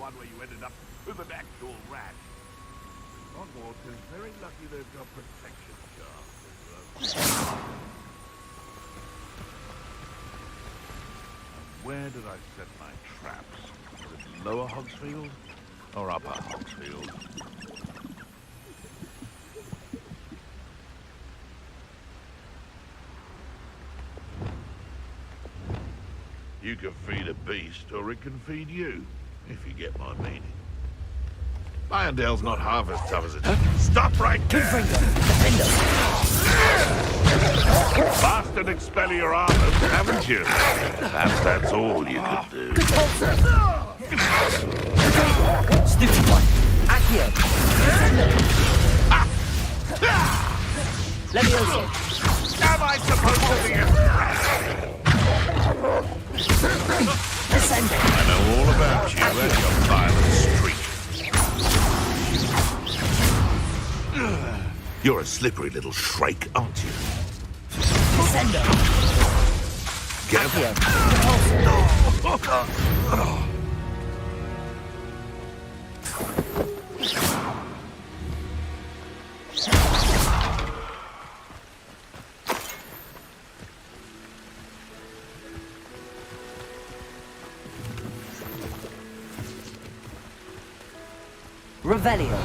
one where you ended up with an actual rat. Hogwarts is very lucky they've got protection charms. Where did I set my traps? Was it Lower Hogsfield or Upper Hogsfield? You can feed a beast, or it can feed you, if you get my meaning. Irondale's not half as tough as it is. Stop right there! Bastard expel your armor, haven't you? Perhaps that's all you could do. Stupid one. Accio. Levioso. Am I supposed to be impressed? I know all about you and your violent streak. You're a slippery little shrike, aren't you? Descendo. Get Revelio.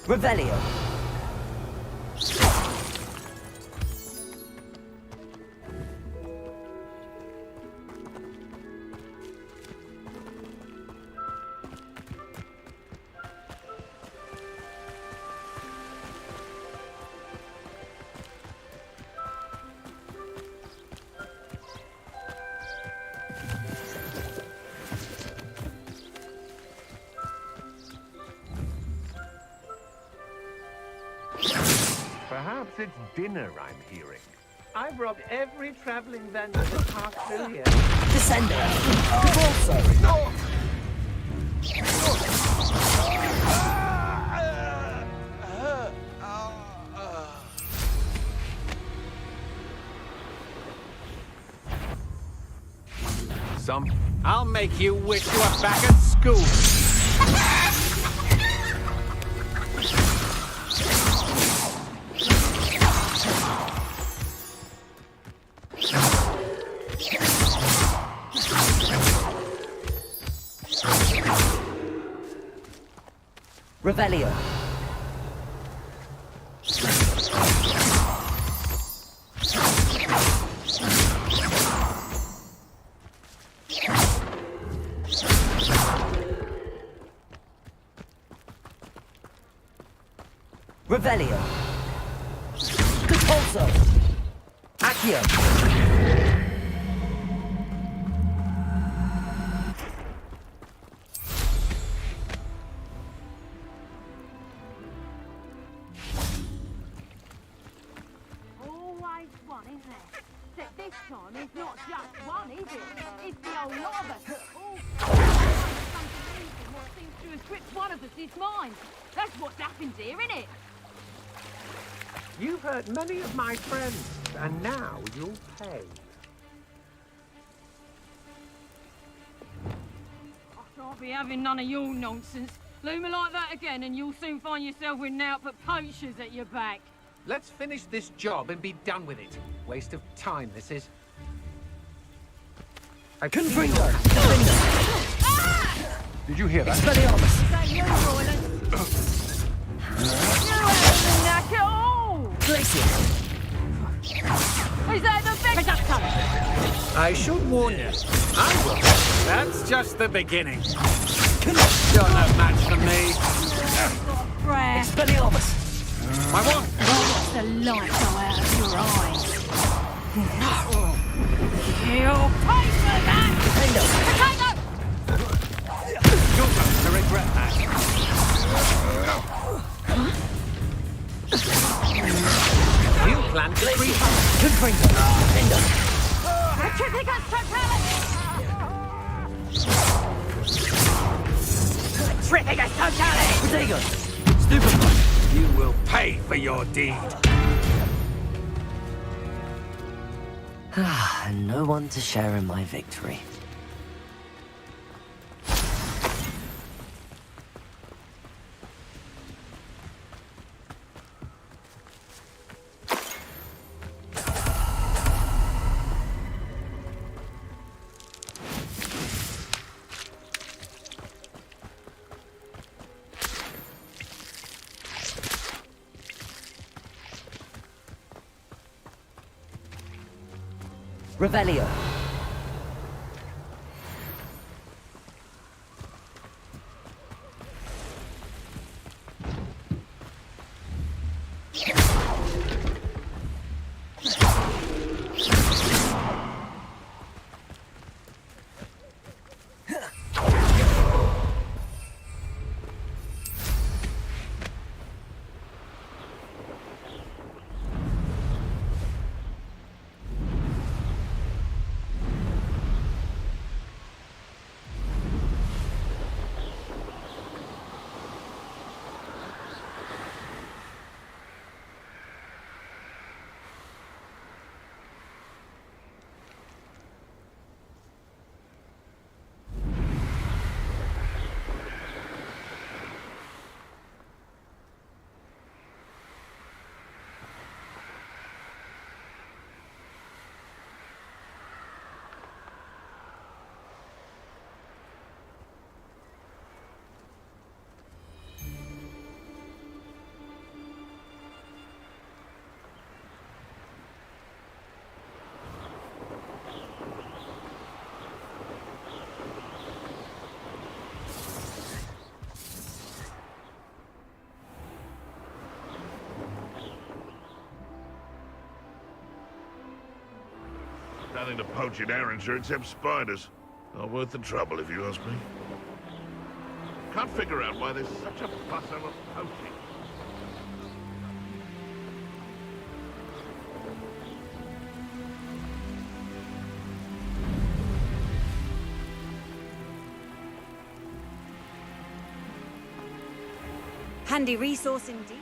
Revelio. Perhaps it's dinner I'm hearing. I've robbed every traveling vendor that passed through here. Descendo. Cabalso. No! I'll make you wish you were back at school. Revelio. Revelio. Cabalso. Accio. This time it's not just one, is it? It's the whole lot of us. All what seems to have stripped one of us is mine. That's what's happened here, isn't it? You've hurt many of my friends, and now you'll pay. I can't be having none of your nonsense. Leave me like that again, and you'll soon find yourself with naught but poachers at your back. Let's finish this job and be done with it. Waste of time, this is. Confringo. Did you hear that? Expelliarmus. Is that you, Royland? You haven't knack at all! Glacier. Is that the big duck? I should warn you. I will. That's just the beginning. You're no match for me. Brad, Expelliarmus. My what? watch the light go out of your eyes. You'll pay for that! Potato! You're going to regret that. You plan to free Confringo. Endo. Certificate totality! Certificate totality! Potato. Stupid one. You will pay for your deed. And no one to share in my victory. Revelio. Nothing to poach in Arrynshire except spiders. Not worth the trouble, if you ask me. Can't figure out why there's such a fuss over poaching. Handy resource indeed.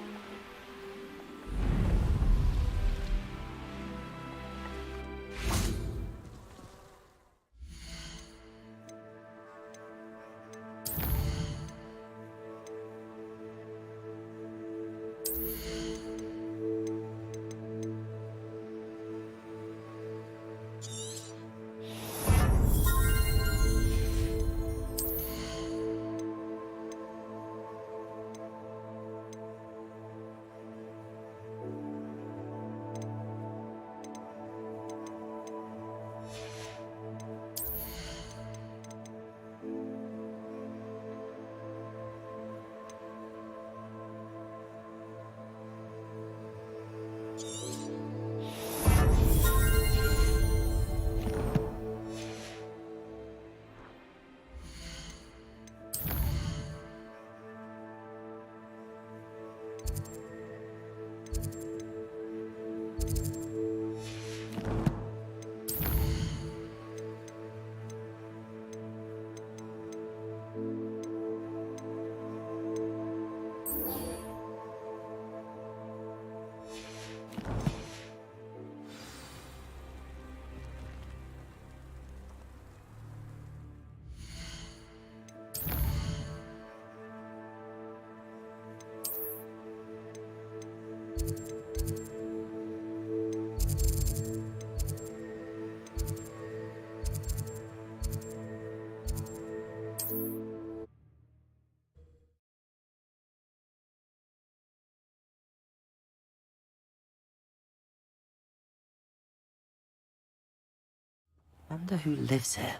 Wonder who lives here.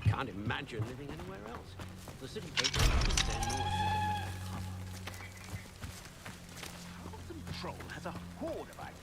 Can't imagine living anywhere else. The city folk just their noise and their Troll has a horde of items.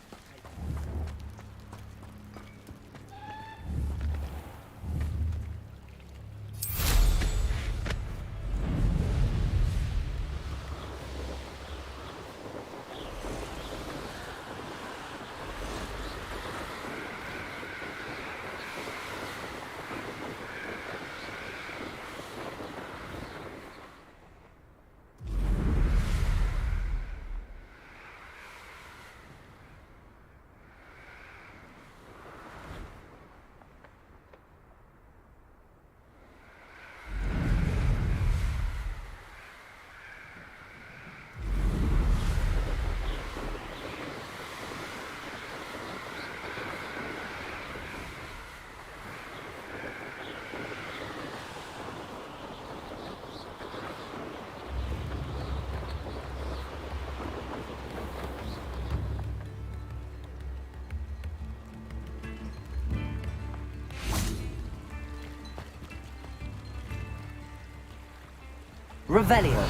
Revelio.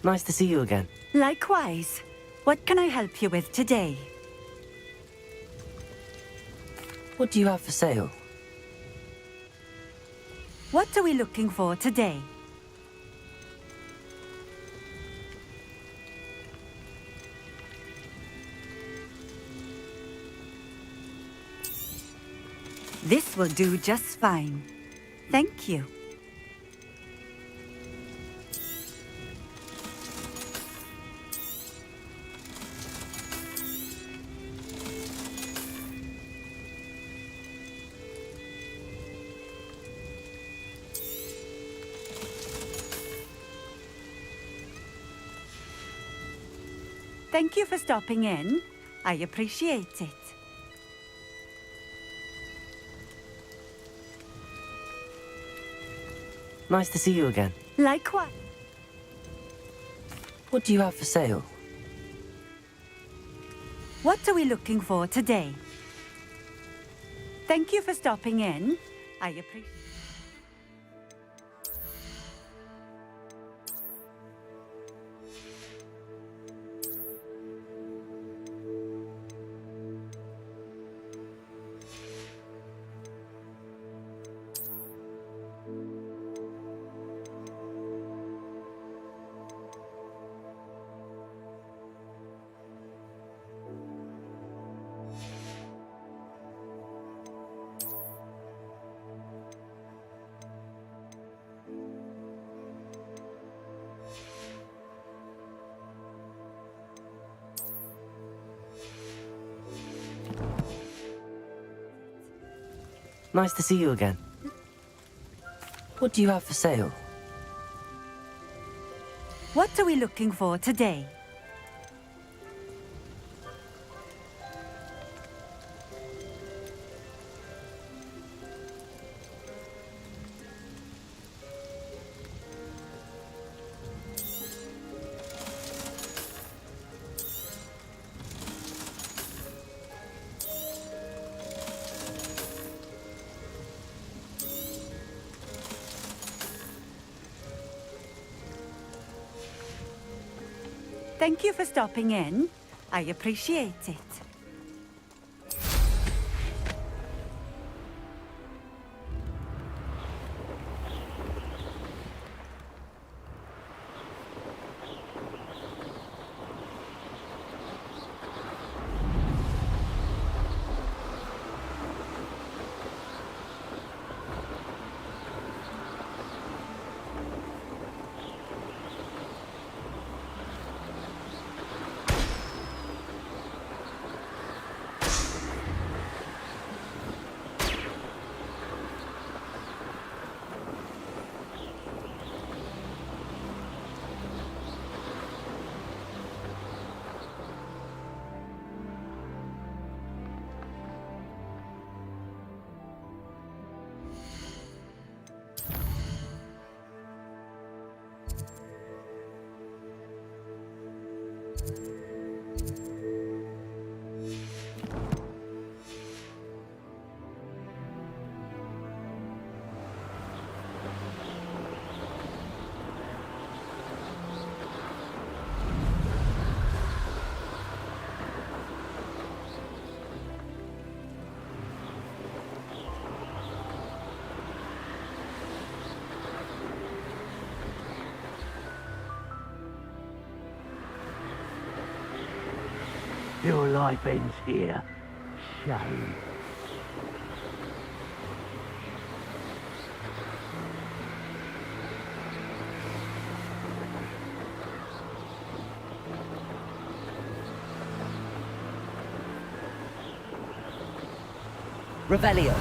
Nice to see you again. Likewise. What can I help you with today? What do you have for sale? What are we looking for today? This will do just fine. Thank you. Thank you for stopping in. I appreciate it. Nice to see you again. Likewise. What do you have for sale? What are we looking for today? Thank you for stopping in. I appreciate it. Nice to see you again. What do you have for sale? What are we looking for today? Thank you for stopping in. I appreciate it. Your life ends here. Shame. Revelio.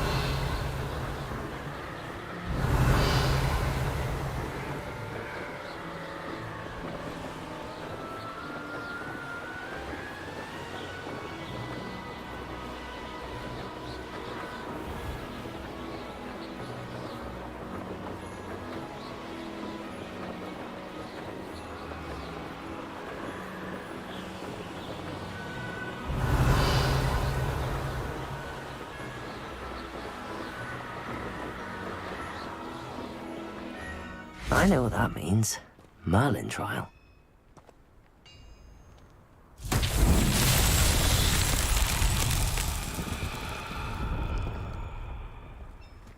I know what that means. Merlin trial.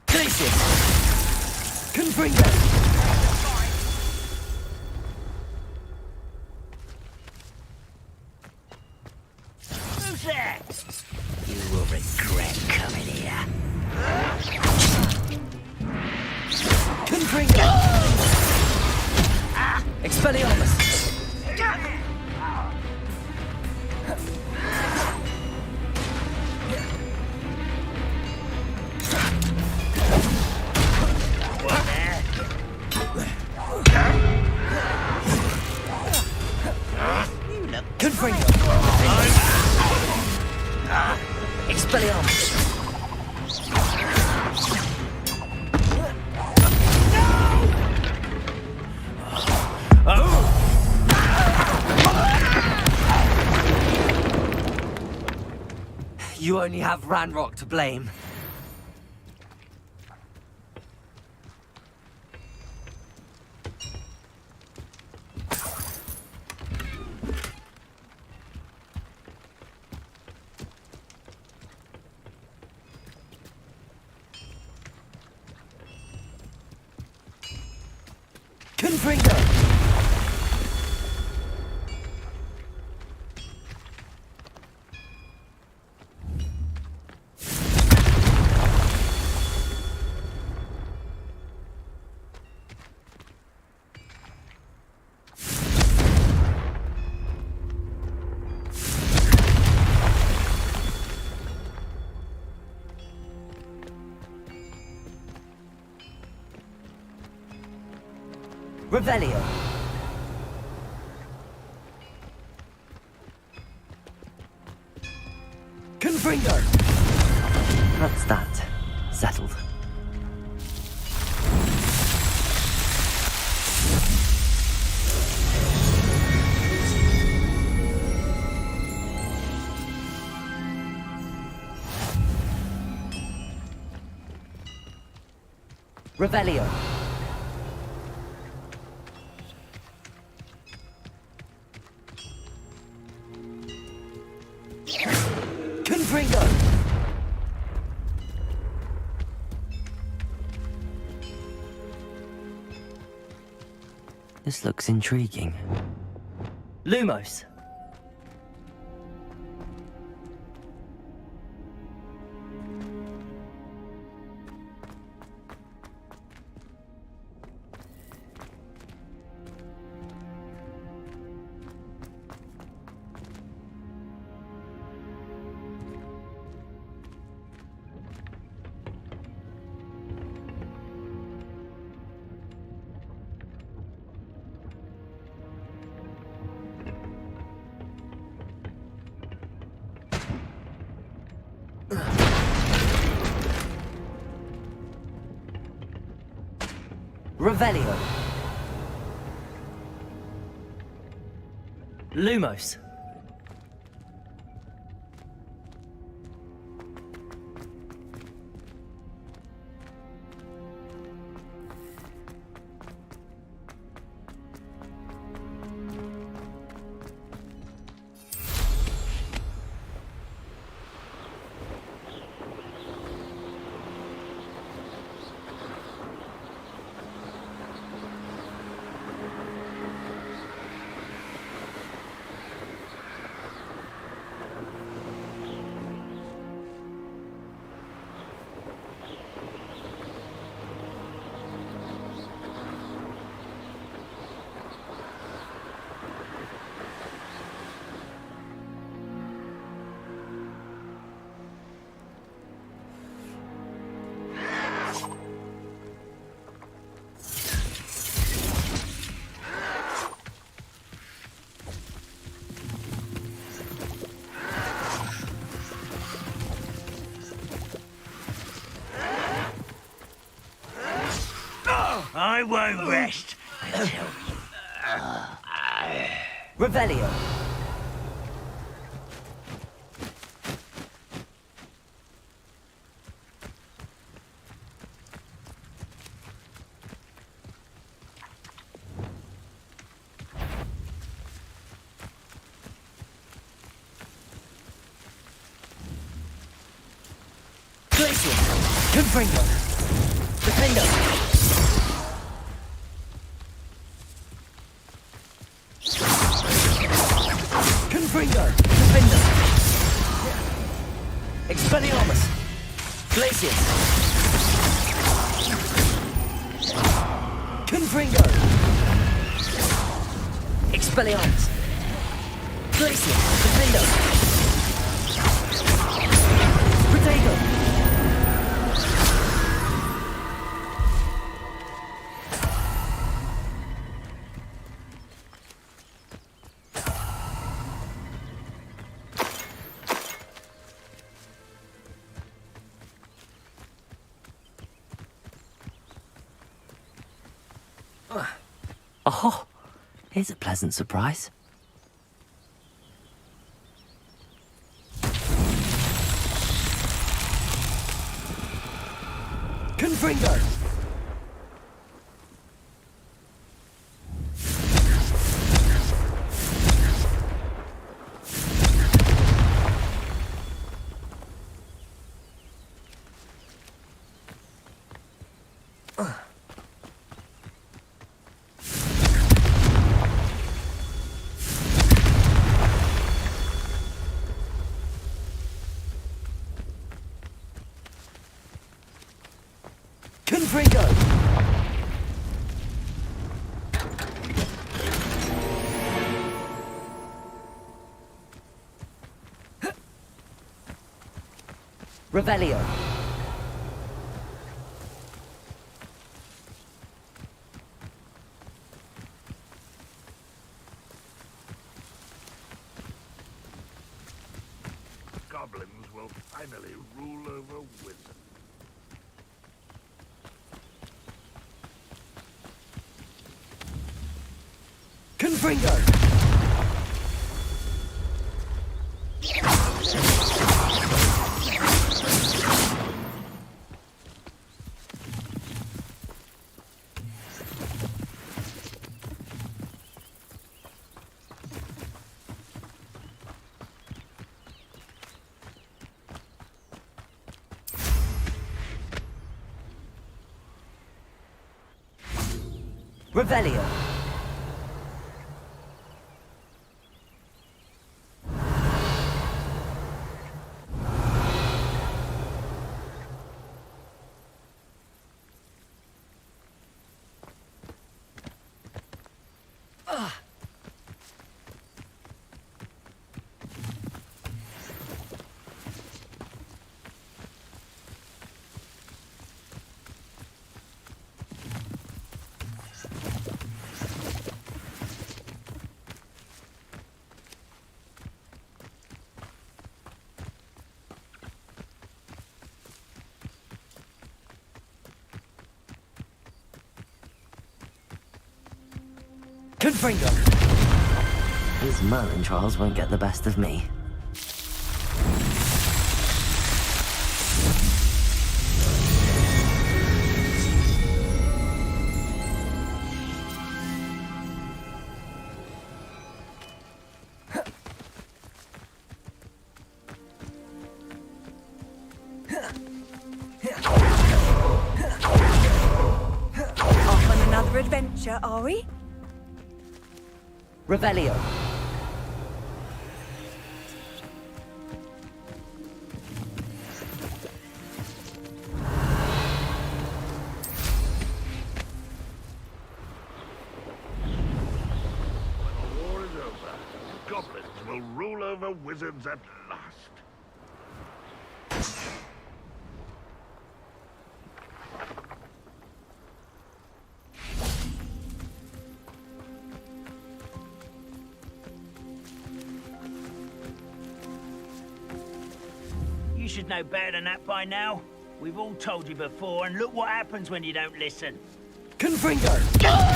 Glacius! Confringo! Who's that? You will regret coming here. Confringo! Expelliarmus! Confringo! Expelliarmus! You only have Ranrock to blame. Confringo! Revelio. Confringo. That's that. Settled. Revelio. Confringo! This looks intriguing. Lumos! Revelio. Lumos. I won't rest until Revelio. Confringo. Defendo. Confringo. Defendo. Expelliarmus. Glacius. Confringo. Expelliarmus. Glacius. Defendo. Protego. Oh, here's a pleasant surprise. Confringo! Confringo! Revelio. Goblins will finally rule over wizards. Confringo! Revelio. Confringo! These Merlin trials won't get the best of me. Off on another adventure, are we? Revelio. When the war is over, goblins will rule over wizards at last. You should know better than that by now. We've all told you before, and look what happens when you don't listen. Confringo! Glacius!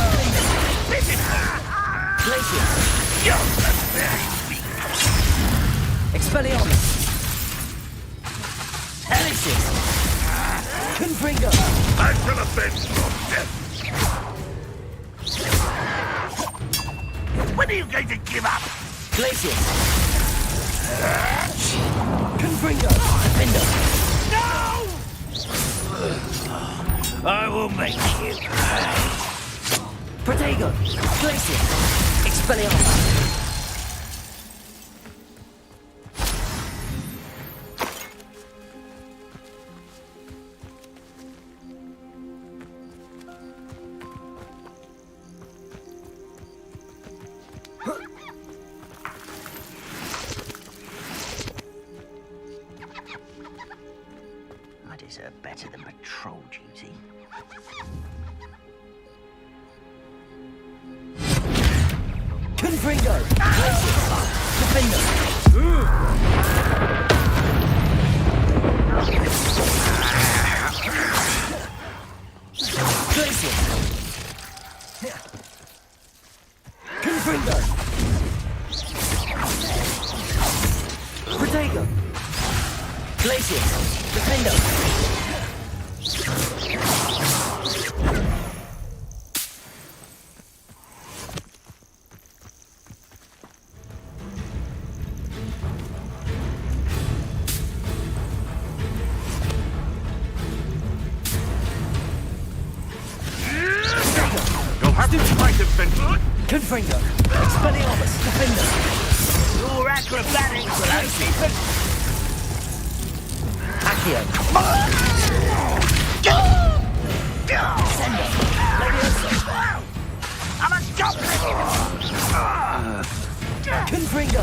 Expelliarmus! Glacius! Confringo! Back to the bench of death! When are you going to give up? Glacius! Confringo! Defendo! No! I will make you pay. Protego! Glacier! Expelliarmus! I deserve better than patrol duty. Confringo! Defender! Glacier! Confringo! Protego! Glacier! Defender! You'll have to fight him, Benton. Confringo! Expelliarmus! Defender! Your acrobatics will only Accio! Sender! Levioso! I'm a goblin! Confringo!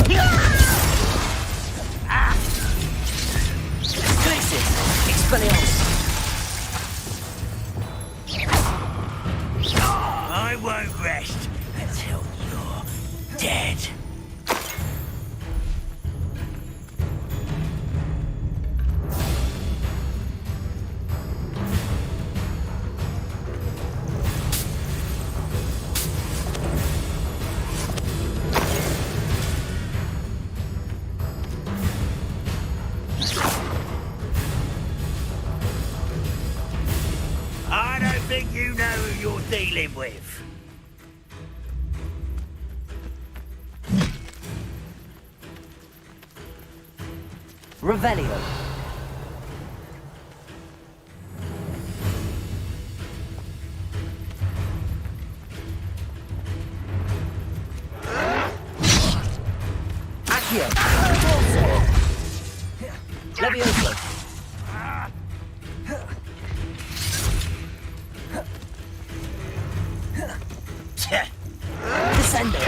Glacier! Expelliarmus! I won't rest until you're dead. I don't think you know who you're dealing with. Revelio! Accio! Levioso! Descendo!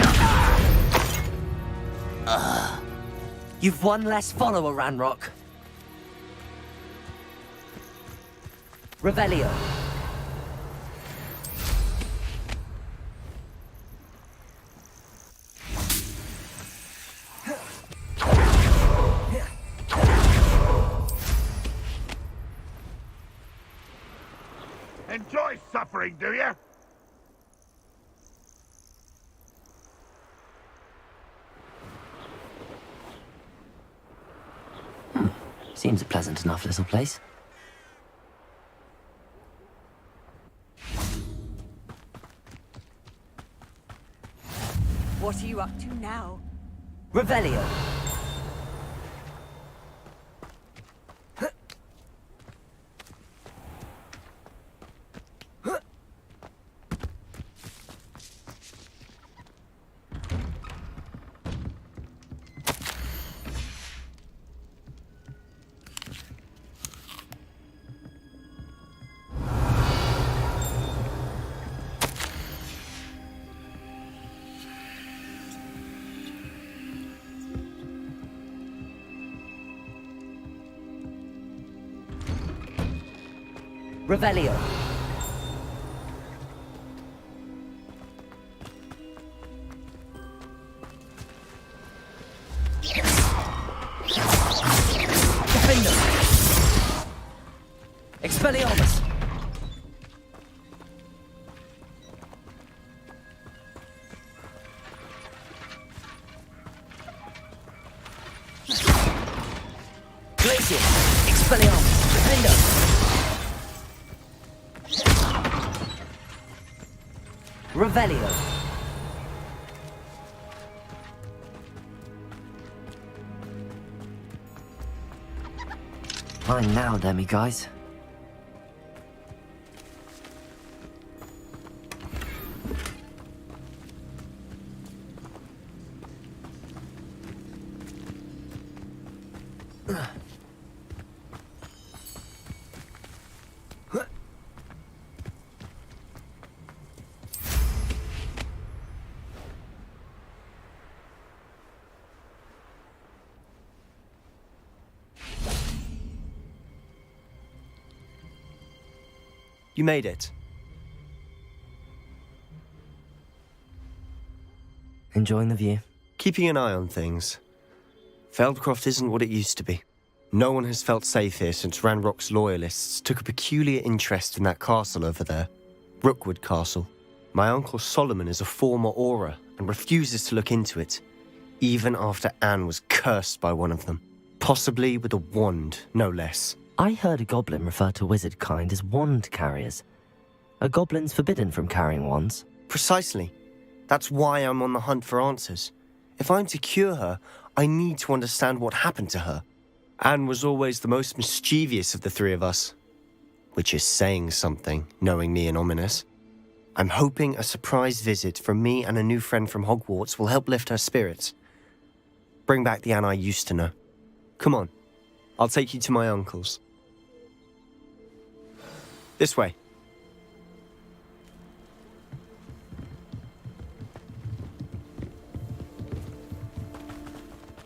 You've one less follower, Ranrock. Revelio. Enjoy suffering, do you? Seems a pleasant enough little place. What are you up to now? Revelio. Revelio. Defender. Expelliarmus. Glacier. Expelliarmus. Defender. Revelio. Fine now, demi guys. You made it. Enjoying the view? Keeping an eye on things. Feldcroft isn't what it used to be. No one has felt safe here since Ranrock's loyalists took a peculiar interest in that castle over there. Rookwood Castle. My uncle Solomon is a former Auror and refuses to look into it, even after Anne was cursed by one of them. Possibly with a wand, no less. I heard a goblin refer to wizard kind as wand carriers. Are goblins forbidden from carrying wands? Precisely. That's why I'm on the hunt for answers. If I'm to cure her, I need to understand what happened to her. Anne was always the most mischievous of the three of us. Which is saying something, knowing me and Ominous. I'm hoping a surprise visit from me and a new friend from Hogwarts will help lift her spirits. Bring back the Anne I used to know. Come on, I'll take you to my uncle's. This way.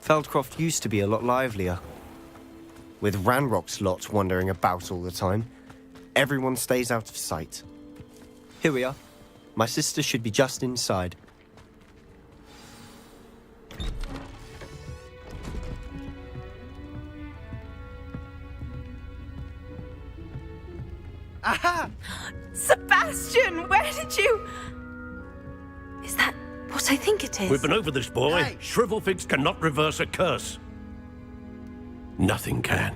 Feldcroft used to be a lot livelier. With Ranrock's lot wandering about all the time, everyone stays out of sight. Here we are. My sister should be just inside. Aha! Sebastian, where did you... Is that what I think it is? We've been over this, boy. Hey. Shrivelfigs cannot reverse a curse. Nothing can.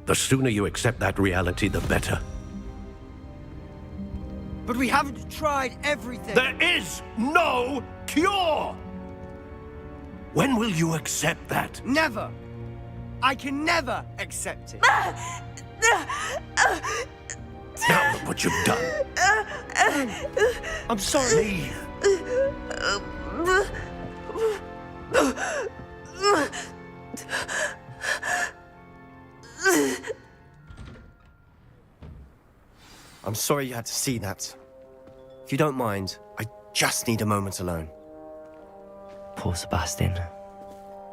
The sooner you accept that reality, the better. But we haven't tried everything. There is no cure! When will you accept that? Never. I can never accept it. Now look what you've done. I'm sorry. Leave. I'm sorry you had to see that. If you don't mind, I just need a moment alone. Poor Sebastian.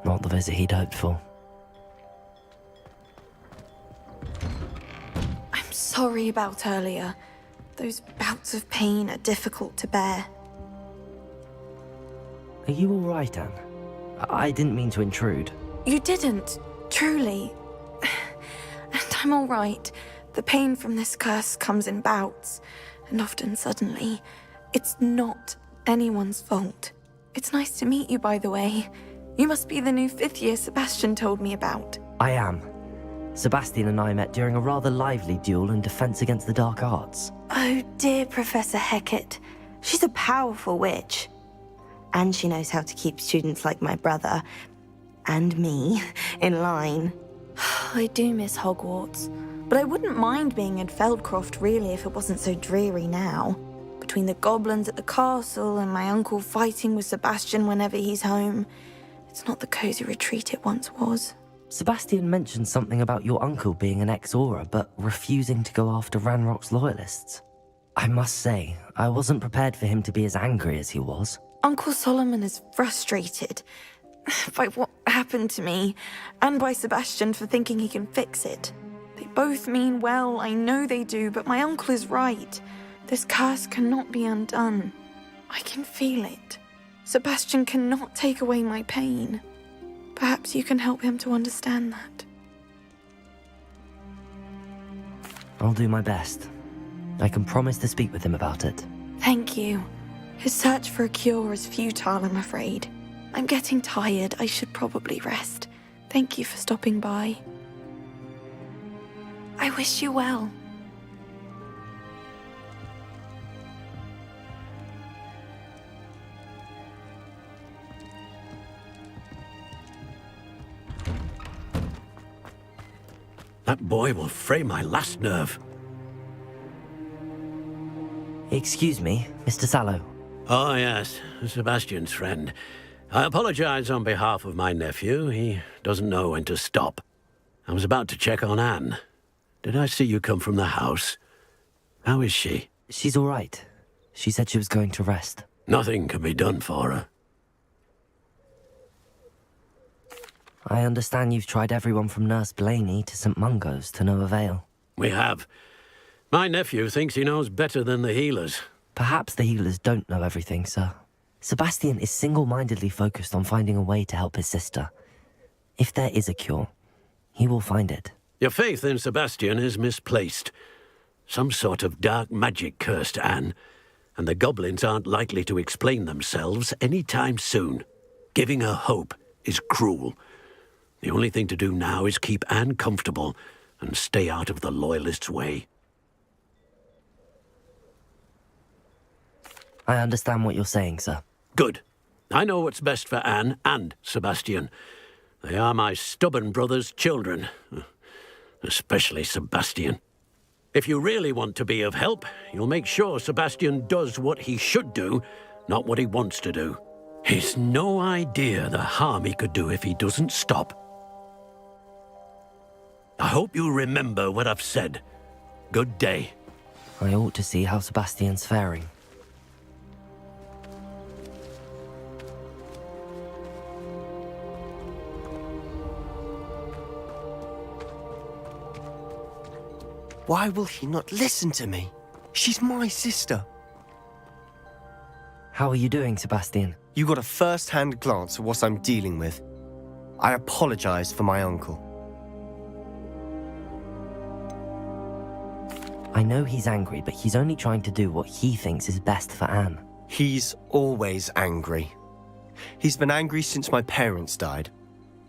Not the visit he'd hoped for. I'm sorry about earlier. Those bouts of pain are difficult to bear. Are you all right, Anne? I didn't mean to intrude. You didn't, truly. And I'm all right. The pain from this curse comes in bouts, and often suddenly. It's not anyone's fault. It's nice to meet you, by the way. You must be the new 5th year Sebastian told me about. I am. Sebastian and I met during a rather lively duel in defense against the dark arts. Oh, dear Professor Hecat. She's a powerful witch. And she knows how to keep students like my brother, and me, in line. I do miss Hogwarts, but I wouldn't mind being in Feldcroft, really, if it wasn't so dreary now. Between the goblins at the castle and my uncle fighting with Sebastian whenever he's home, it's not the cozy retreat it once was. Sebastian mentioned something about your uncle being an ex-Auror, but refusing to go after Ranrock's loyalists. I must say, I wasn't prepared for him to be as angry as he was. Uncle Solomon is frustrated by what happened to me, and by Sebastian for thinking he can fix it. They both mean well, I know they do, but my uncle is right. This curse cannot be undone. I can feel it. Sebastian cannot take away my pain. Perhaps you can help him to understand that. I'll do my best. I can promise to speak with him about it. Thank you. His search for a cure is futile, I'm afraid. I'm getting tired. I should probably rest. Thank you for stopping by. I wish you well. That boy will fray my last nerve. Excuse me, Mr. Sallow. Oh, yes, Sebastian's friend. I apologize on behalf of my nephew. He doesn't know when to stop. I was about to check on Anne. Did I see you come from the house? How is she? She's all right. She said she was going to rest. Nothing can be done for her. I understand you've tried everyone from Nurse Blaney to St. Mungo's to no avail. We have. My nephew thinks he knows better than the healers. Perhaps the healers don't know everything, sir. Sebastian is single-mindedly focused on finding a way to help his sister. If there is a cure, he will find it. Your faith in Sebastian is misplaced. Some sort of dark magic cursed Anne, and the goblins aren't likely to explain themselves any time soon. Giving her hope is cruel. The only thing to do now is keep Anne comfortable and stay out of the Loyalists' way. I understand what you're saying, sir. Good. I know what's best for Anne and Sebastian. They are my stubborn brother's children. Especially Sebastian. If you really want to be of help, you'll make sure Sebastian does what he should do, not what he wants to do. He's no idea the harm he could do if he doesn't stop. I hope you remember what I've said. Good day. I ought to see how Sebastian's faring. Why will he not listen to me? She's my sister. How are you doing, Sebastian? You got a first-hand glance at what I'm dealing with. I apologize for my uncle. I know he's angry, but he's only trying to do what he thinks is best for Anne. He's always angry. He's been angry since my parents died.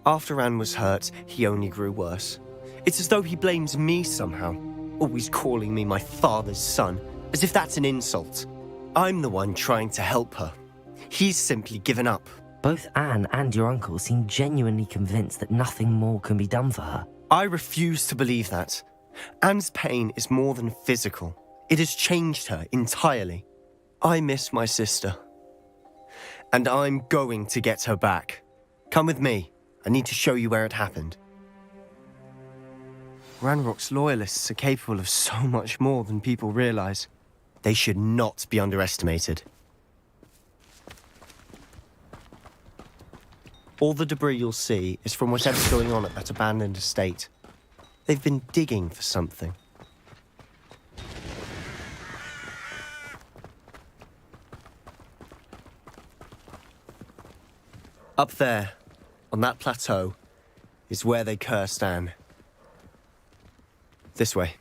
After Anne was hurt, he only grew worse. It's as though he blames me somehow, always calling me my father's son, as if that's an insult. I'm the one trying to help her. He's simply given up. Both Anne and your uncle seem genuinely convinced that nothing more can be done for her. I refuse to believe that. Anne's pain is more than physical. It has changed her entirely. I miss my sister. And I'm going to get her back. Come with me. I need to show you where it happened. Ranrock's loyalists are capable of so much more than people realize. They should not be underestimated. All the debris you'll see is from whatever's going on at that abandoned estate. They've been digging for something. Up there, on that plateau, is where they cursed Anne. This way.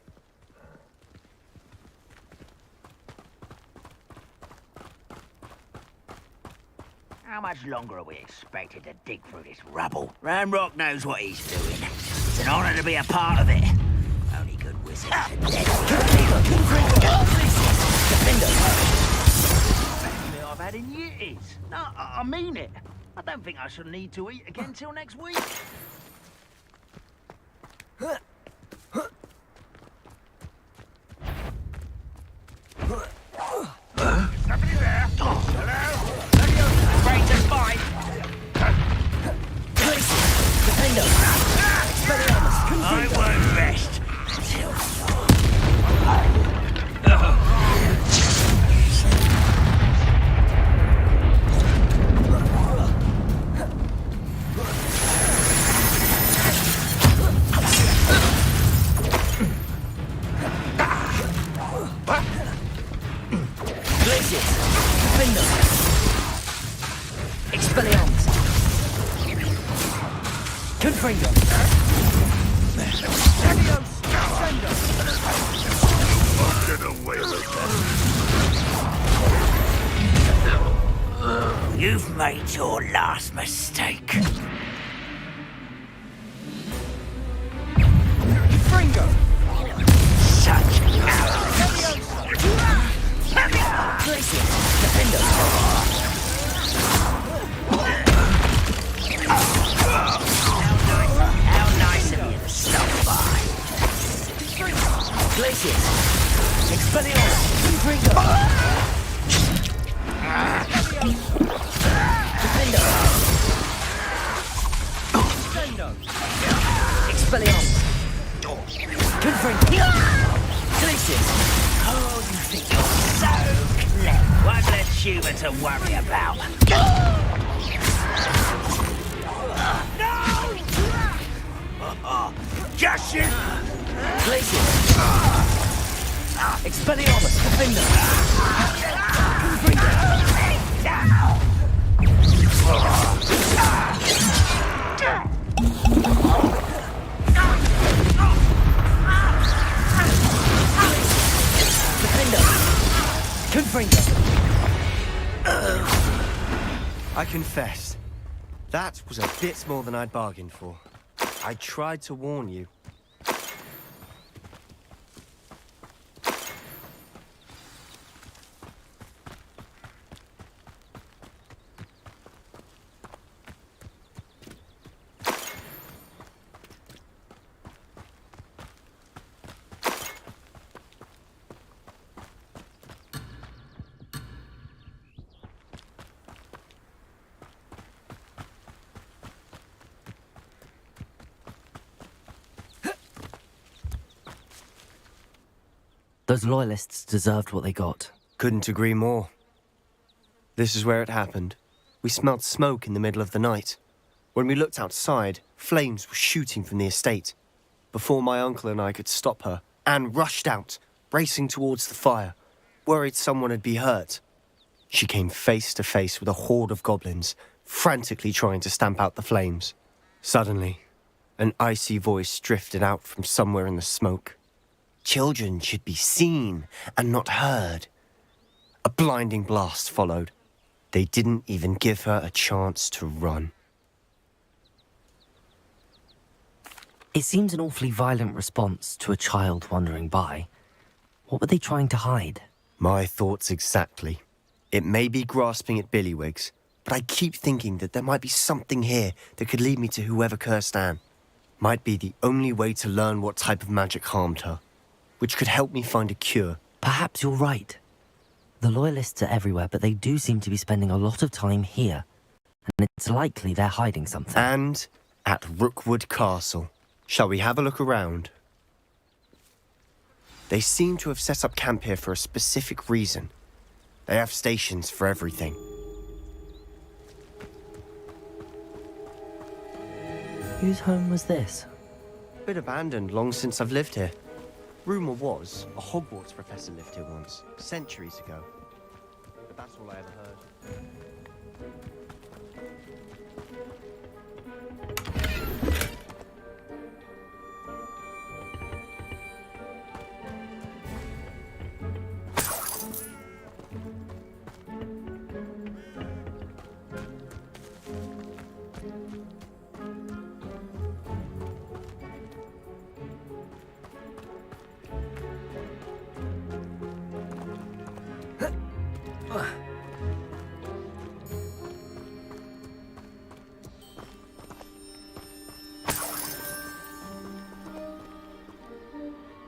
How much longer are we expected to dig through this rubble? Ranrock knows what he's doing. It's an honor to be a part of it. Only good wizards are dead. I've had in years. No, I mean it. I don't think I shall need to eat again till next week. Somebody there? Hello? Afraid to fight? I won't rest until You've made your last mistake. Fringo! Such arrogance! How nice of you to stop by. Glacius! Expelliarmus! Fringo! Defender! Expelliarmus! Confringo! Glacius! Oh, you think you're so clever. One less human to worry about. No! Just shoot! Glacius! Expelliarmus! Defender! Confringo! Confringo! I confess, that was a bit more than I'd bargained for. I tried to warn you. Those loyalists deserved what they got. Couldn't agree more. This is where it happened. We smelled smoke in the middle of the night. When we looked outside, flames were shooting from the estate. Before my uncle and I could stop her, Anne rushed out, racing towards the fire, worried someone had been hurt. She came face to face with a horde of goblins, frantically trying to stamp out the flames. Suddenly, an icy voice drifted out from somewhere in the smoke. Children should be seen and not heard. A blinding blast followed. They didn't even give her a chance to run. It seems an awfully violent response to a child wandering by. What were they trying to hide? My thoughts exactly. It may be grasping at billywhigs, but I keep thinking that there might be something here that could lead me to whoever cursed Anne. Might be the only way to learn what type of magic harmed her, which could help me find a cure. Perhaps you're right. The Loyalists are everywhere, but they do seem to be spending a lot of time here. And it's likely they're hiding something. And at Rookwood Castle. Shall we have a look around? They seem to have set up camp here for a specific reason. They have stations for everything. Whose home was this? Bit abandoned long since I've lived here. Rumour was a Hogwarts professor lived here once, centuries ago. But that's all I ever heard.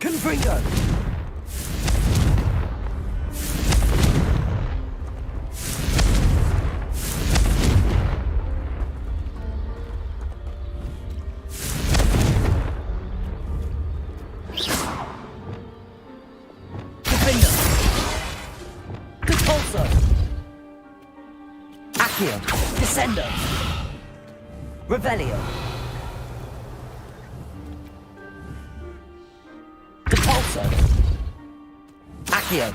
Confringo! Descendo. Revelio. Depulso. Accio.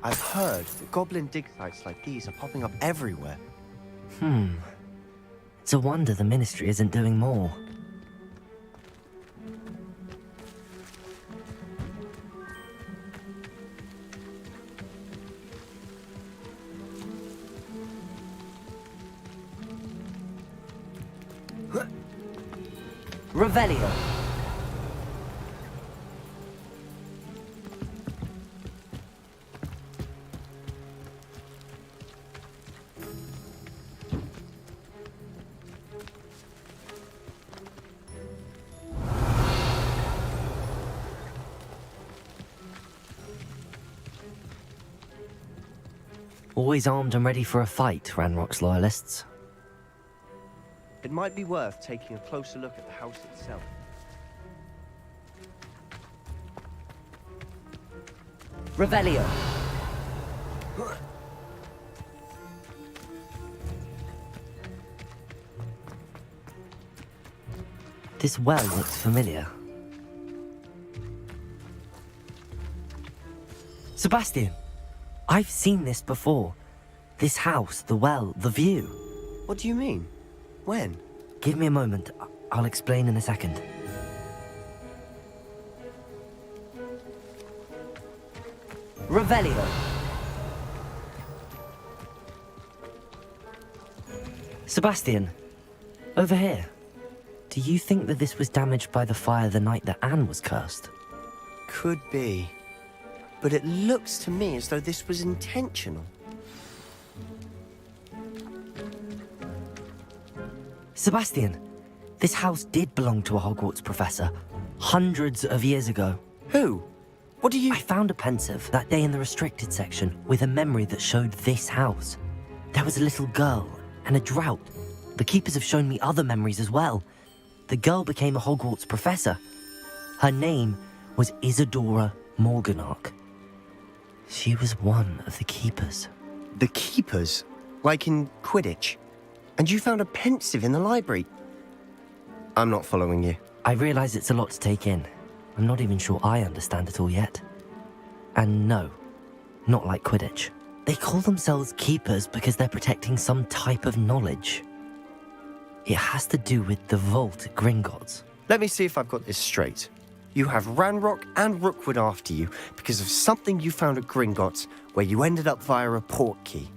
I've heard that goblin dig sites like these are popping up everywhere. It's a wonder the Ministry isn't doing more. Revelio. Always armed and ready for a fight, Ranrock's loyalists. It might be worth taking a closer look at the house itself. Revelio. This well looks familiar. Sebastian, I've seen this before. This house, the well, the view. What do you mean? When? Give me a moment. I'll explain in a second. Revelio. Sebastian, over here. Do you think that this was damaged by the fire the night that Anne was cursed? Could be. But it looks to me as though this was intentional. Sebastian, this house did belong to a Hogwarts professor, hundreds of years ago. Who? What do you... I found a pensive that day in the restricted section with a memory that showed this house. There was a little girl and a drought. The keepers have shown me other memories as well. The girl became a Hogwarts professor. Her name was Isadora Morganach. She was one of the keepers. The keepers? Like in Quidditch? And you found a pensive in the library? I'm not following you. I realize it's a lot to take in. I'm not even sure I understand it all yet. And no, not like Quidditch. They call themselves keepers because they're protecting some type of knowledge. It has to do with the vault at Gringotts. Let me see if I've got this straight. You have Ranrock and Rookwood after you because of something you found at Gringotts where you ended up via a portkey.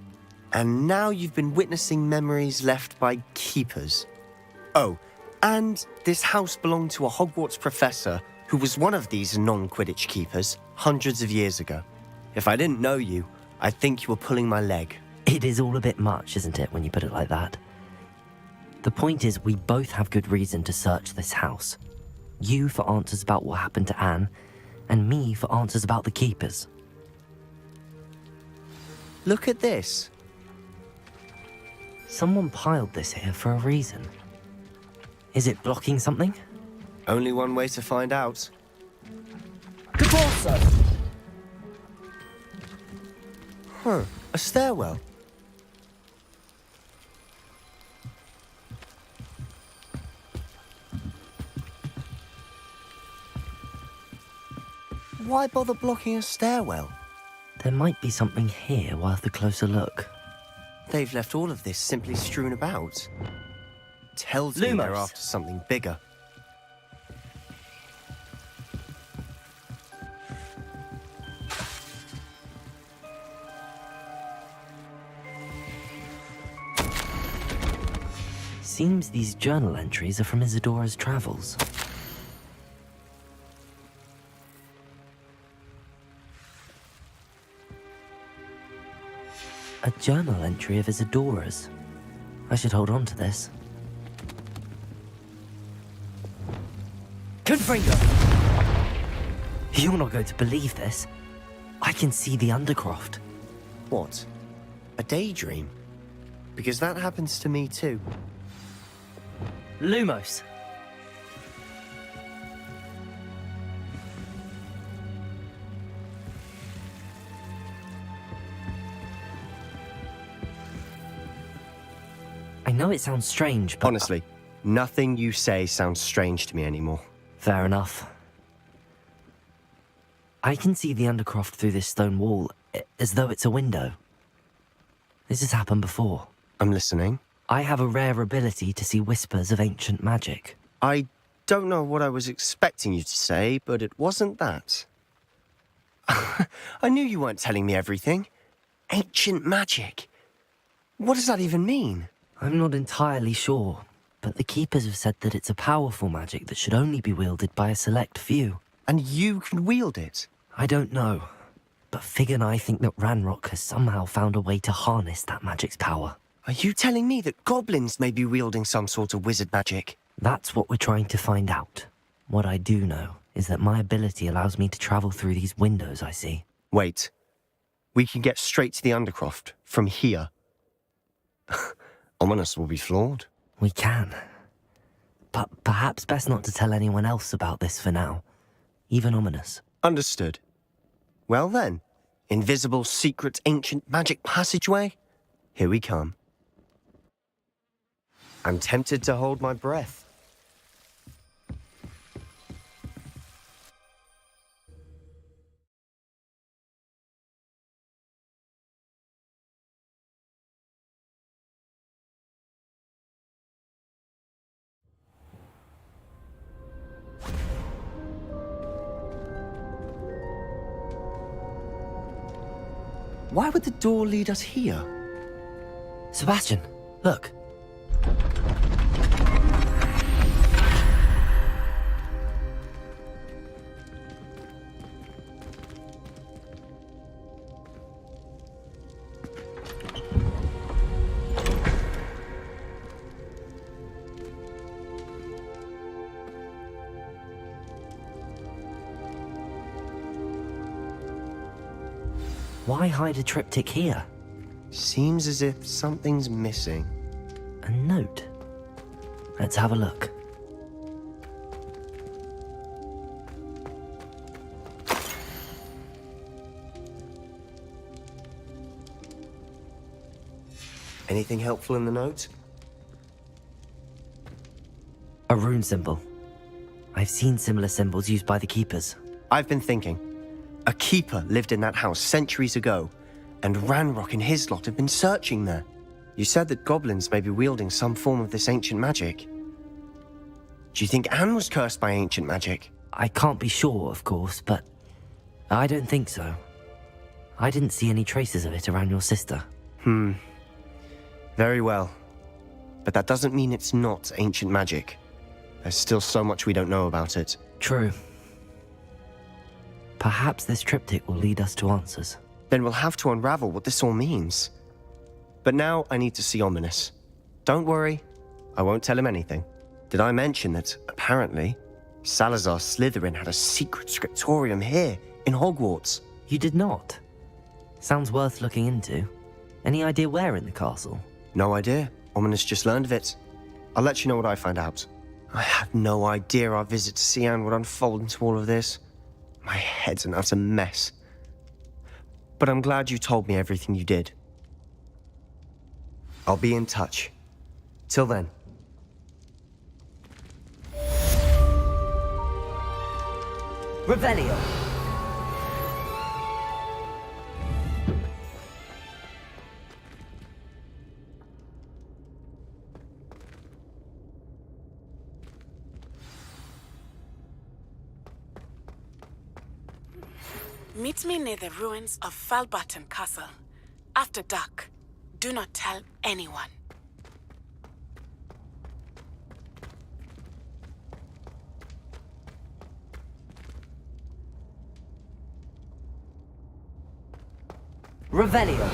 And now you've been witnessing memories left by keepers. Oh, and this house belonged to a Hogwarts professor who was one of these non-Quidditch keepers hundreds of years ago. If I didn't know you, I'd think you were pulling my leg. It is all a bit much, isn't it, when you put it like that? The point is, we both have good reason to search this house. You for answers about what happened to Anne, and me for answers about the keepers. Look at this. Someone piled this here for a reason. Is it blocking something? Only one way to find out. Huh, a stairwell. Why bother blocking a stairwell? There might be something here worth a closer look. They've left all of this simply strewn about. Tells me they're after something bigger. Seems these journal entries are from Isadora's travels. A journal entry of Isadora's. I should hold on to this. Confringo! You're not going to believe this. I can see the Undercroft. What? A daydream? Because that happens to me too. Lumos. I know it sounds strange, but... Honestly, nothing you say sounds strange to me anymore. Fair enough. I can see the Undercroft through this stone wall, as though it's a window. This has happened before. I'm listening. I have a rare ability to see whispers of ancient magic. I don't know what I was expecting you to say, but it wasn't that. I knew you weren't telling me everything. Ancient magic. What does that even mean? I'm not entirely sure, but the Keepers have said that it's a powerful magic that should only be wielded by a select few. And you can wield it? I don't know, but Fig and I think that Ranrock has somehow found a way to harness that magic's power. Are you telling me that goblins may be wielding some sort of wizard magic? That's what we're trying to find out. What I do know is that my ability allows me to travel through these windows I see. Wait. We can get straight to the Undercroft from here. Ominous will be floored. We can. But perhaps best not to tell anyone else about this for now. Even Ominous. Understood. Well then, invisible, secret, ancient magic passageway? Here we come. I'm tempted to hold my breath. Why would the door lead us here? Sebastian, look. Why hide a triptych here? Seems as if something's missing. A note. Let's have a look. Anything helpful in the note? A rune symbol. I've seen similar symbols used by the keepers. I've been thinking. A keeper lived in that house centuries ago, and Ranrock and his lot have been searching there. You said that goblins may be wielding some form of this ancient magic. Do you think Anne was cursed by ancient magic? I can't be sure, of course, but I don't think so. I didn't see any traces of it around your sister. Very well. But that doesn't mean it's not ancient magic. There's still so much we don't know about it. True. Perhaps this triptych will lead us to answers. Then we'll have to unravel what this all means. But now I need to see Ominous. Don't worry, I won't tell him anything. Did I mention that, apparently, Salazar Slytherin had a secret scriptorium here, in Hogwarts? You did not? Sounds worth looking into. Any idea where in the castle? No idea. Ominous just learned of it. I'll let you know what I find out. I had no idea our visit to see Anne would unfold into all of this. My head's an utter mess. But I'm glad you told me everything you did. I'll be in touch. Till then. Revelio! Meet me near the ruins of Falbarton Castle. After dark. Do not tell anyone. Revelio!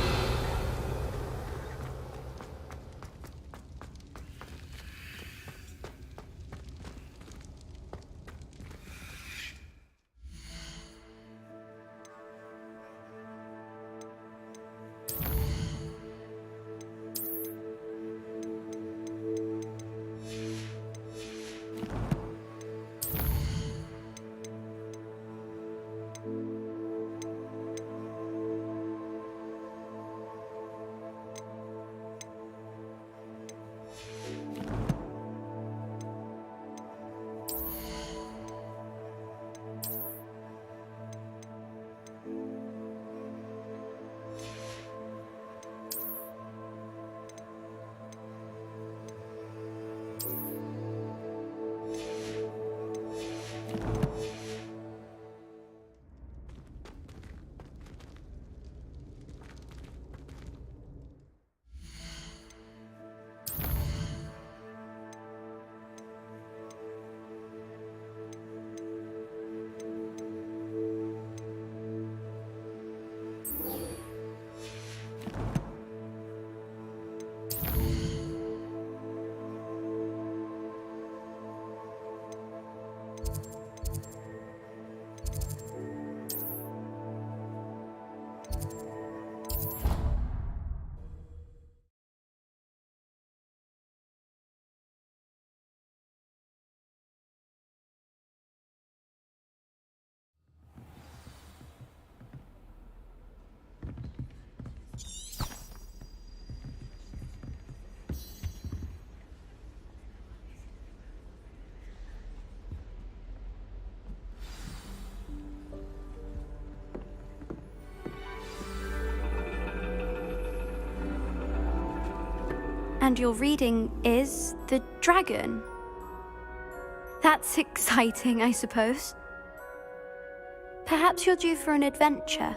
And your reading is the dragon. That's exciting, I suppose. Perhaps you're due for an adventure.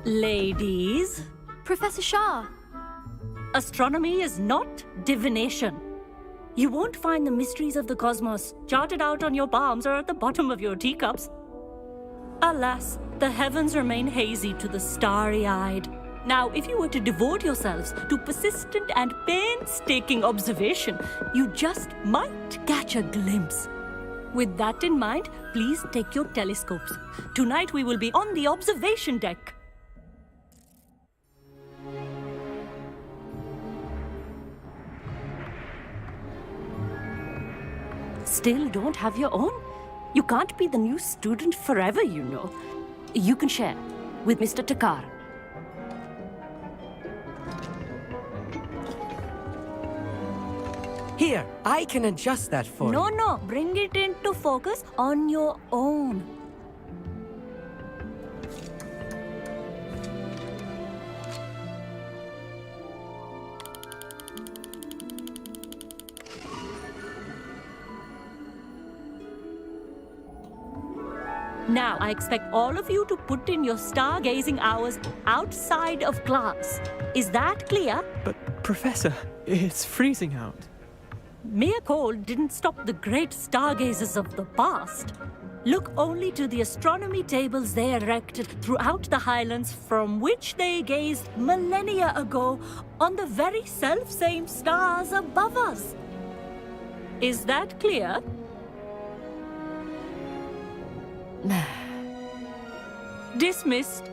Ladies. Professor Shah. Astronomy is not divination. You won't find the mysteries of the cosmos charted out on your palms or at the bottom of your teacups. Alas, the heavens remain hazy to the starry-eyed. Now, if you were to devote yourselves to persistent and painstaking observation, you just might catch a glimpse. With that in mind, please take your telescopes. Tonight we will be on the observation deck. Still don't have your own? You can't be the new student forever, you know. You can share with Mr. Takar. Here, I can adjust that for you. No, bring it into focus on your own. Now, I expect all of you to put in your stargazing hours outside of class. Is that clear? But, Professor, it's freezing out. Mere cold didn't stop the great stargazers of the past. Look only to the astronomy tables they erected throughout the Highlands from which they gazed millennia ago on the very self-same stars above us. Is that clear? Dismissed.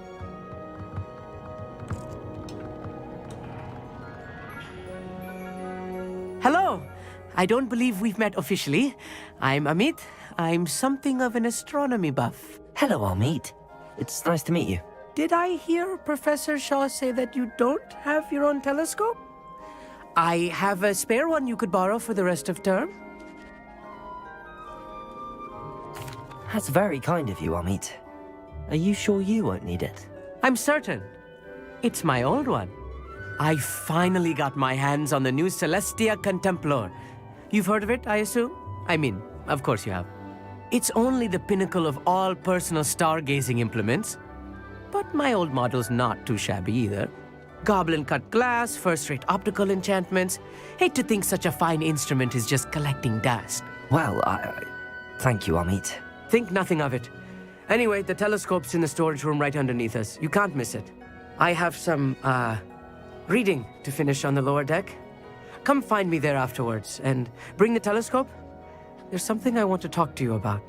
Hello. I don't believe we've met officially. I'm Amit. I'm something of an astronomy buff. Hello, Amit. It's nice to meet you. Did I hear Professor Shaw say that you don't have your own telescope? I have a spare one you could borrow for the rest of term. That's very kind of you, Amit. Are you sure you won't need it? I'm certain. It's my old one. I finally got my hands on the new Celestia Contemplar. You've heard of it, I assume? I mean, of course you have. It's only the pinnacle of all personal stargazing implements. But my old model's not too shabby either. Goblin-cut glass, first-rate optical enchantments. Hate to think such a fine instrument is just collecting dust. Well, thank you, Amit. Think nothing of it. Anyway, the telescope's in the storage room right underneath us. You can't miss it. I have some, reading to finish on the lower deck. Come find me there afterwards, and bring the telescope. There's something I want to talk to you about.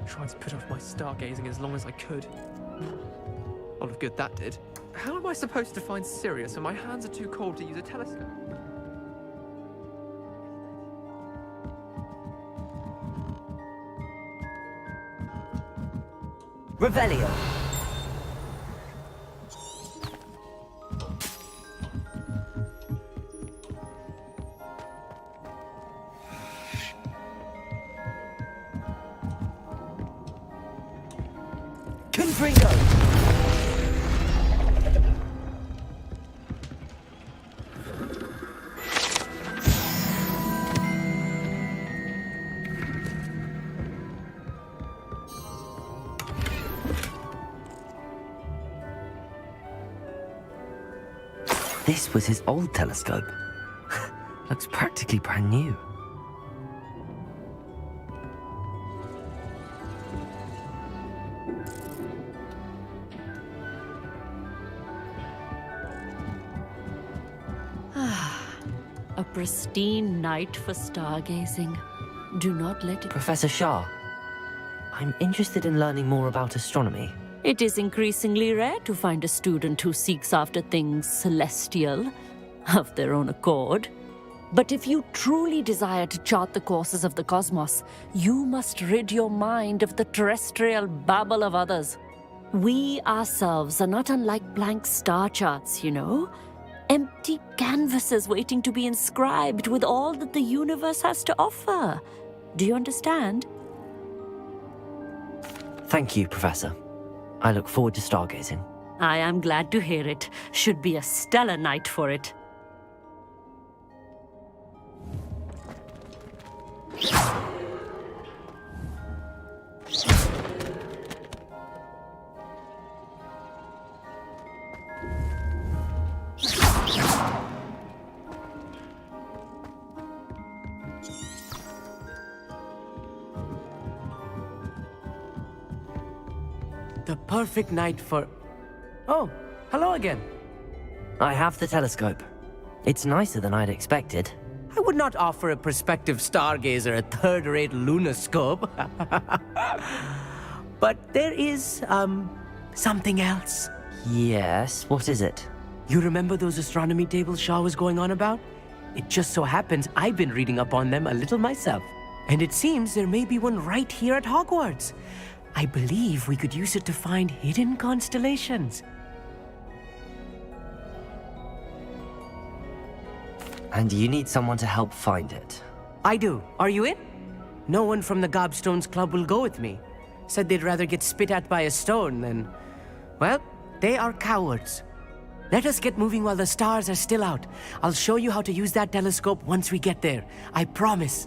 Tried to put off my stargazing as long as I could. A lot of good that did. How am I supposed to find Sirius when my hands are too cold to use a telescope? Revelio. Confringo. This was his old telescope. Looks practically brand new. A pristine night for stargazing. Do not let it... Professor Shah, I'm interested in learning more about astronomy. It is increasingly rare to find a student who seeks after things celestial, of their own accord. But if you truly desire to chart the courses of the cosmos, you must rid your mind of the terrestrial babble of others. We ourselves are not unlike blank star charts, you know. Empty canvases waiting to be inscribed with all that the universe has to offer. Do you understand? Thank you, Professor. I look forward to stargazing. I am glad to hear it. Should be a stellar night for it. The perfect night for... Oh, hello again. I have the telescope. It's nicer than I'd expected. I would not offer a prospective stargazer a third-rate lunoscope. But there is, something else. Yes, what is it? You remember those astronomy tables Shaw was going on about? It just so happens I've been reading up on them a little myself. And it seems there may be one right here at Hogwarts. I believe we could use it to find hidden constellations. And you need someone to help find it. I do. Are you in? No one from the Gobstones Club will go with me. Said they'd rather get spit at by a stone than... Well, they are cowards. Let us get moving while the stars are still out. I'll show you how to use that telescope once we get there. I promise.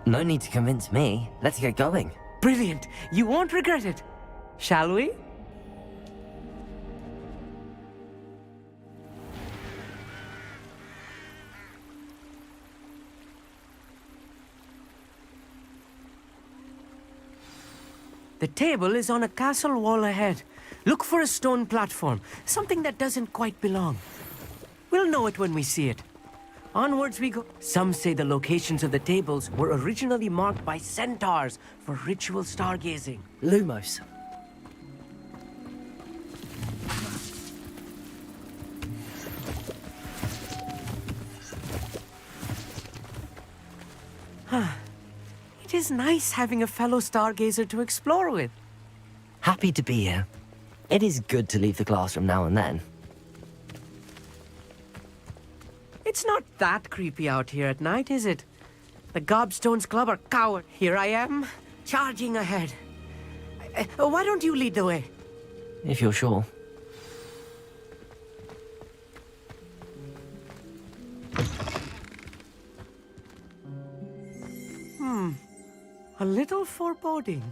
No need to convince me. Let's get going. Brilliant. You won't regret it. Shall we? The table is on a castle wall ahead. Look for a stone platform, something that doesn't quite belong. We'll know it when we see it. Onwards we go. Some say the locations of the tables were originally marked by centaurs for ritual stargazing. Lumos. It is nice having a fellow stargazer to explore with. Happy to be here. It is good to leave the classroom now and then. It's not that creepy out here at night, is it? The Gobstones Club are coward. Here I am, charging ahead. Why don't you lead the way? If you're sure. A little foreboding.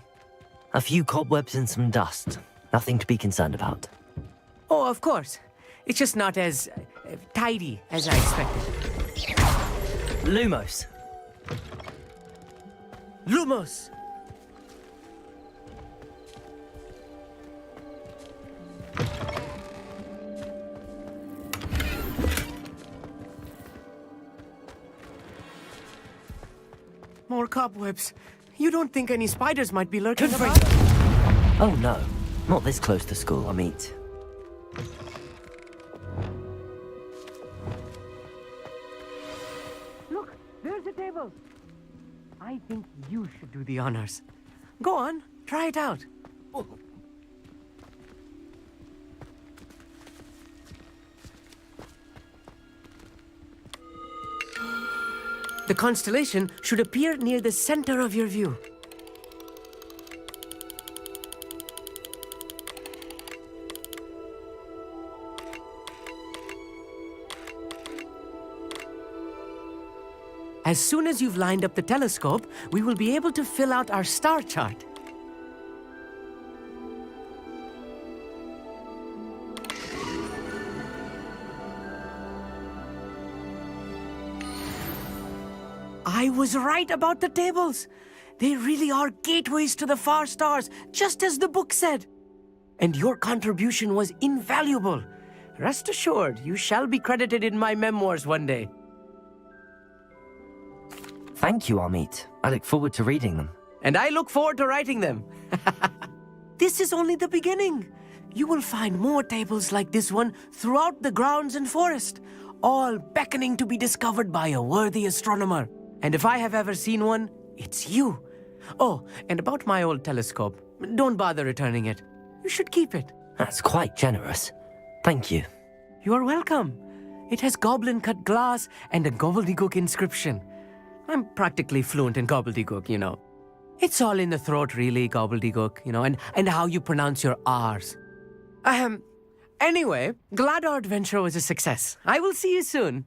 A few cobwebs and some dust. Nothing to be concerned about. Oh, of course. It's just not as tidy as I expected. Lumos. Lumos! More cobwebs. You don't think any spiders might be lurking around? Oh no, not this close to school, I mean. Look, there's a table. I think you should do the honors. Go on, try it out. The constellation should appear near the center of your view. As soon as you've lined up the telescope, we will be able to fill out our star chart. I was right about the tables. They really are gateways to the far stars, just as the book said. And your contribution was invaluable. Rest assured, you shall be credited in my memoirs one day. Thank you, Amit. I look forward to reading them. And I look forward to writing them. This is only the beginning. You will find more tables like this one throughout the grounds and forest, all beckoning to be discovered by a worthy astronomer. And if I have ever seen one, it's you. Oh, and about my old telescope, don't bother returning it. You should keep it. That's quite generous. Thank you. You are welcome. It has goblin-cut glass and a gobbledygook inscription. I'm practically fluent in gobbledygook, you know. It's all in the throat, really, gobbledygook, you know, and how you pronounce your R's. Anyway, glad our adventure was a success. I will see you soon.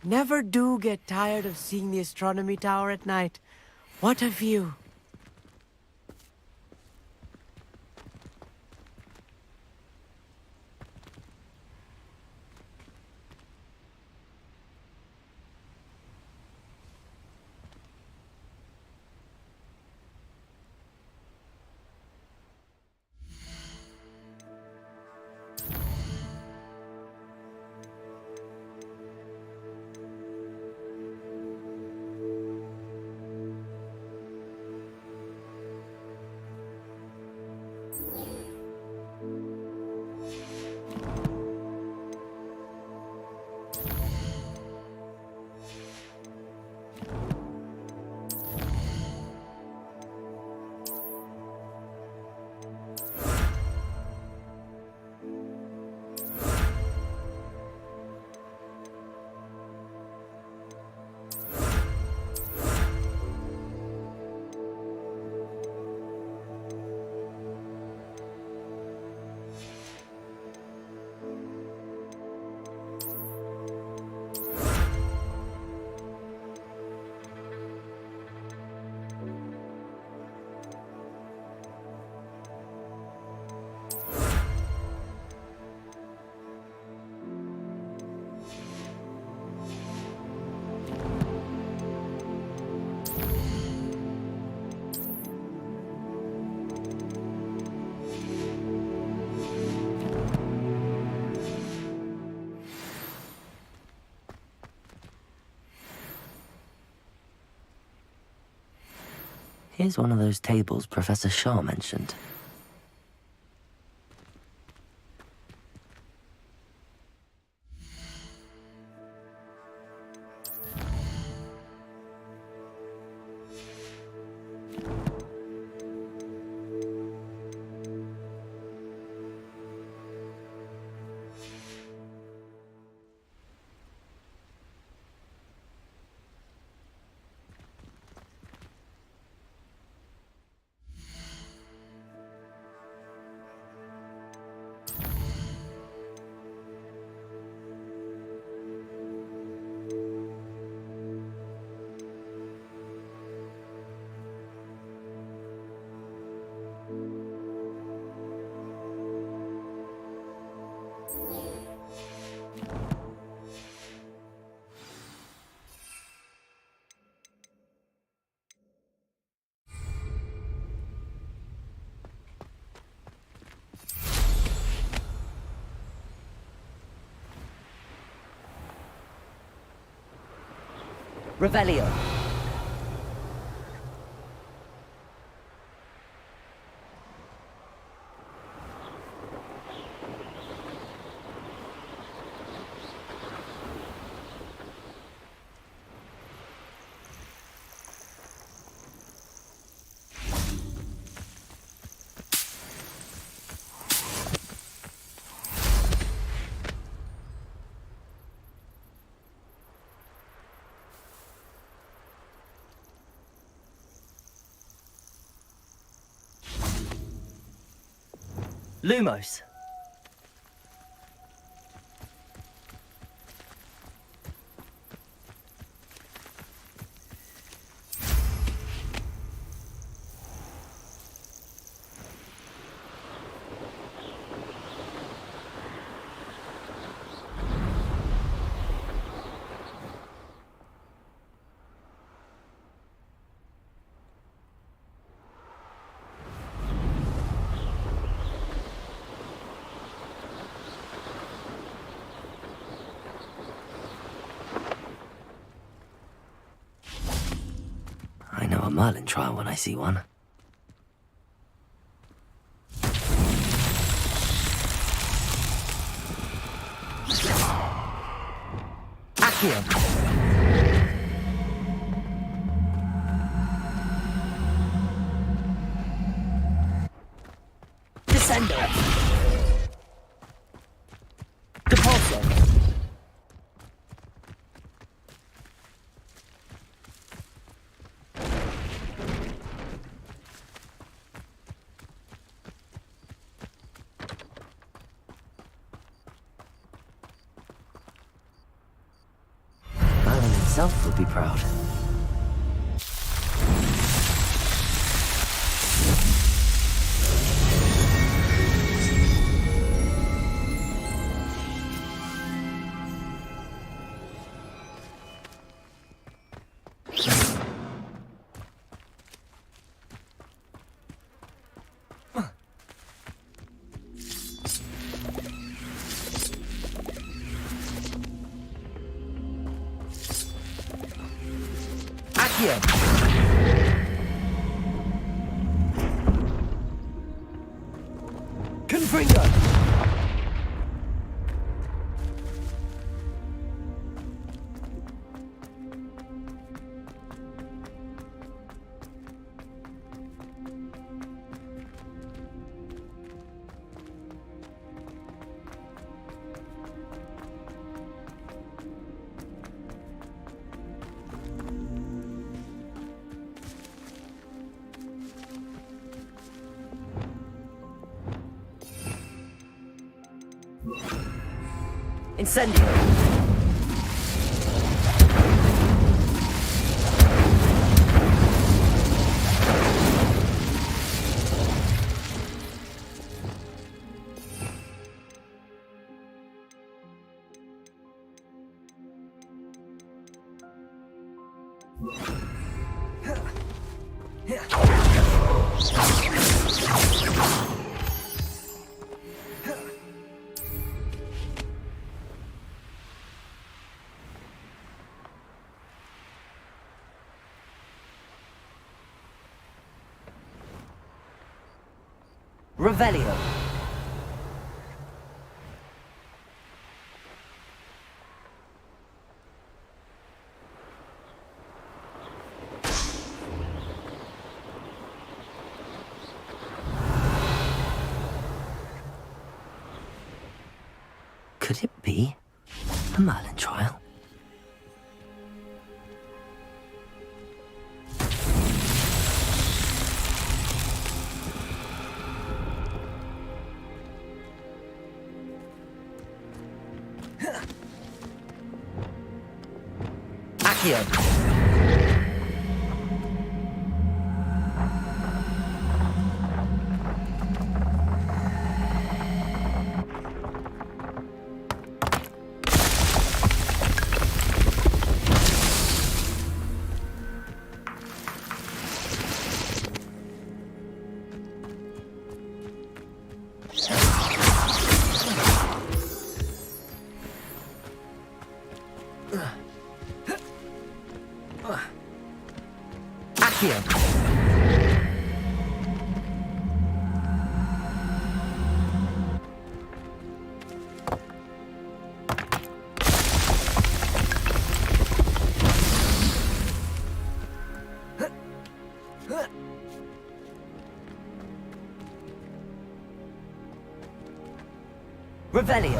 Never do get tired of seeing the astronomy tower at night. What a view. Here's one of those tables Professor Shaw mentioned. Revelio. Lumos. I know a Merlin trial when I see one. Descendo. Depulso. Merlin himself would be proud. Accio. Confringo. Incendio. Revelio. Could it be a Merlin trial? Accio. Accio. Revelio.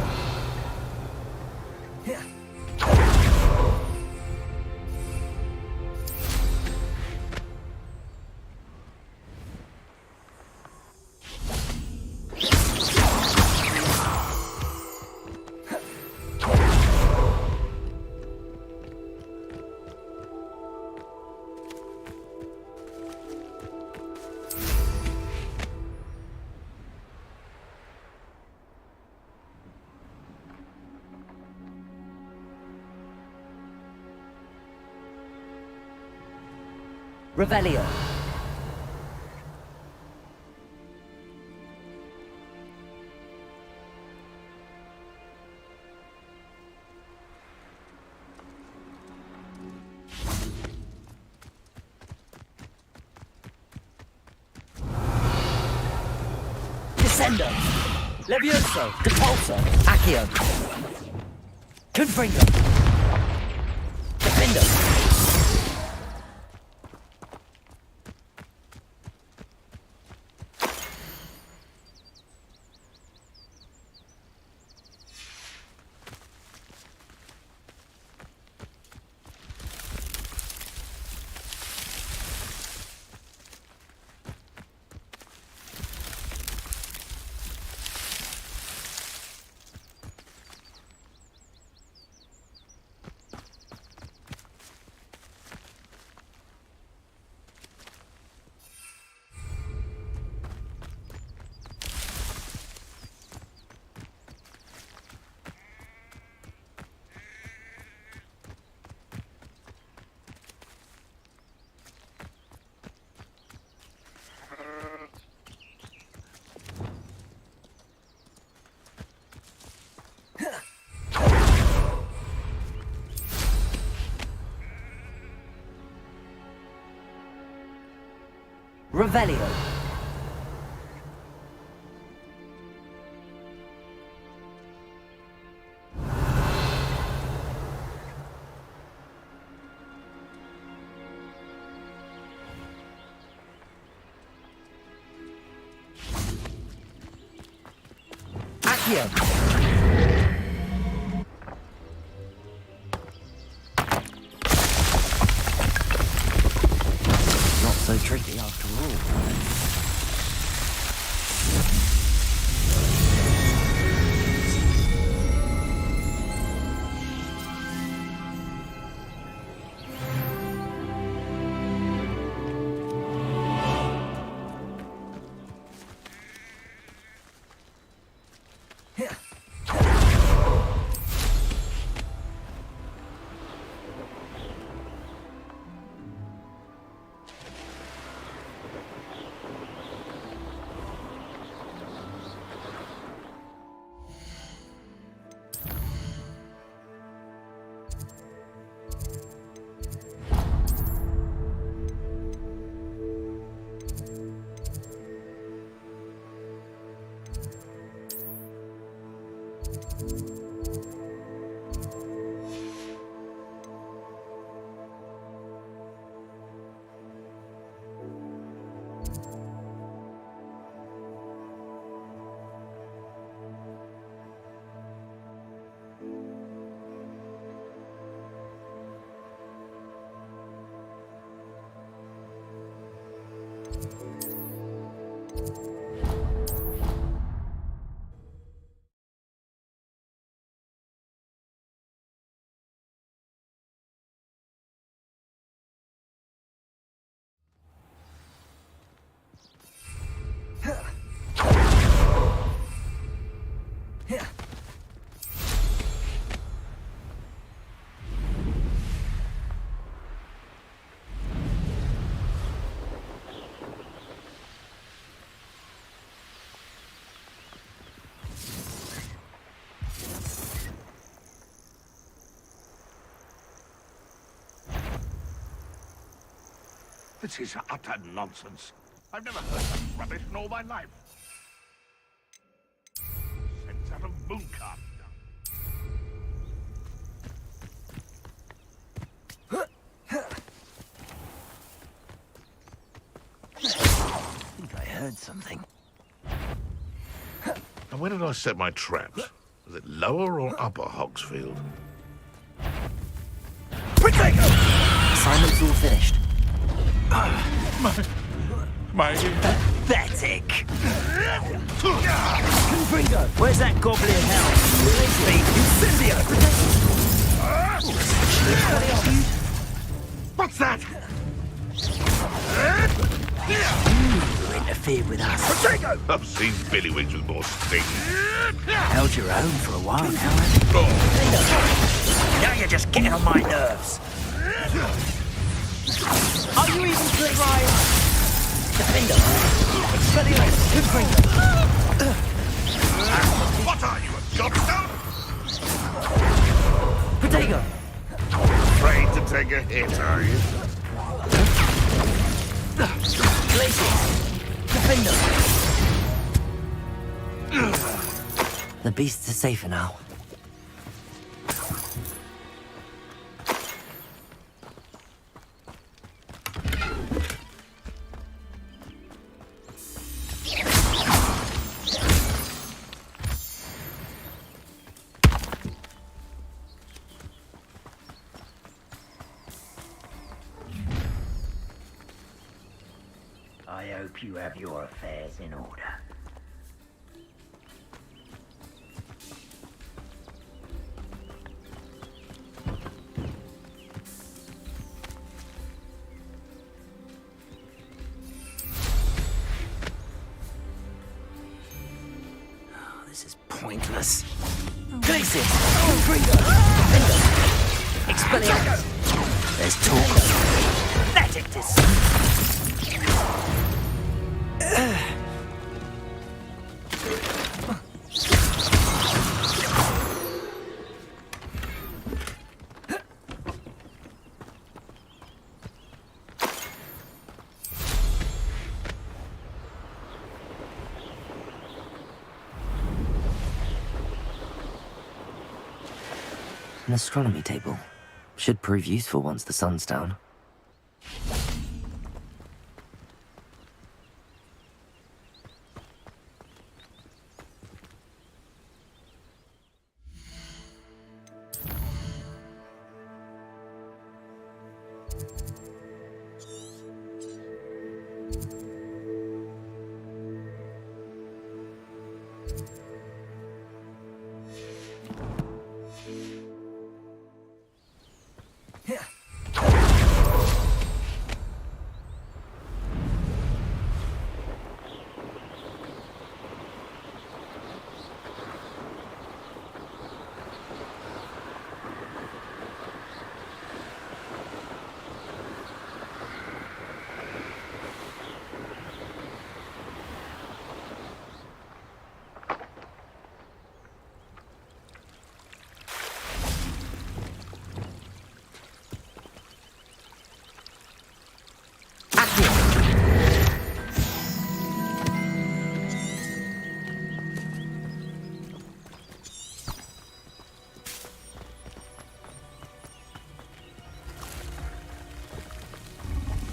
Revelio. Descendo. Levioso. Depulso. Accio. Confringo. Revelio. Accio. Not so tricky after all. This is utter nonsense. I've never heard such rubbish in all my life. Sense out of Mooncart. I think I heard something. And where did I set my traps? Was it lower or upper Hogsfield? Assignment's all finished. My... Pathetic. Confringo, where's that goblin hell? Incendio! What's that? You interfered with us. I've seen Billywings with more sting. Held your own for a while now, haven't you? Now you're just getting on my nerves. Are you even trying? Defender. What are you, a gobstone? Potato. Afraid to take a hit, are you? Glacier. Defender. The beasts are safer now. I hope you have your affairs in order. Oh, this is pointless. Glacier! Expelliarmus! There's talk of Benedictus! An astronomy table. Should prove useful once the sun's down.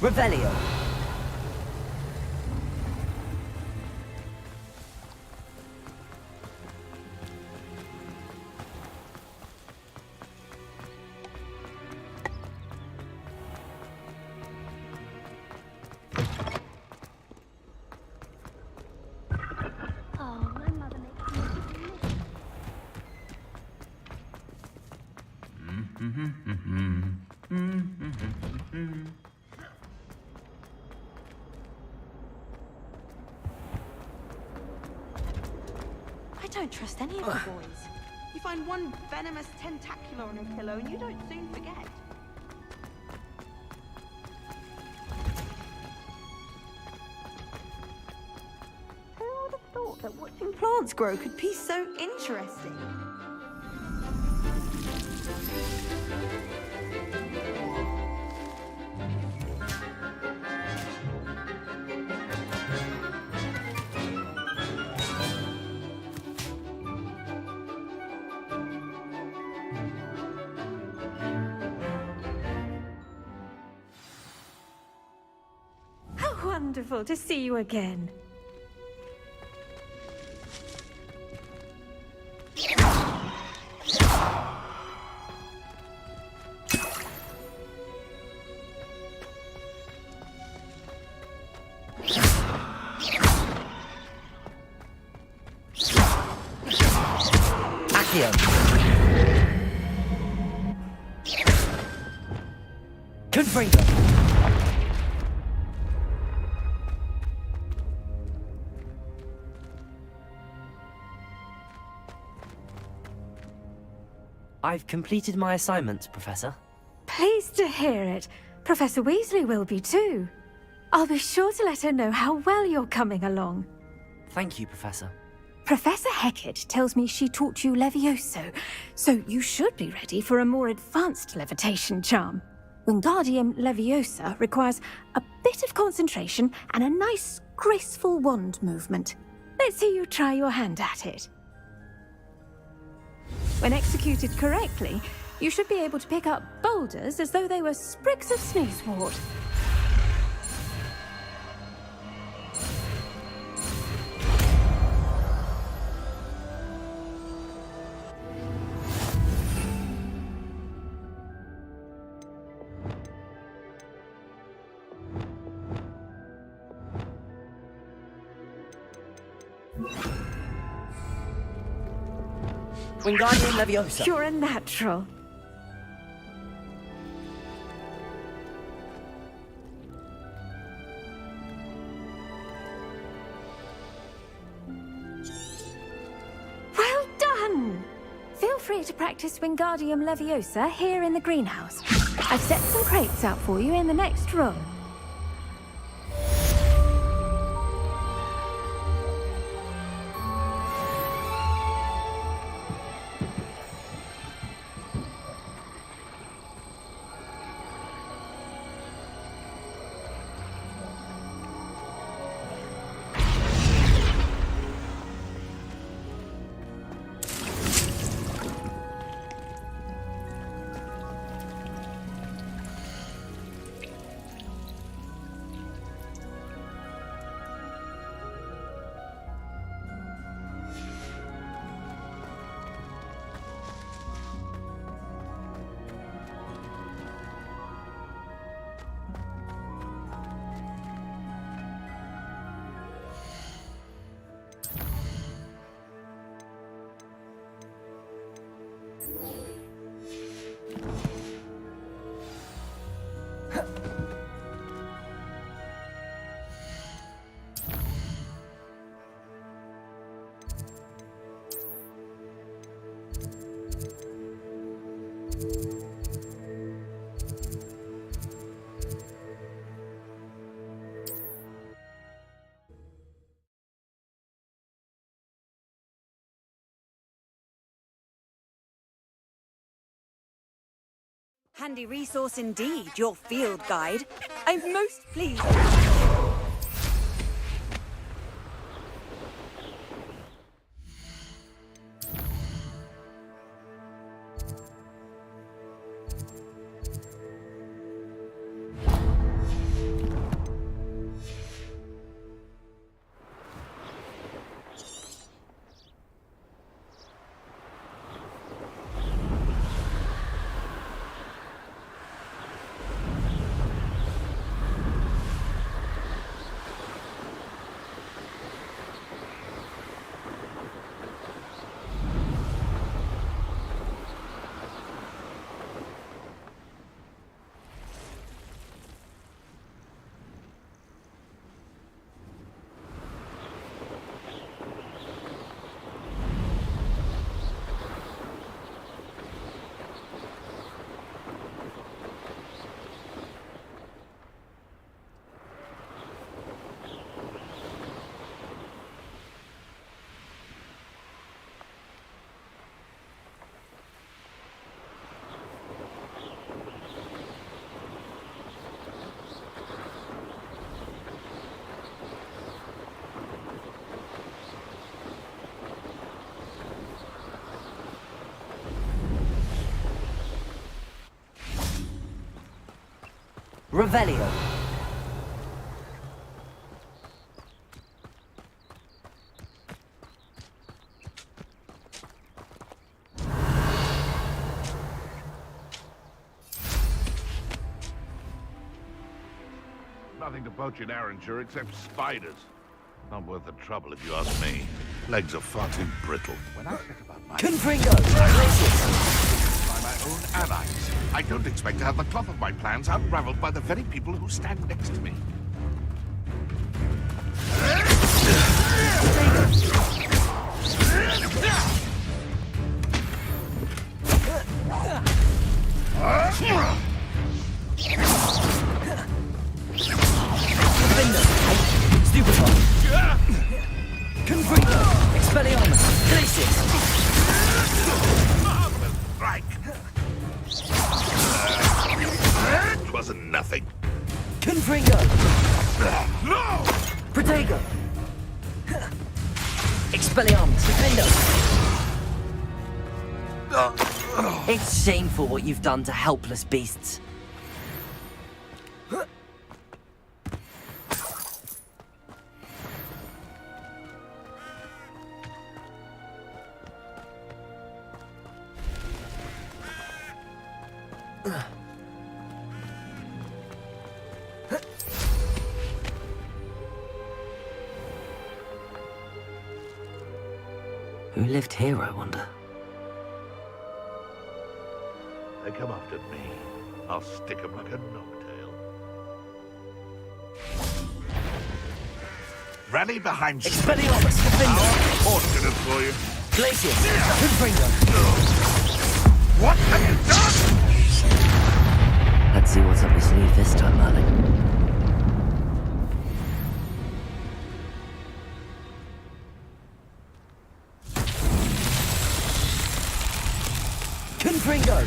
Revelio. Oh, my mother makes me I don't trust any of the boys. You find one venomous tentacular on a pillow and you don't soon forget. Who would have thought that watching plants grow could be so interesting? Wonderful to see you again. Accio. Confringo. I've completed my assignments, Professor. Pleased to hear it. Professor Weasley will be too. I'll be sure to let her know how well you're coming along. Thank you, Professor. Professor Hecat tells me she taught you Levioso, so you should be ready for a more advanced levitation charm. Wingardium Leviosa requires a bit of concentration and a nice, graceful wand movement. Let's see you try your hand at it. When executed correctly, you should be able to pick up boulders as though they were sprigs of sneezewort. Wingardium Leviosa. You're a natural. Well done! Feel free to practice Wingardium Leviosa here in the greenhouse. I've set some crates out for you in the next room. Handy resource indeed, your field guide. I'm most pleased. Revelio. Nothing to poach in Arranshire except spiders. Not worth the trouble if you ask me. Legs are far too brittle. When I set about my... Confringo! By my own allies. I don't expect to have the cloth of my plans unraveled by the very people who stand next to me. Confringo! Expelliarmus! Glacius! Marvelous strike! It wasn't nothing. Confringo! No! Protego! Expelliarmus! Defendo! It's shameful what you've done to helpless beasts. Who lived here, I wonder? They come after me. I'll stick 'em like a knocktail. Rally behind Expelliarmus! Defendo! Fortunate for you. Glacius! Confringo! What have you done? Let's see what's up your sleeve this time, Merlin. Confringo!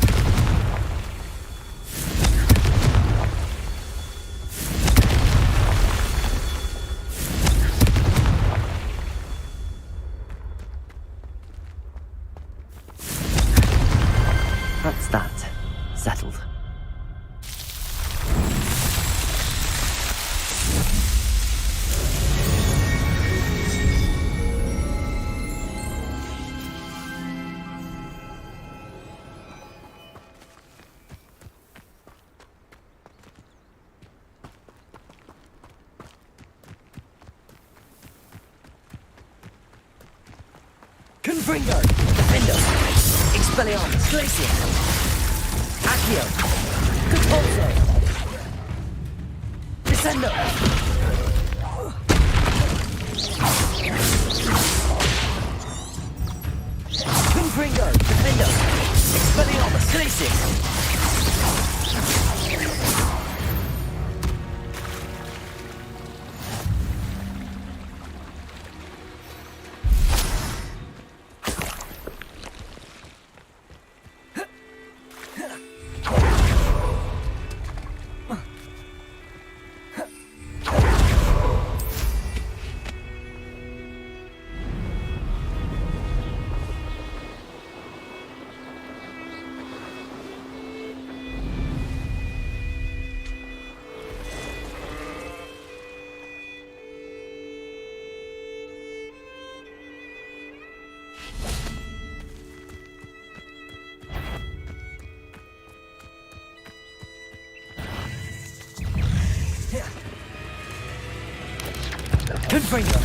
That's that. Settled. Confringo! Defendo! Expelliarmus! Glacius! Accio! Compulso! Descendo! Confringo! Defendo! Expelliarmus! Glacius! Confringo.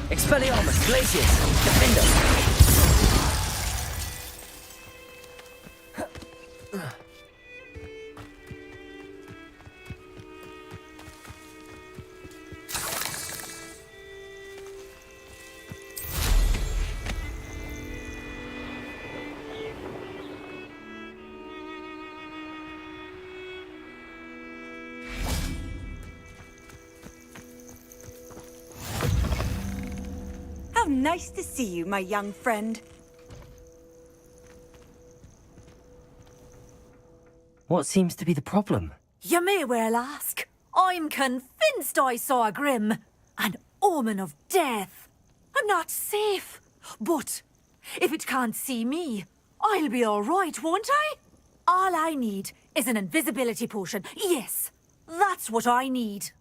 Expelliarmus, Glacius, Defender. How nice to see you, my young friend. What seems to be the problem? You may well ask. I'm convinced I saw a grim, an omen of death. I'm not safe, but if it can't see me, I'll be all right, won't I? All I need is an invisibility potion. Yes, that's what I need.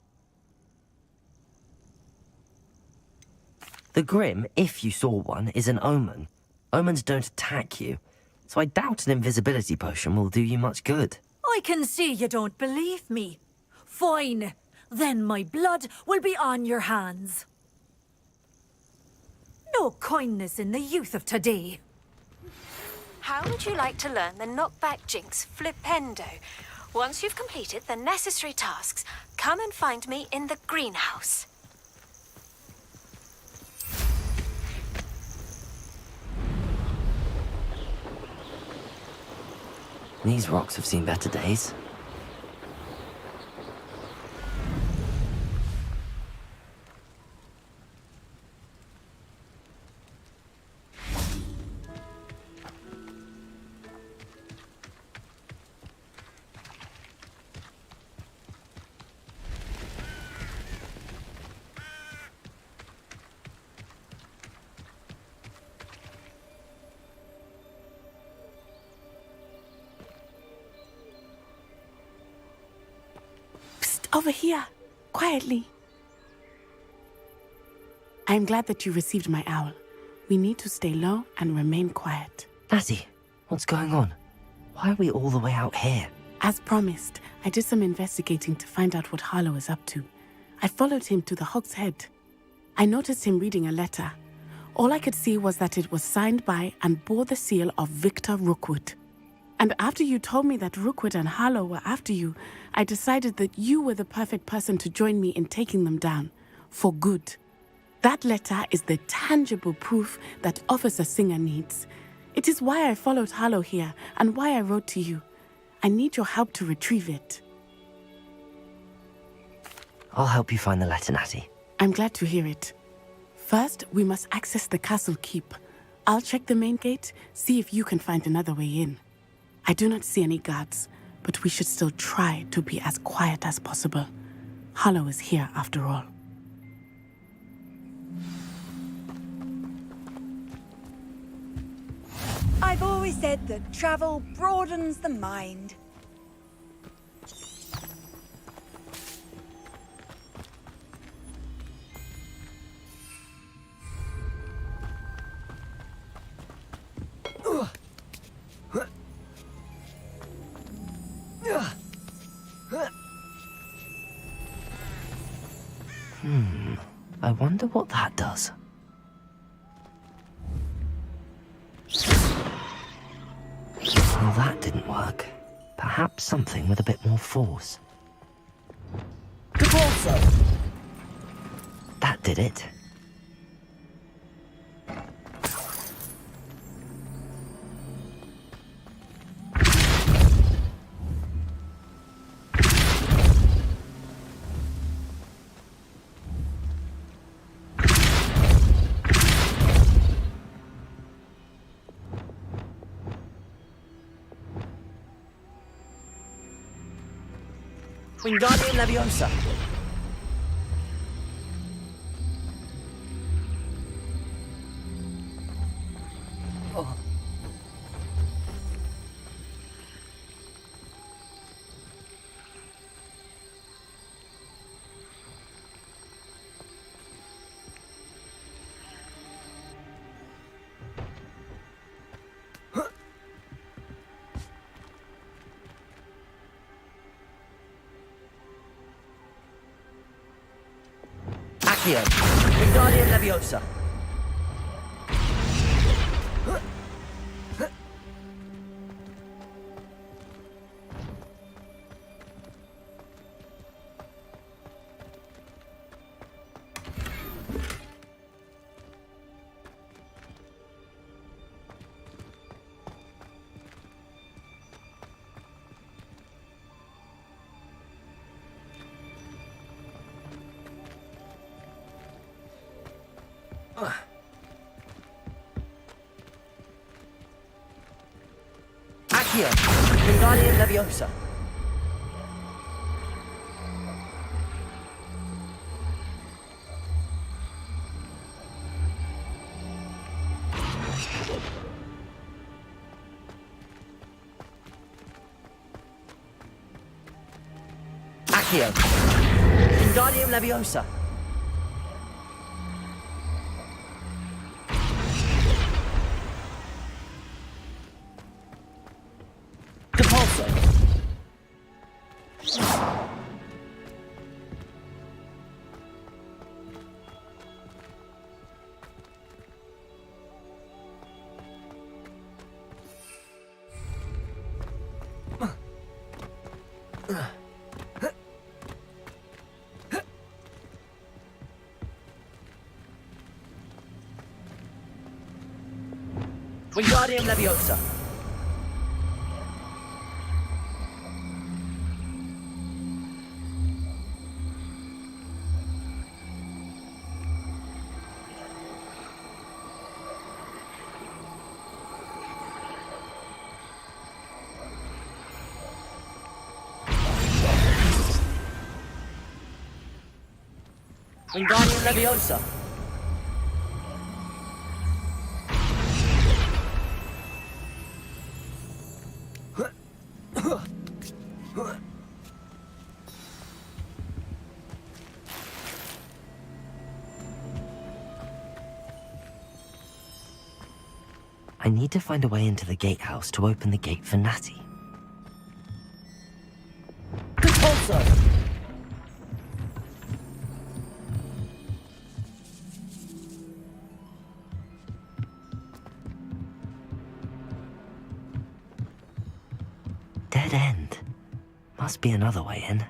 The Grim, if you saw one, is an omen. Omens don't attack you, so I doubt an invisibility potion will do you much good. I can see you don't believe me. Fine, then my blood will be on your hands. No kindness in the youth of today. How would you like to learn the knockback jinx flipendo? Once you've completed the necessary tasks, come and find me in the greenhouse. These rocks have seen better days. Over here, quietly. I'm glad that you received my owl. We need to stay low and remain quiet. Natty, what's going on? Why are we all the way out here? As promised, I did some investigating to find out what Harlow is up to. I followed him to the Hog's Head. I noticed him reading a letter. All I could see was that it was signed by and bore the seal of Victor Rookwood. And after you told me that Rookwood and Harlow were after you, I decided that you were the perfect person to join me in taking them down. For good. That letter is the tangible proof that Officer Singer needs. It is why I followed Harlow here and why I wrote to you. I need your help to retrieve it. I'll help you find the letter, Natty. I'm glad to hear it. First, we must access the castle keep. I'll check the main gate, see if you can find another way in. I do not see any guards, but we should still try to be as quiet as possible. Harlow is here after all. I've always said that travel broadens the mind. I wonder what that does. Well, that didn't work. Perhaps something with a bit more force. That did it. Wingardium Leviosa. Oh. Accio. Wingardium Leviosa. Accio. Wingardium Leviosa. Accio. Wingardium Leviosa. Compulso. Wingardium Leviosa. Wingardium Leviosa. I need to find a way into the gatehouse to open the gate for Natty. Compulso. Dead end. Must be another way in.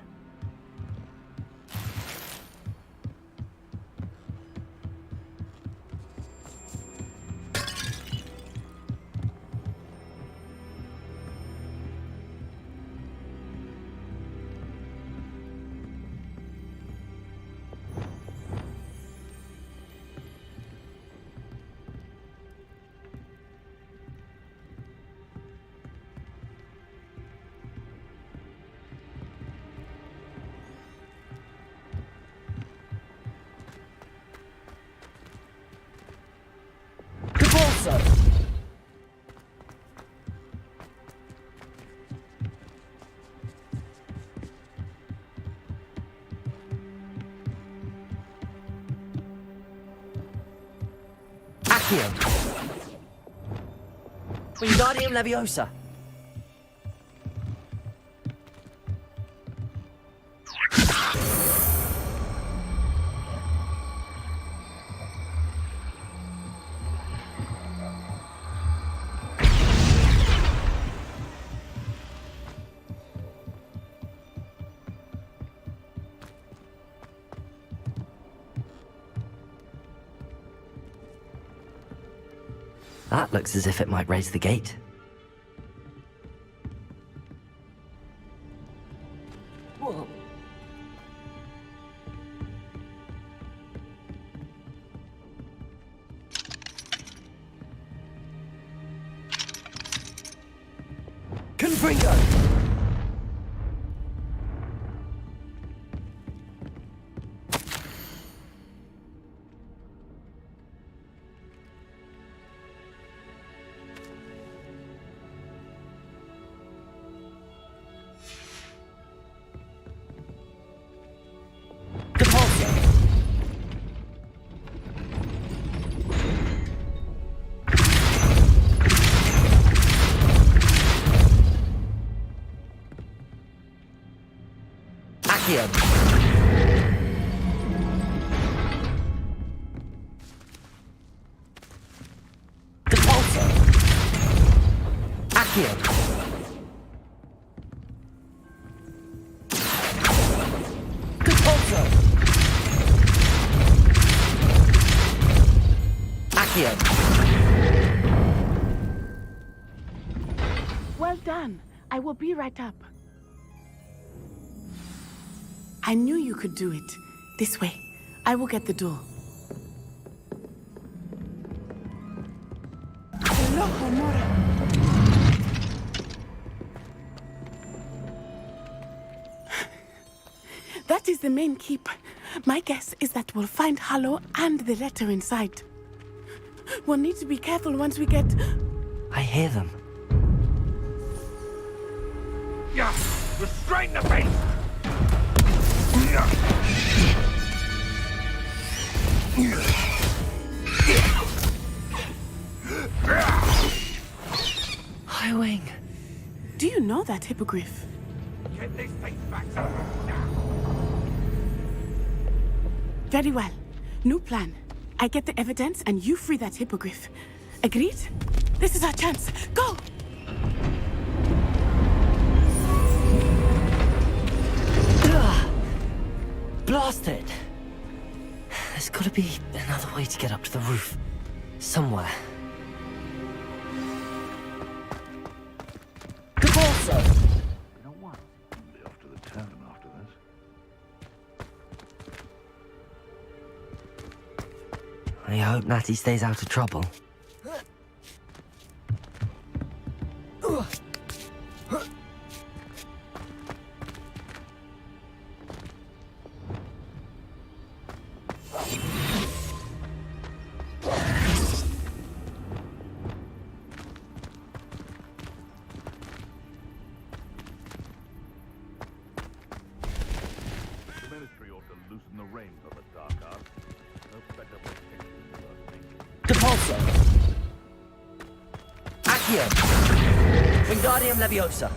Compulso. Accio. Wingardium Leviosa. That looks as if it might raise the gate. Whoa. Confringo. Accio. be right up. I knew you could do it. This way. I will get the door. Hello, Honora. That is the main keep. My guess is that we'll find Harlow and the letter inside. We'll need to be careful once we get... I hear them. Yeah, restrain the beast! Highwing. Do you know that hippogriff? Get this thing back now. Very well. New plan. I get the evidence and you free that hippogriff. Agreed? This is our chance. Go! Blasted! There's gotta be another way to get up to the roof. Somewhere. Good ball, sir. You know what? I'll be off to the tavern after this. I hope Natty stays out of trouble. Wingardium Leviosa.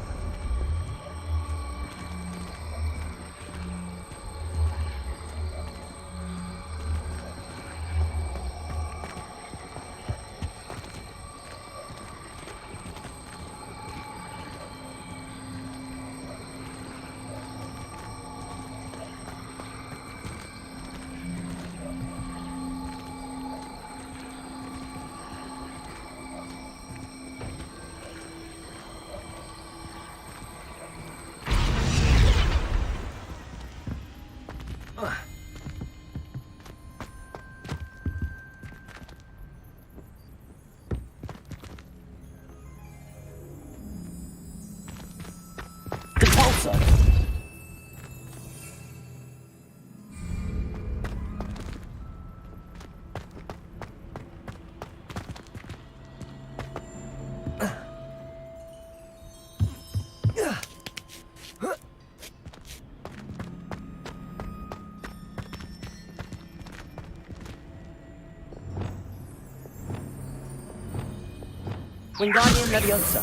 Wingardium Leviosa.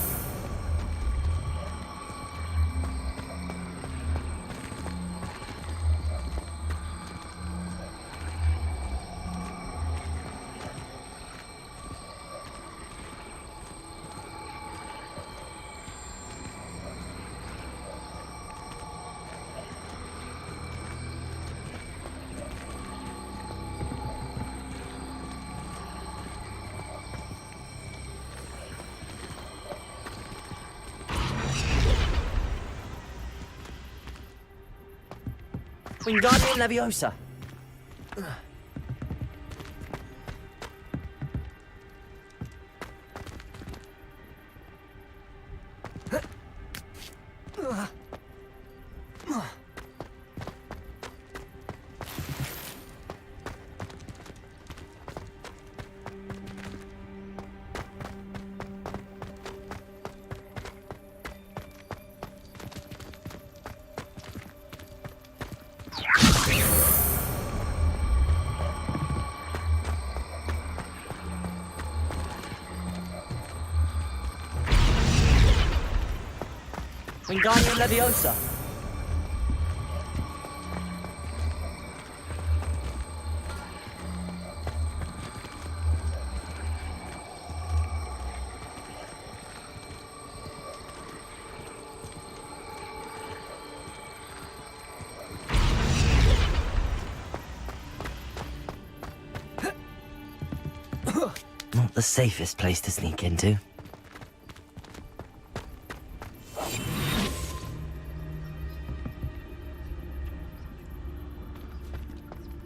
Wingardium Leviosa. Wingardium Leviosa. Not the safest place to sneak into.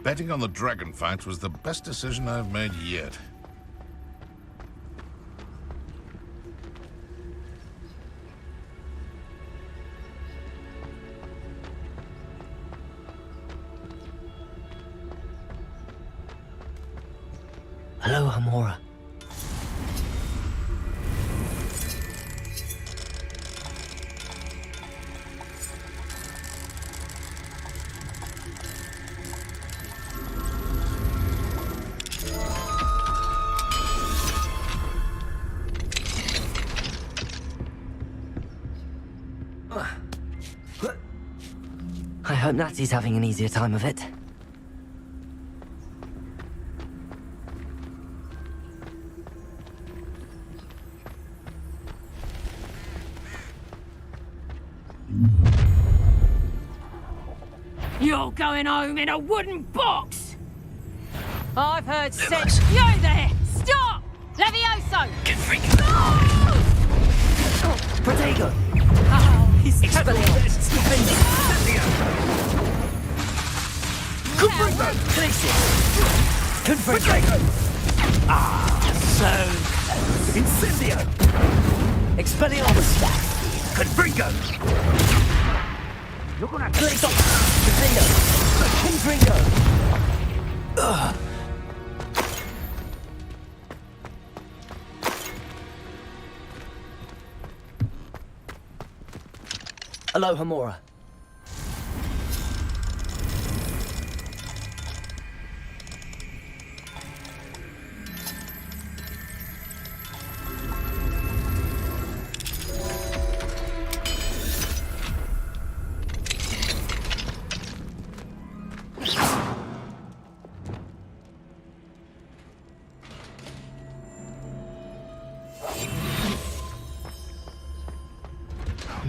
Betting on the dragon fight was the best decision I've made yet. Hello, Hamora. I hope Natty's having an easier time of it. You're going home in a wooden box! I've heard sense. You there! Stop! Levioso! Protego! Oh, he's Expelliarmus! Confringo! Glacius! Confringo! Ah, so close. Incendio! Expelliarmus staff! Confringo! You're gonna Glacius! Potato! Confringo! Ugh. Hello, Hamora.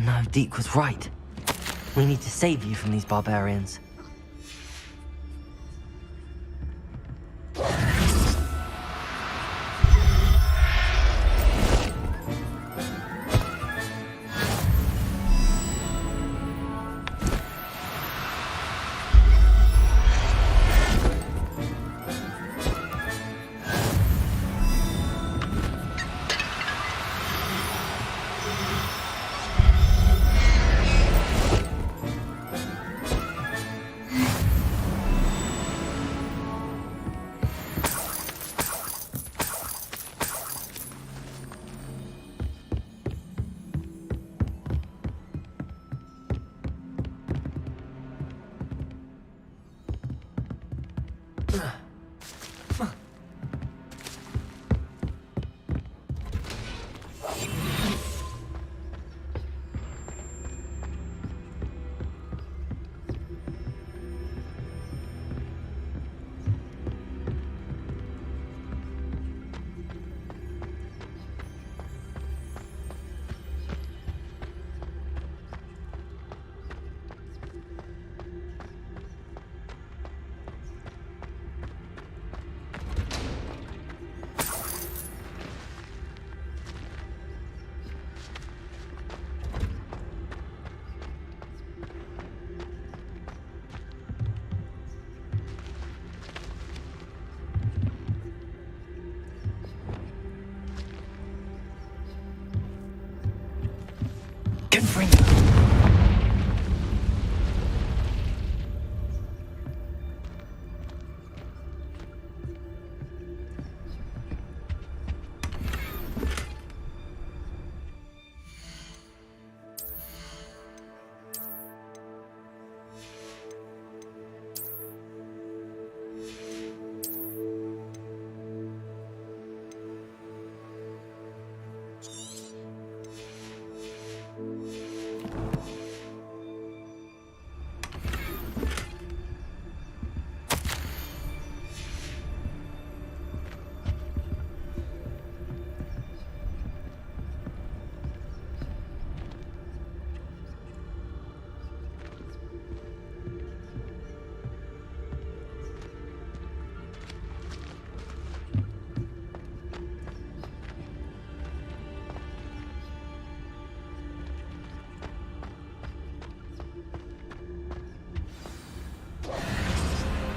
No, Deke was right. We need to save you from these barbarians.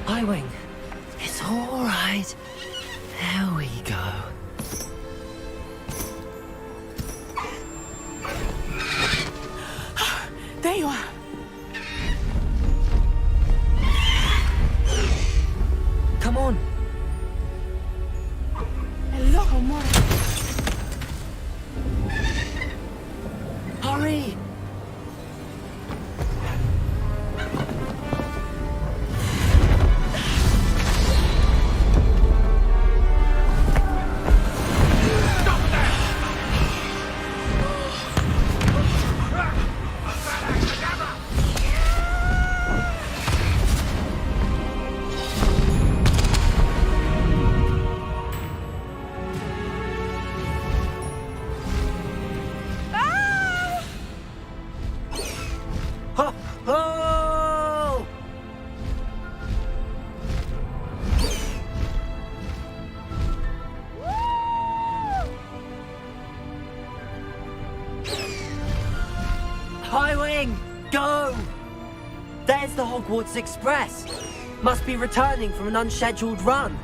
Highwing, it's all right. There we go. There you are. Come on. Hello, Mora. Hurry! Oh! Highwing, go! There's the Hogwarts Express. Must be returning from an unscheduled run.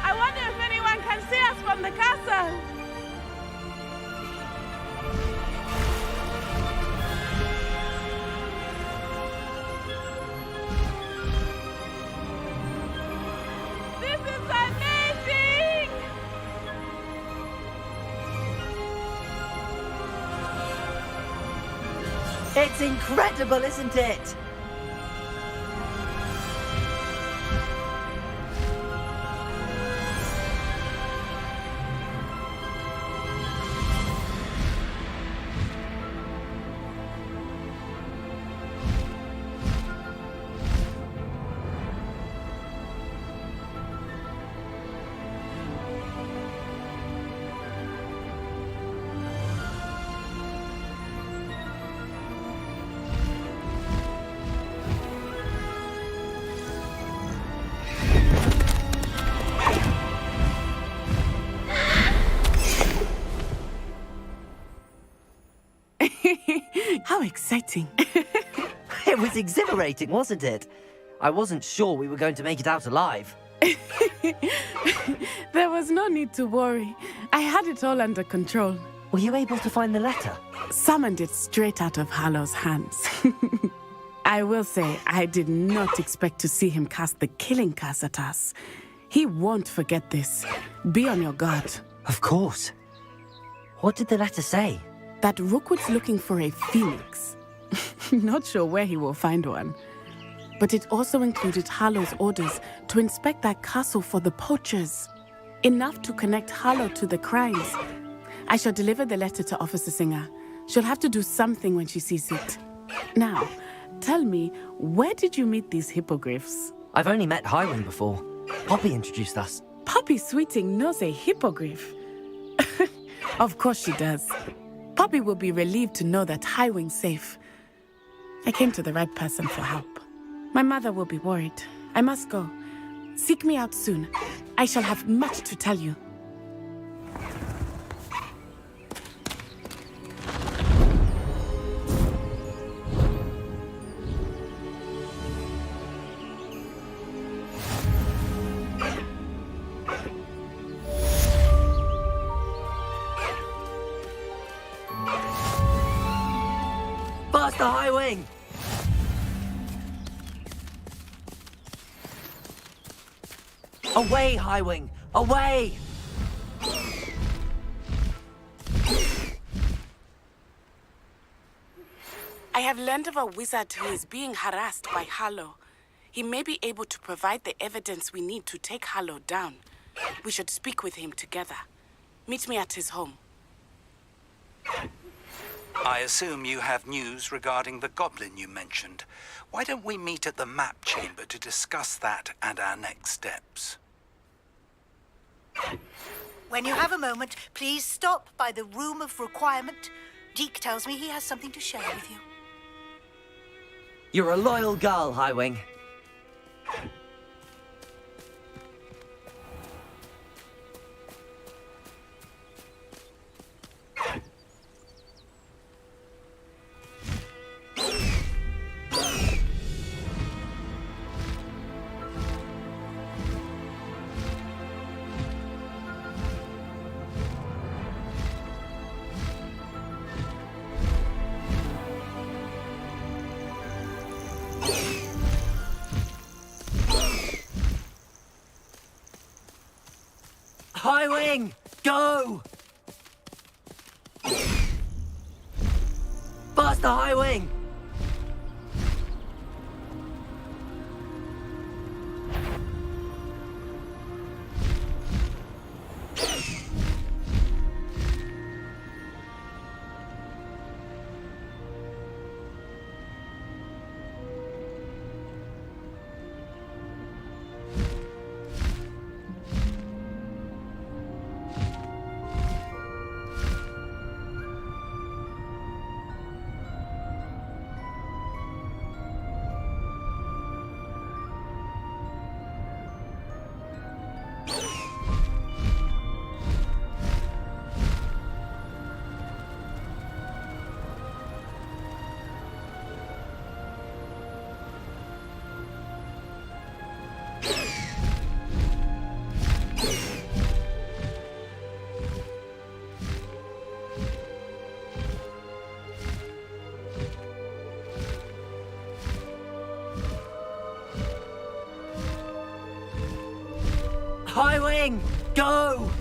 I wonder if anyone can see us from the castle. This is amazing! It's incredible, isn't it? How exciting. It was exhilarating, wasn't it? I wasn't sure we were going to make it out alive. There was no need to worry. I had it all under control. Were you able to find the letter? Summoned it straight out of Harlow's hands. I will say, I did not expect to see him cast the killing curse at us. He won't forget this. Be on your guard. Of course. What did the letter say? That Rookwood's looking for a phoenix. Not sure where he will find one. But it also included Harlow's orders to inspect that castle for the poachers. Enough to connect Harlow to the crimes. I shall deliver the letter to Officer Singer. She'll have to do something when she sees it. Now, tell me, where did you meet these hippogriffs? I've only met Highwing before. Poppy introduced us. Poppy Sweeting knows a hippogriff. Of course she does. Poppy will be relieved to know that Highwing's safe. I came to the right person for help. My mother will be worried. I must go. Seek me out soon. I shall have much to tell you. Faster, Highwing! Away, Highwing! Away! I have learned of a wizard who is being harassed by Harlow. He may be able to provide the evidence we need to take Harlow down. We should speak with him together. Meet me at his home. I assume you have news regarding the goblin you mentioned. Why don't we meet at the map chamber to discuss that and our next steps? When you have a moment, please stop by the Room of Requirement. Deke tells me he has something to share with you. You're a loyal girl, Highwing. Highwing, go! Faster, Highwing! Highwing, go!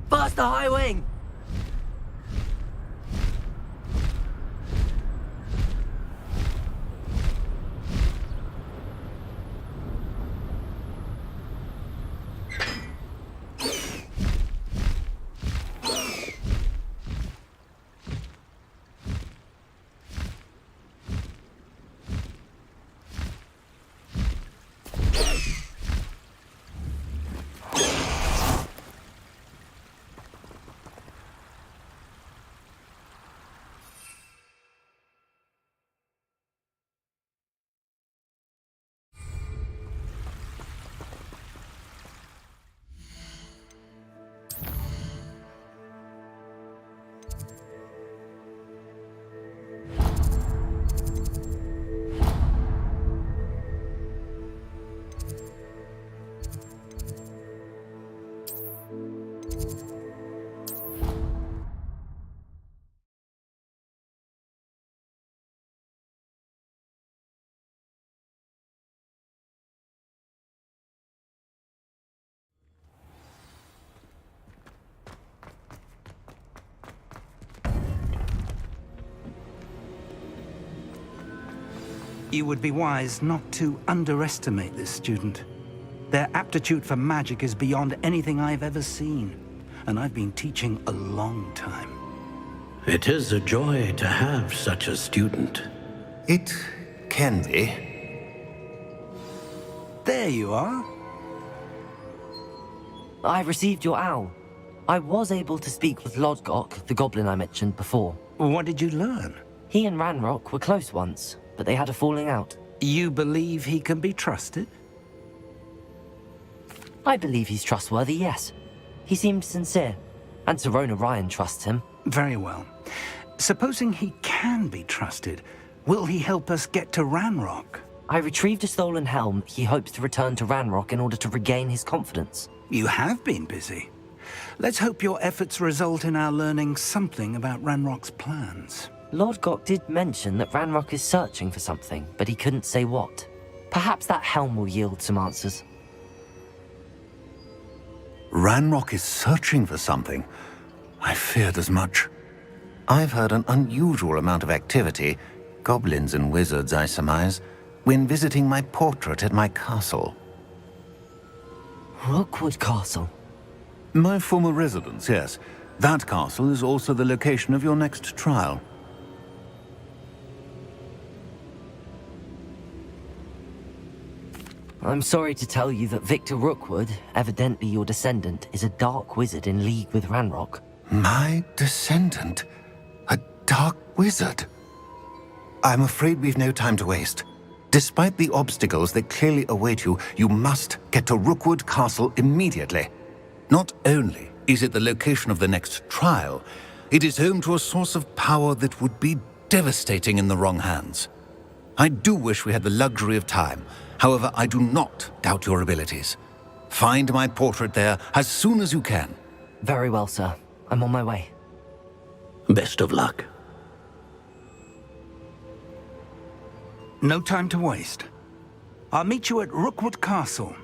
Faster, Highwing! You would be wise not to underestimate this student. Their aptitude for magic is beyond anything I've ever seen, and I've been teaching a long time. It is a joy to have such a student. It can be. There you are. I received your owl. I was able to speak with Lodgok, the goblin I mentioned before. What did you learn? He and Ranrock were close once, but they had a falling out. You believe he can be trusted? I believe he's trustworthy, yes. He seemed sincere, and Sirona Ryan trusts him. Very well. Supposing he can be trusted, will he help us get to Ranrock? I retrieved a stolen helm he hopes to return to Ranrock in order to regain his confidence. You have been busy. Let's hope your efforts result in our learning something about Ranrock's plans. Lord Gok did mention that Ranrock is searching for something, but he couldn't say what. Perhaps that helm will yield some answers. Ranrock is searching for something. I feared as much. I've heard an unusual amount of activity, goblins and wizards, I surmise, when visiting my portrait at my castle. Rookwood Castle? My former residence, yes. That castle is also the location of your next trial. I'm sorry to tell you that Victor Rookwood, evidently your descendant, is a dark wizard in league with Ranrock. My descendant? A dark wizard? I'm afraid we've no time to waste. Despite the obstacles that clearly await you, you must get to Rookwood Castle immediately. Not only is it the location of the next trial, it is home to a source of power that would be devastating in the wrong hands. I do wish we had the luxury of time. However, I do not doubt your abilities. Find my portrait there as soon as you can. Very well, sir. I'm on my way. Best of luck. No time to waste. I'll meet you at Rookwood Castle.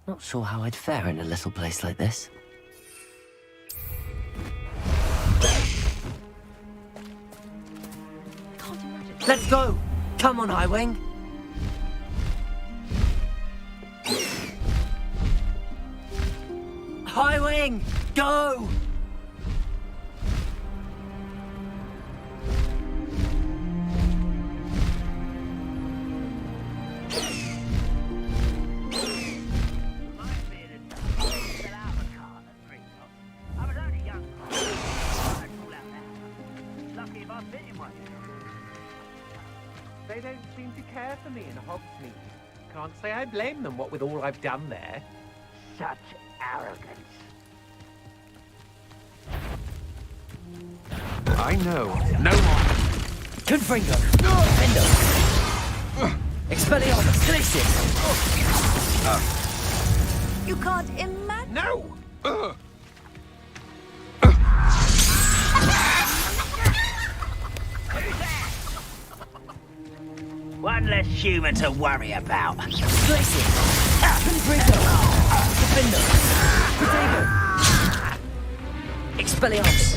Not sure how I'd fare in a little place like this. Let's go! Come on, Highwing! Highwing! Go! They don't seem to care for me in Hogsmeade. Can't say I blame them, what with all I've done there. Such arrogance. I know. No more. Confringo. Fendo. Expelliarmus. Glacius. You can't imagine. No! One less human to worry about. Glacius. Confringo. Fendo. Protego. Expelliarmus.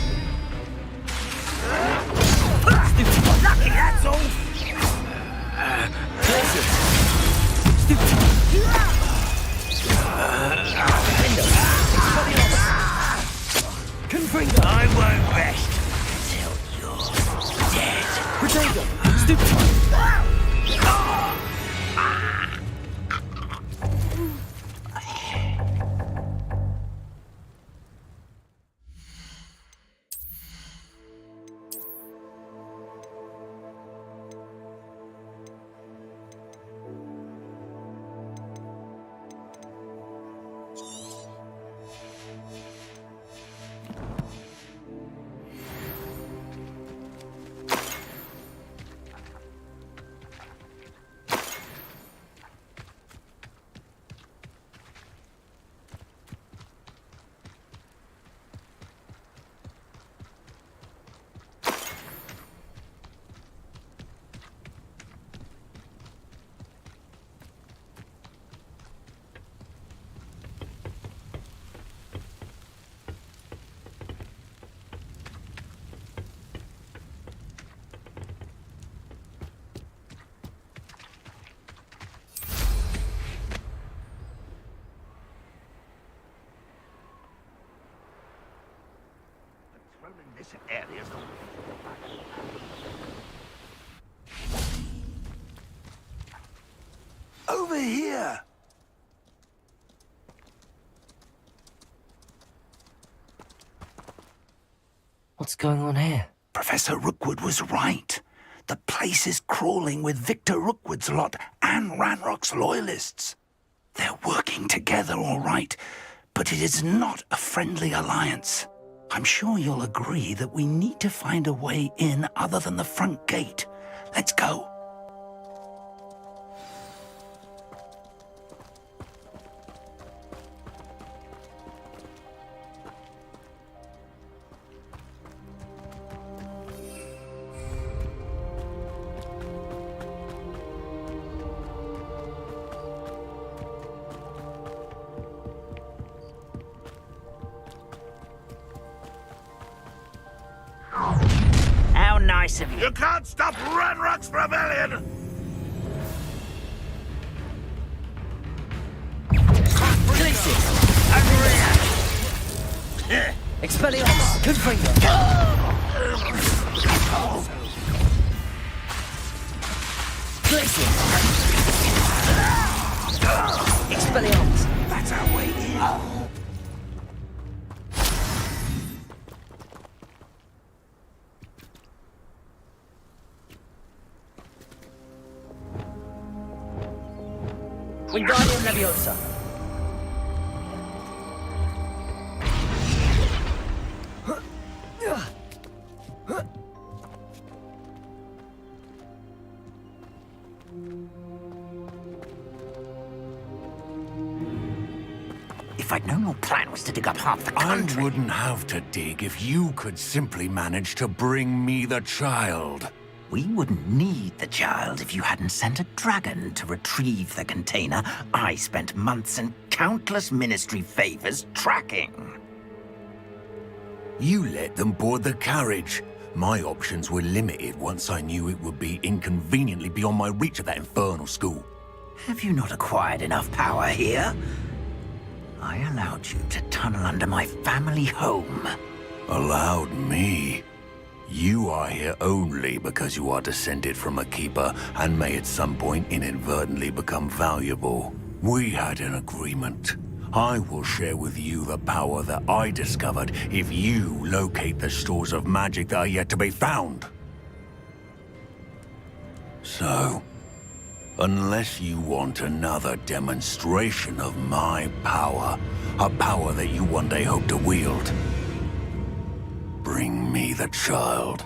Lucky, that's all. Glacius. Stupid. Fendo. Expelliarmus. Confringo. I won't rest until you're dead. Protego. Stupid. This area's Over here! What's going on here? Professor Rookwood was right. The place is crawling with Victor Rookwood's lot and Ranrock's loyalists. They're working together, all right, but it is not a friendly alliance. I'm sure you'll agree that we need to find a way in other than the front gate. Let's go. How nice of you. You can't stop Ranrock's rebellion! Glacius. Expelliarmus. Confringo. Glacius. Expelliarmus. That's our way in. Wingardium Leviosa. If I'd known your plan was to dig up half the country... I wouldn't have to dig if you could simply manage to bring me the child. We wouldn't need the child if you hadn't sent a dragon to retrieve the container I spent months and countless ministry favors tracking. You let them board the carriage. My options were limited once I knew it would be inconveniently beyond my reach at that infernal school. Have you not acquired enough power here? I allowed you to tunnel under my family home. Allowed me? You are here only because you are descended from a keeper and may at some point inadvertently become valuable. We had an agreement. I will share with you the power that I discovered if you locate the stores of magic that are yet to be found. So, Unless you want another demonstration of my power, a power that you one day hope to wield. Bring me the child.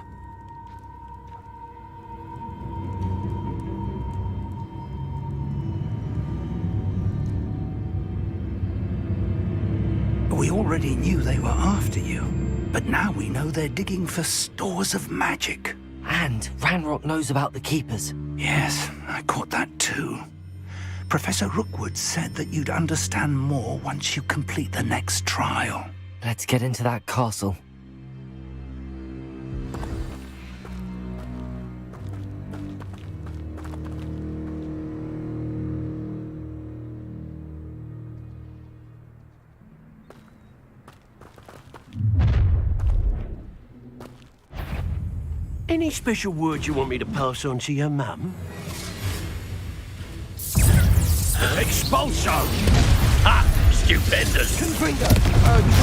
We already knew they were after you, but now we know they're digging for stores of magic. And Ranrock knows about the Keepers. Yes, I caught that too. Professor Rookwood said that you'd understand more once you complete the next trial. Let's get into that castle. Any special words you want me to pass on to your mum? Expulso! Ha! Stupendous! Confringo!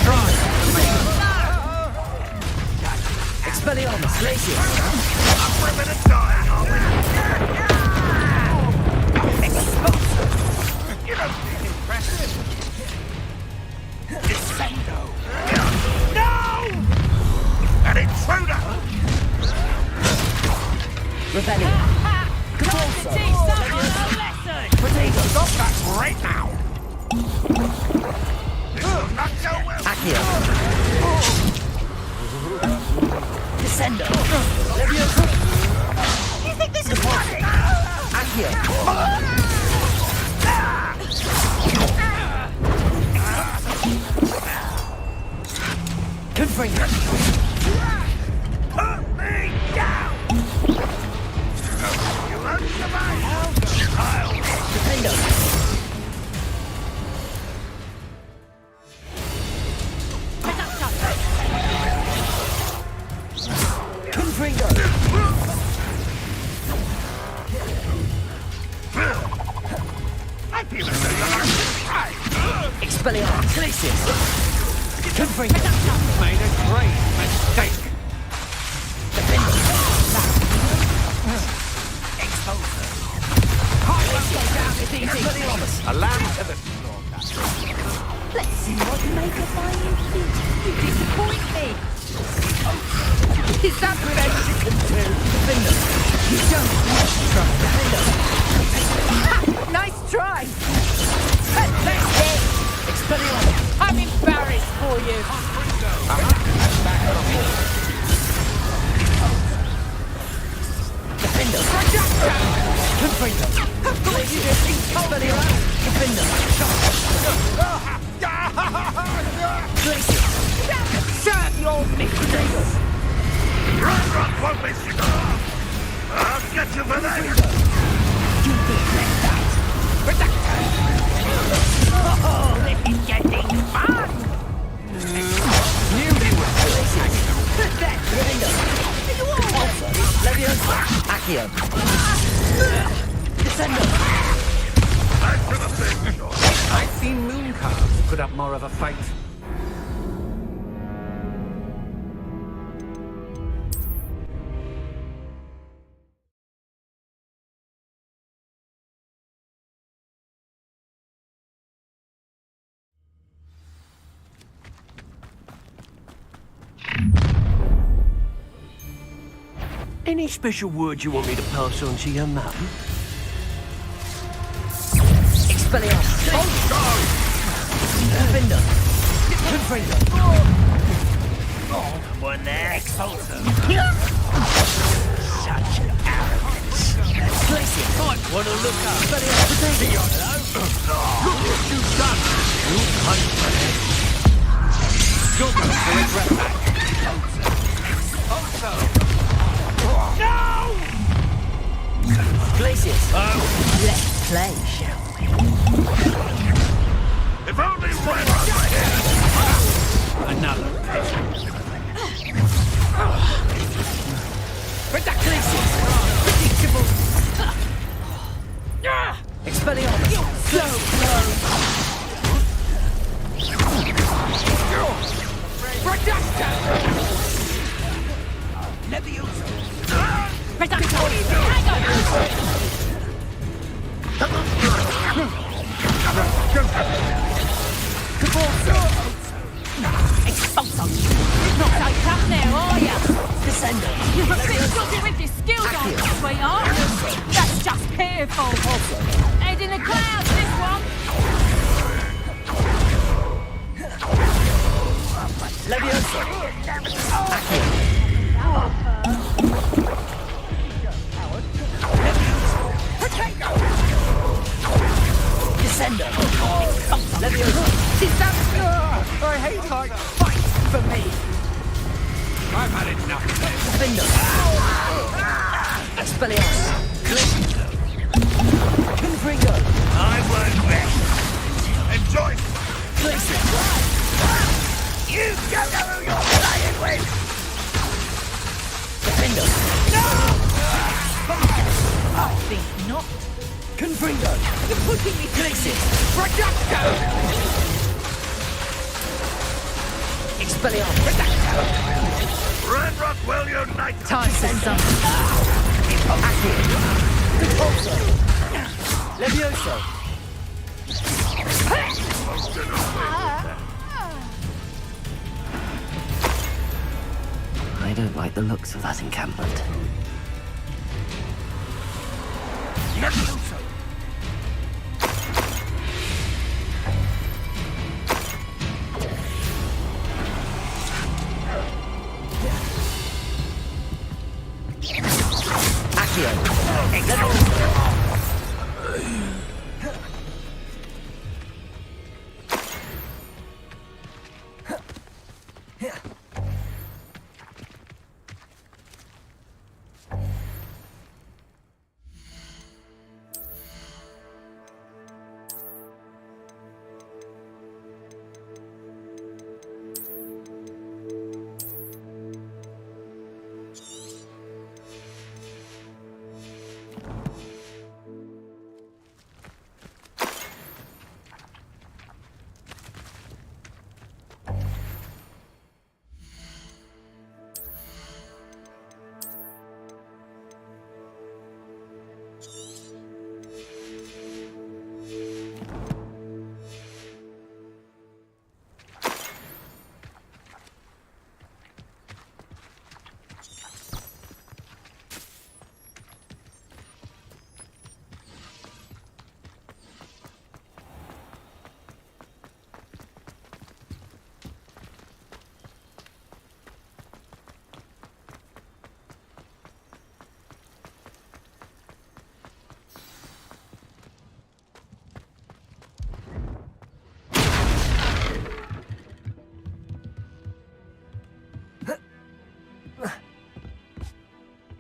Try! Expelliarmus, Glacius! I'm ripping and dying, are we? Expulso! You don't seem impressive! Descendo! No! An intruder! Rebellion! Compulso! Teach someone a lesson! Potato, stop that right now! This will not go well! Accio! Descendo! Leviosa! You think this is funny? Accio! Confringo! Put me down! You won't survive! Defendo! Confringo! I feel as though you're Expelliarmus, Glacius! Confringo! Made a great mistake. Expelliarmus! A lamb to the slaughter. Let's see what maker you think. You disappoint me. Is that what you can do? Defendo! You don't want to try! Defendo! Nice try. Pathetic. Expelliarmus! I'm embarrassed for you. Defendo! Confringo! Glacius! Expelliarmus! Defendo! Glacius! Serve your mistress. Ranrock won't miss you! I'll get you for that! You will let that! Oh, this is getting fun. Knew you were Glacius! Defendo! Compulso! Leviosa! Accio! Descendo! Back to the thing, I've seen moon calves put up more of a fight. Any special words you want me to pass on to your mum? Expelliarmus! Defendo! Confringo! One there, Expulso. Such arrogance! Glacius! Wanna look up? Expelliarmus! Look what you've done! You hunt for it. You're going to regret that. Also, Glacius! Let's play, shall we? If only Ranrock were here! another. Glacius! Predictable! Expelliarmus! So close! Expulso! Not so tough now, are ya? Descender. You're a bit dodgy with your skills, aren't you, sweetheart? That's just careful. Head in the clouds, this one. Leviosa. Descender. Leviosa. I hate like fight for me. I've had enough of this. Findo. Expelliarmus. Confringo. I won't rest. Enjoy. Glacier. You don't know who you're playing with! Defendo. No! I think not. Confringo. You're putting me Glacier. Reducto! Expelliarmus. Ranrock will unite. Time Sensor. Repulso. Levioso. I don't like the looks of that encampment. Levioso!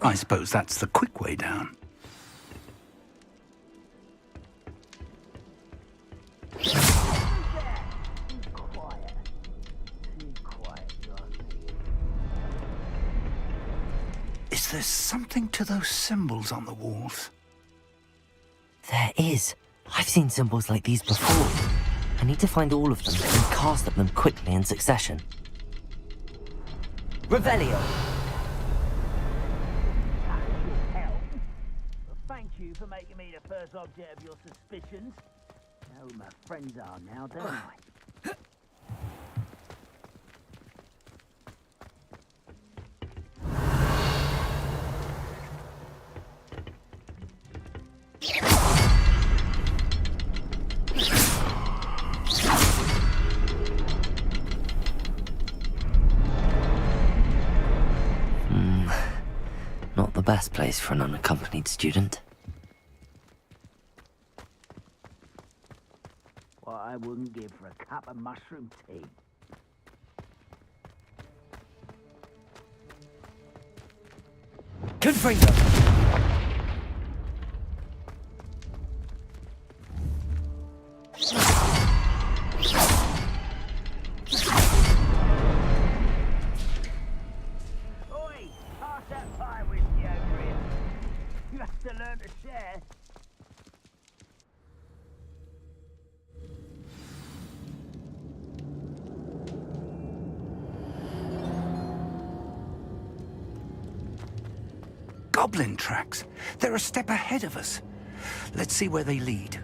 I suppose that's the quick way down. Is there something to those symbols on the walls? There is. I've seen symbols like these before. I need to find all of them and cast at them quickly in succession. Revelio. Thank you for making me the first object of your suspicions. Know who my friends are now, don't I? Not the best place for an unaccompanied student. What I wouldn't give for a cup of mushroom tea. Confringo. Oi! Pass that pie whiskey over here. You have to learn to share. Goblin tracks. They're a step ahead of us. Let's see where they lead.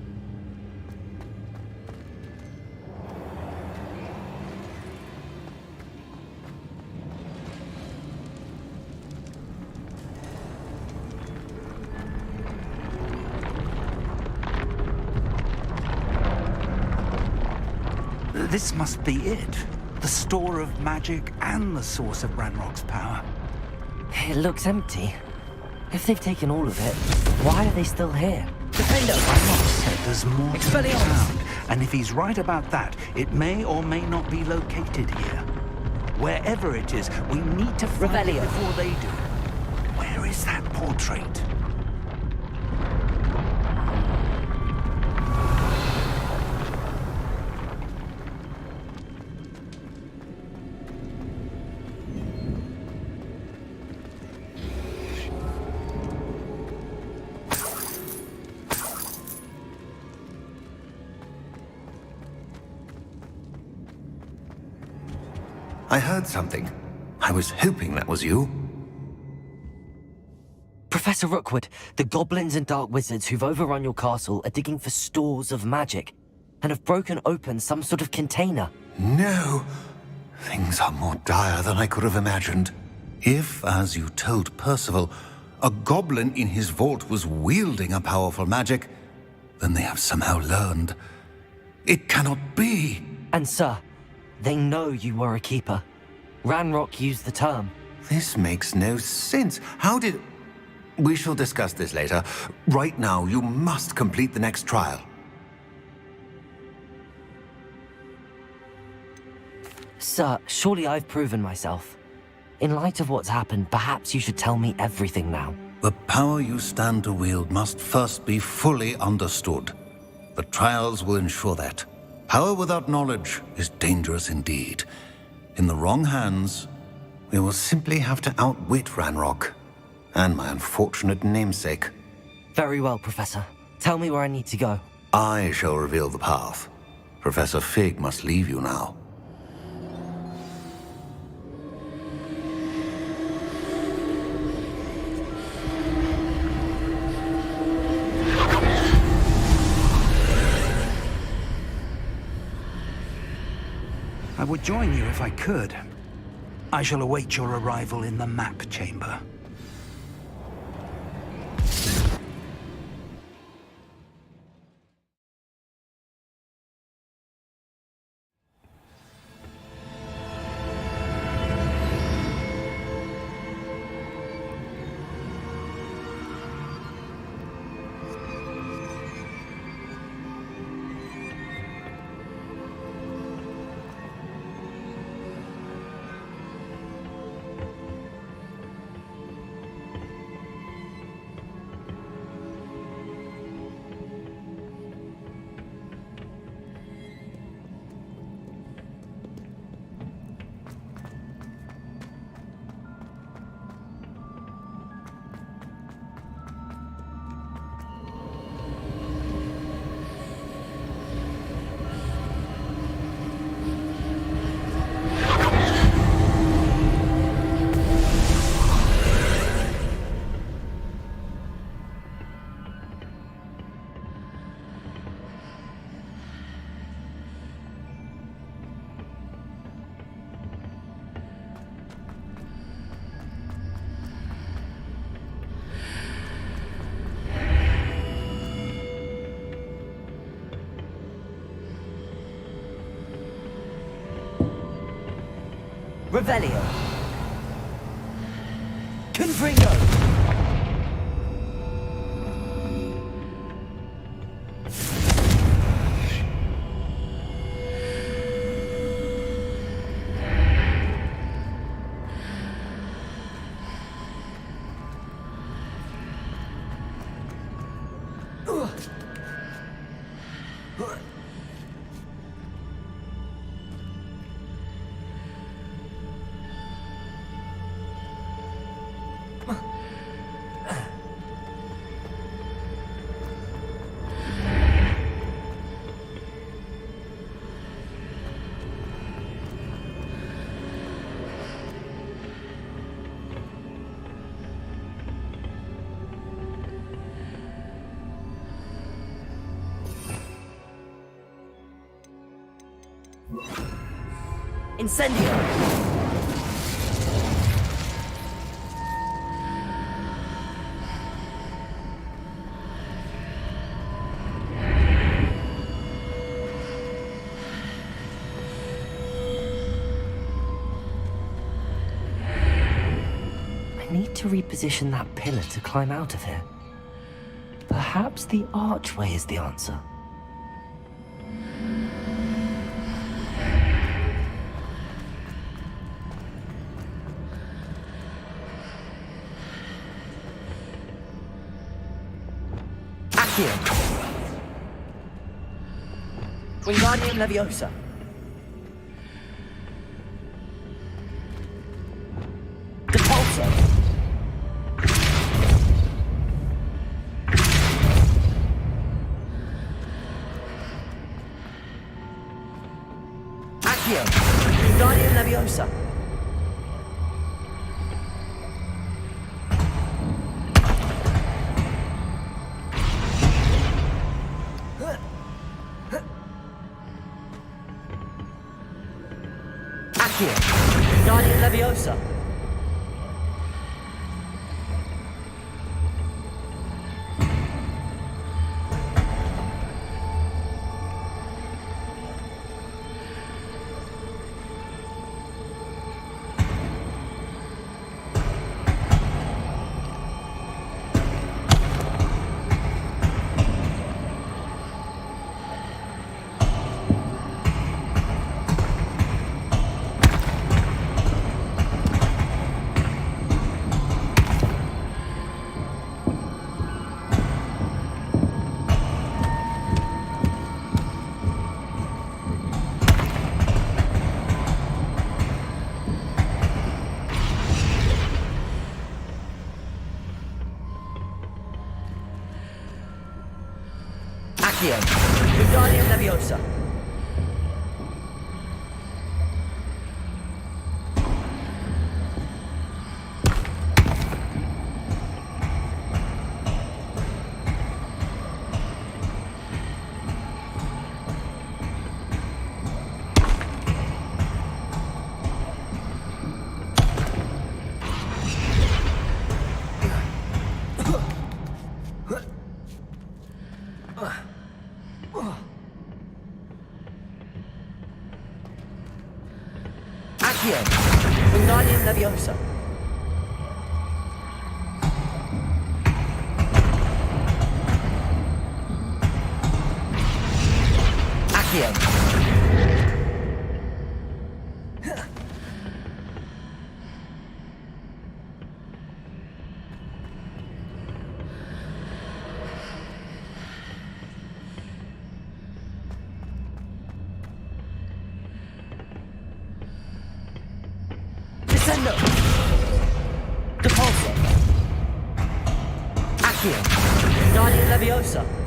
This must be it. The store of magic and the source of Ranrock's power. It looks empty. If they've taken all of it, why are they still here? Defender! Ranrock said there's more to be found, and if he's right about that, it may or may not be located here. Wherever it is, we need to find it before they do. Where is that portrait? I heard something. I was hoping that was you. Professor Rookwood, the goblins and dark wizards who've overrun your castle are digging for stores of magic and have broken open some sort of container. No! Things are more dire than I could have imagined. If, as you told Percival, a goblin in his vault was wielding a powerful magic, then they have somehow learned. It cannot be! And sir, they know you were a keeper. Ranrock used the term. This makes no sense. How did... We shall discuss this later. Right now, you must complete the next trial. Sir, surely I've proven myself. In light of what's happened, perhaps you should tell me everything now. The power you stand to wield must first be fully understood. The trials will ensure that. Power without knowledge is dangerous indeed. In the wrong hands, we will simply have to outwit Ranrock and my unfortunate namesake. Very well, Professor. Tell me where I need to go. I shall reveal the path. Professor Fig must leave you now. I would join you if I could. I shall await your arrival in the map chamber. Revelio. Confringo. Incendio! to reposition that pillar to climb out of here. Perhaps the archway is the answer. Accio! Wingardium Leviosa! Depulso! Accio! Wingardium Leviosa! Accio! Wingardium Leviosa! Accio! Wingardium Leviosa! Accio! Wingardium Leviosa! Accio! Descendo! Depulso! Accio! Wingardium Leviosa!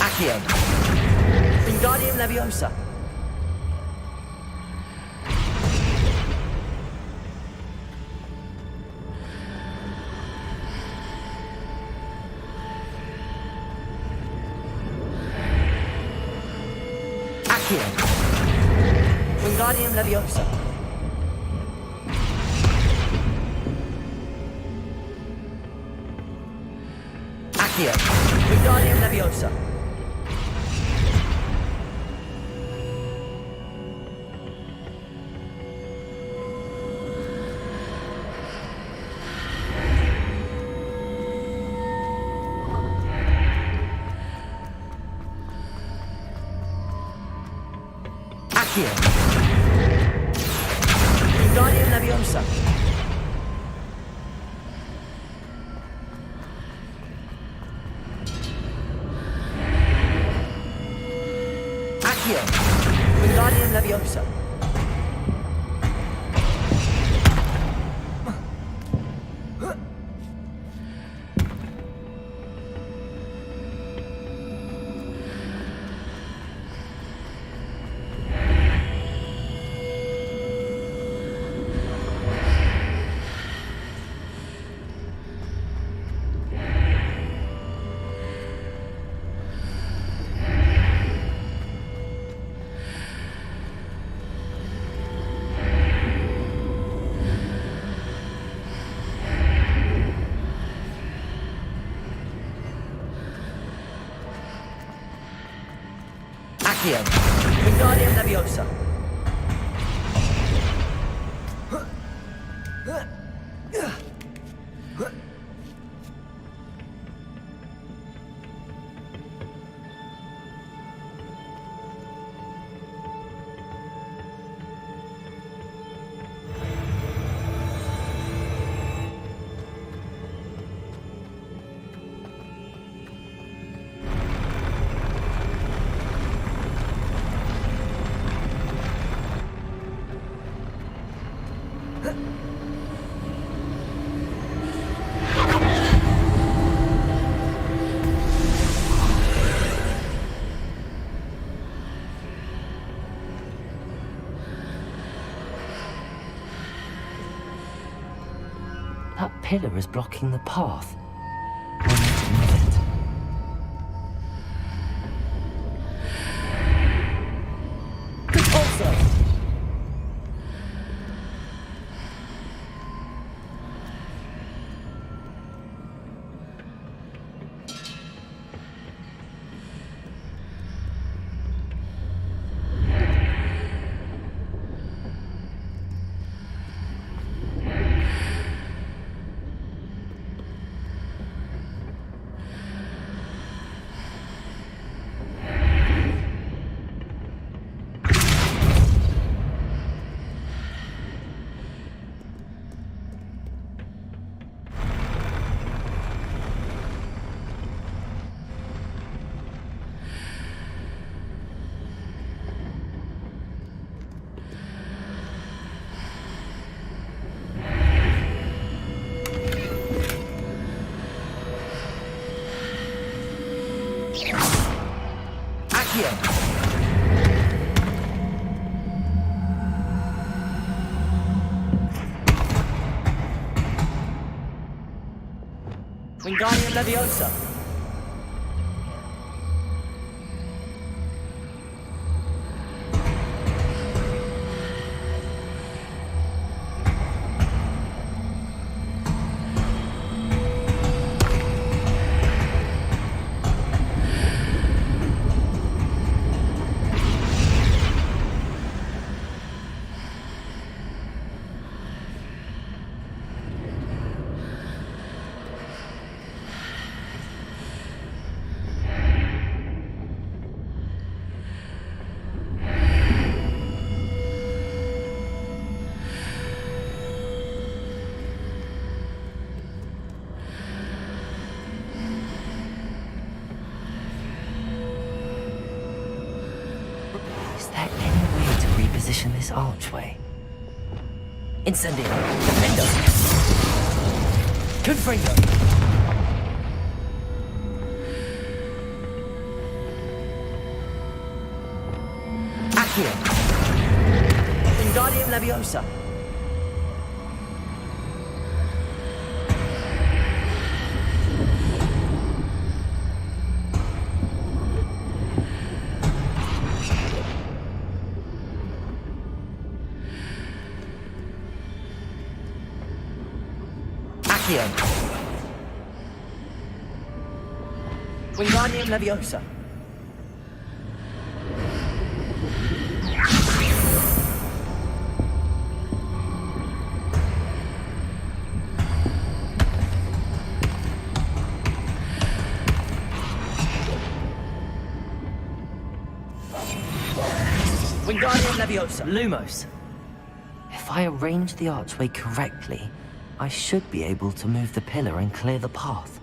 Accio! Wingardium Leviosa! Accio. Wingardium Leviosa. Accio. Wingardium Leviosa. Accio. Wingardium Leviosa. Accio. Wingardium Leviosa. Accio. Wingardium Leviosa. That pillar is blocking the path. I need to move it. Also. Accio. Wingardium Leviosa. Is there any way to reposition this archway? Incendio. Defendo. Confringo. Accio. Wingardium Leviosa. Accio. Wingardium Leviosa. Wingardium Leviosa. Lumos. If I arrange the archway correctly, I should be able to move the pillar and clear the path.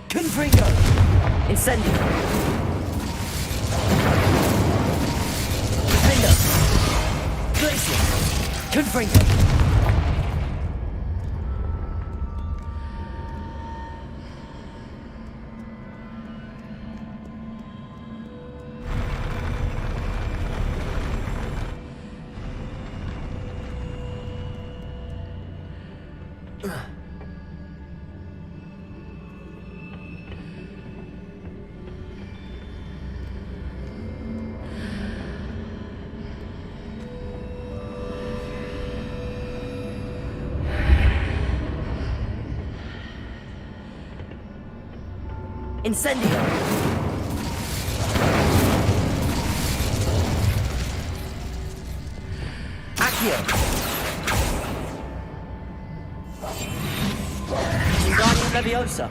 Confringo! Incendio! Defender! Glacier! Confringo! Incendio! Accio! Wingardium Leviosa!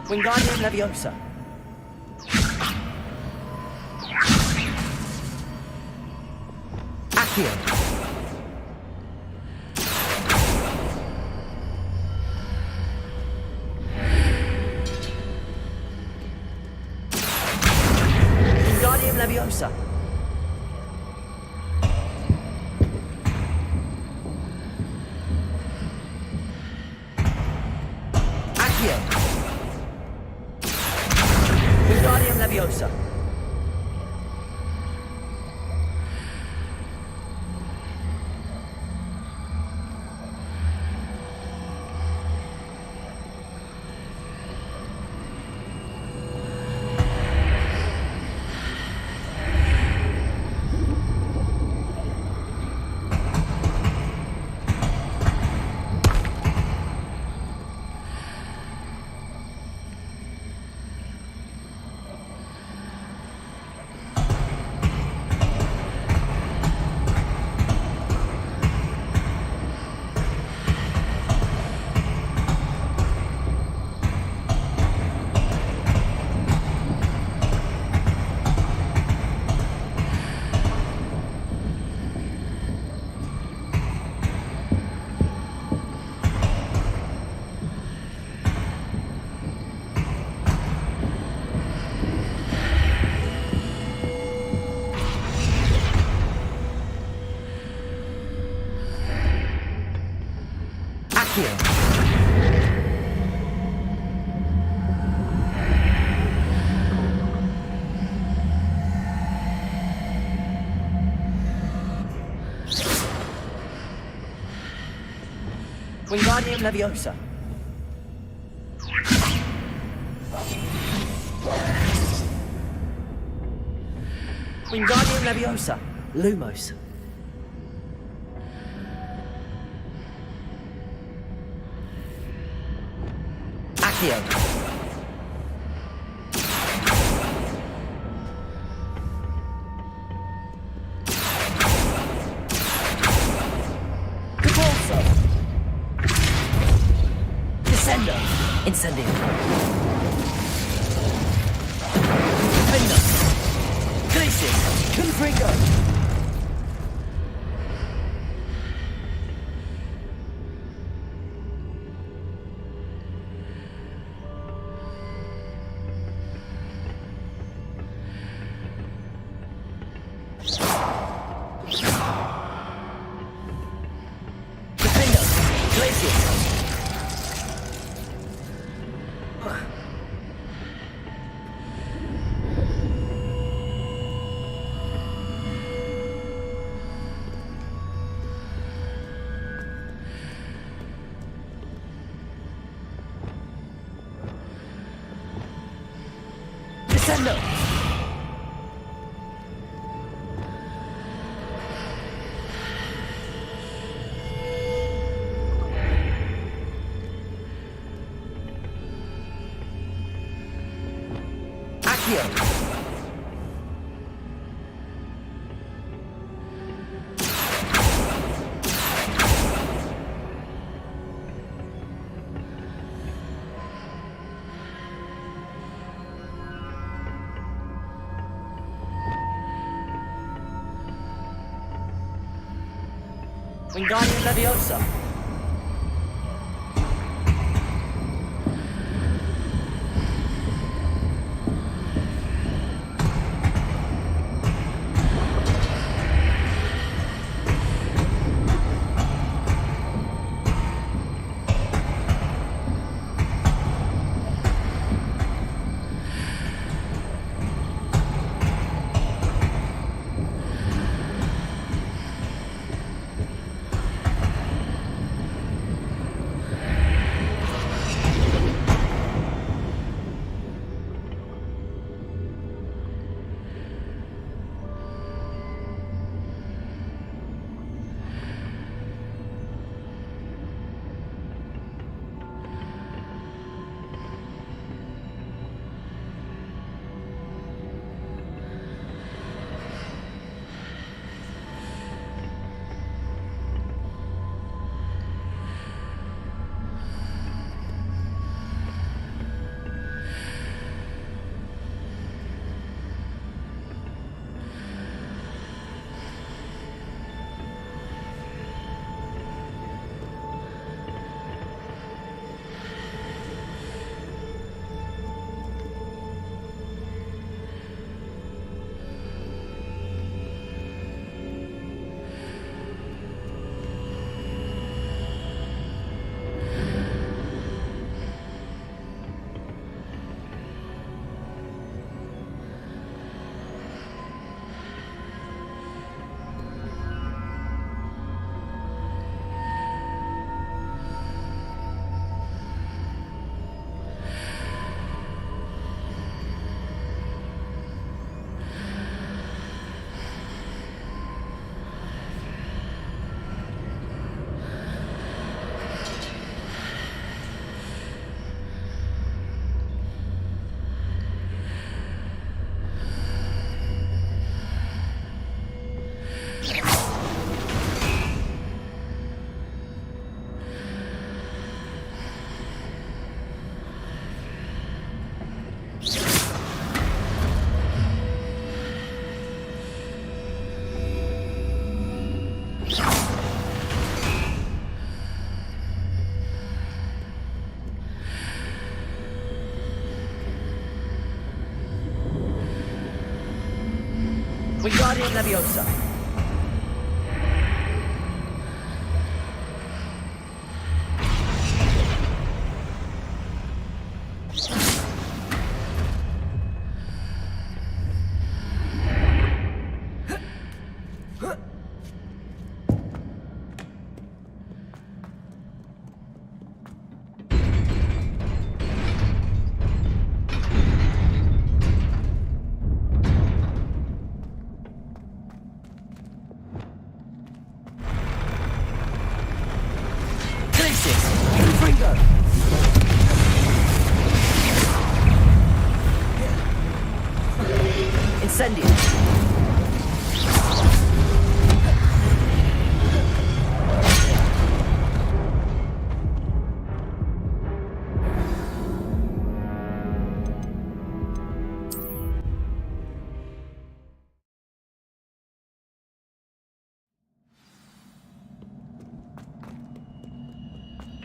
Wingardium Leviosa. Accio. Wingardium Leviosa. Accio. Wingardium Leviosa. Wingardium Leviosa. Wingardium Leviosa. Lumos. Accio. Repulso. Descendo. Incendio. Defendo. Glacius. Confringo. Defendo. Glacius. Descendo. Accio. Wingardium Leviosa. Wingardium Leviosa.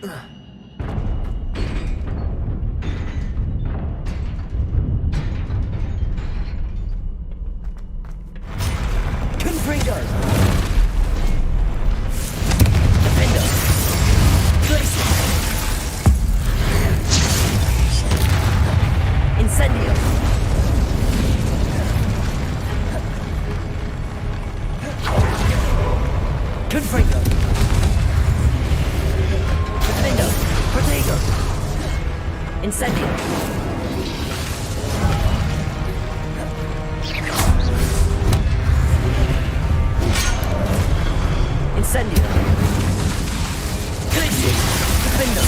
Confringo! Defender! Glacier! Incendio! Confringo! Defendo! Protego! Incendio! Incendio! Glacier! Defendo!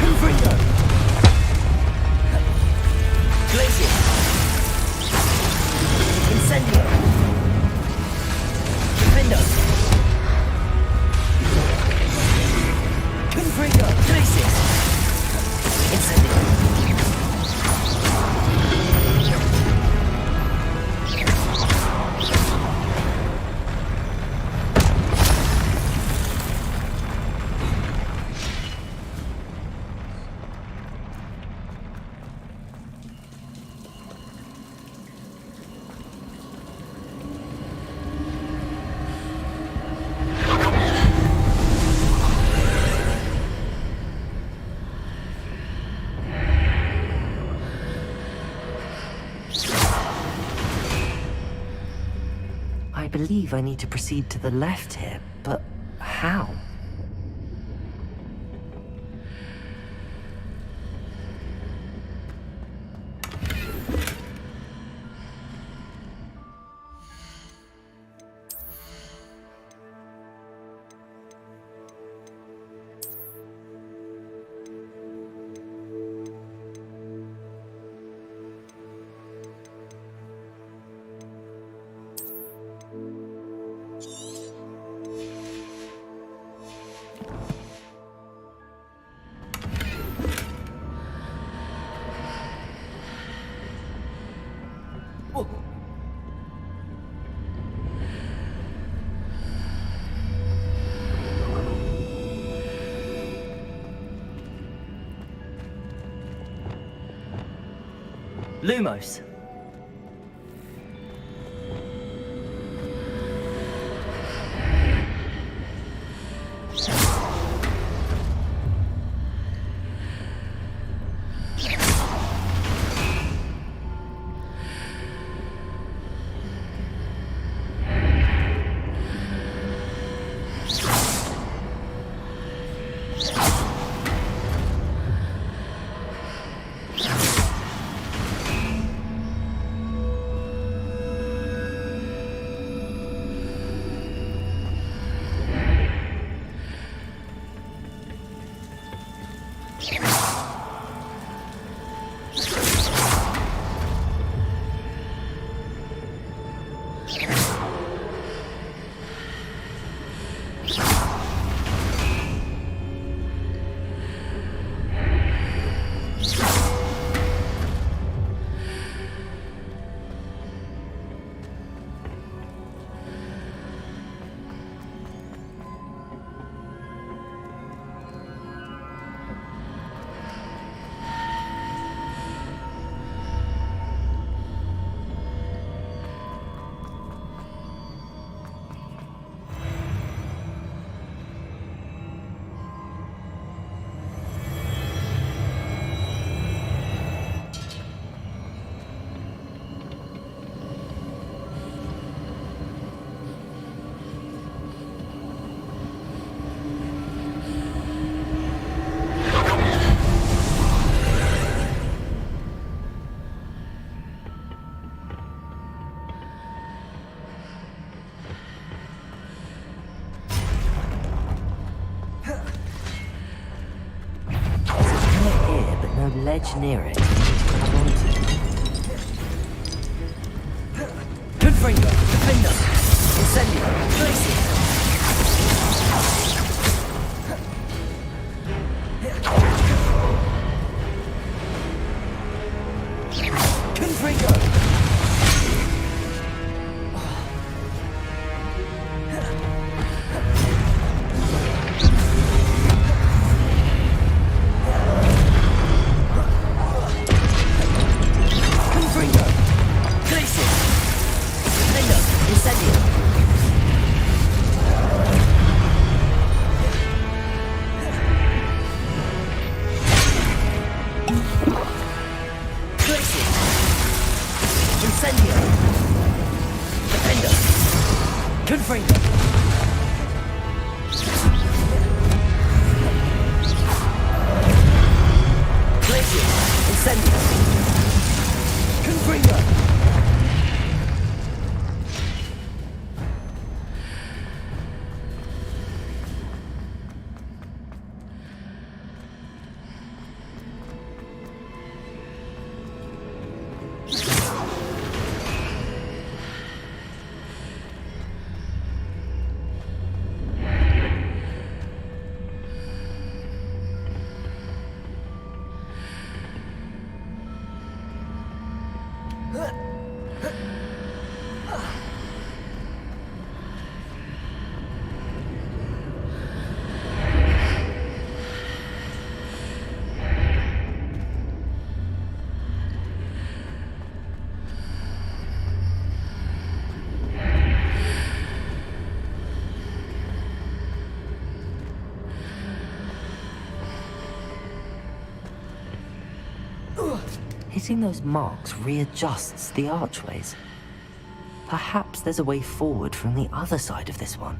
Confringo! Glacier! Incendio! Defendo! Confringo! Glacier! Incendio! I believe I need to proceed to the left here, but how? Lumos. Ledge near it. Confringo! Defender! Incendio! Glacier! Confringo! Hitting those marks readjusts the archways. Perhaps there's a way forward from the other side of this one.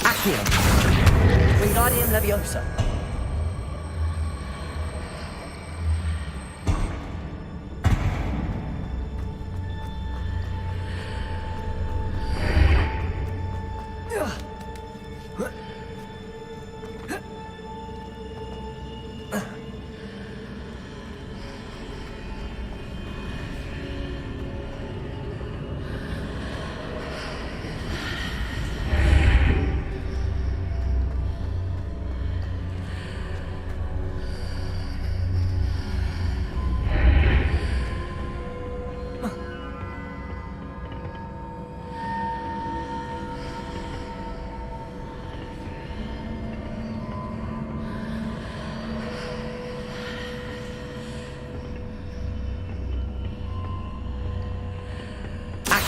Accio! Wingardium Leviosa!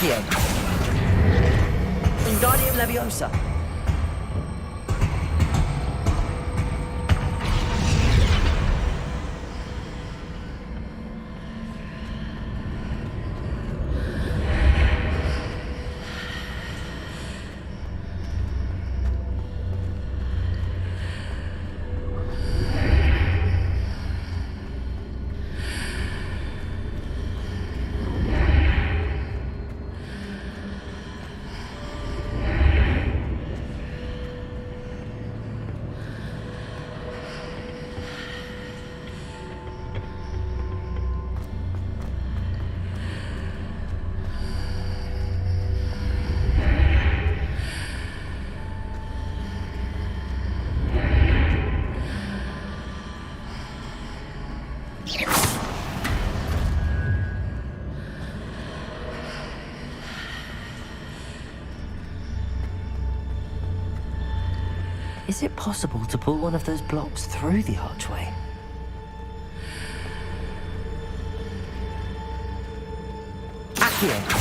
Accio! Wingardium Leviosa! Is it possible to pull one of those blocks through the archway? Accio!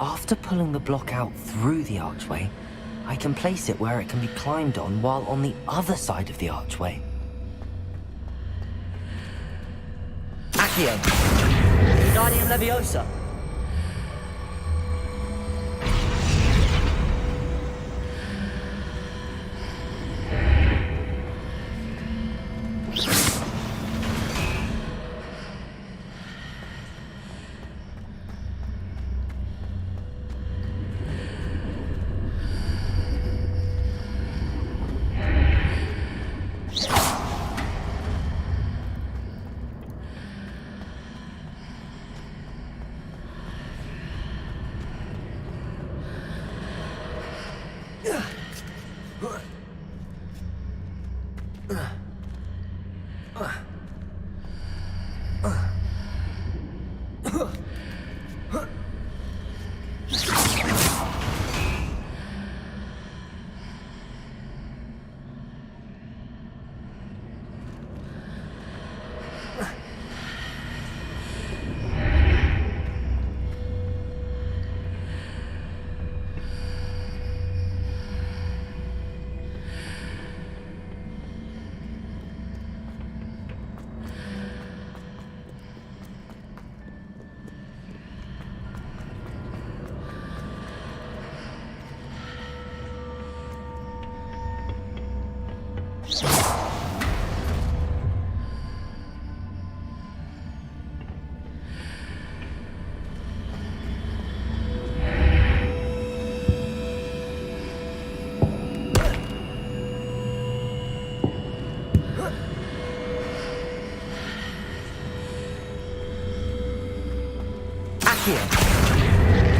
After pulling the block out through the archway, I can place it where it can be climbed on while on the other side of the archway. Accio! Wingardium Leviosa!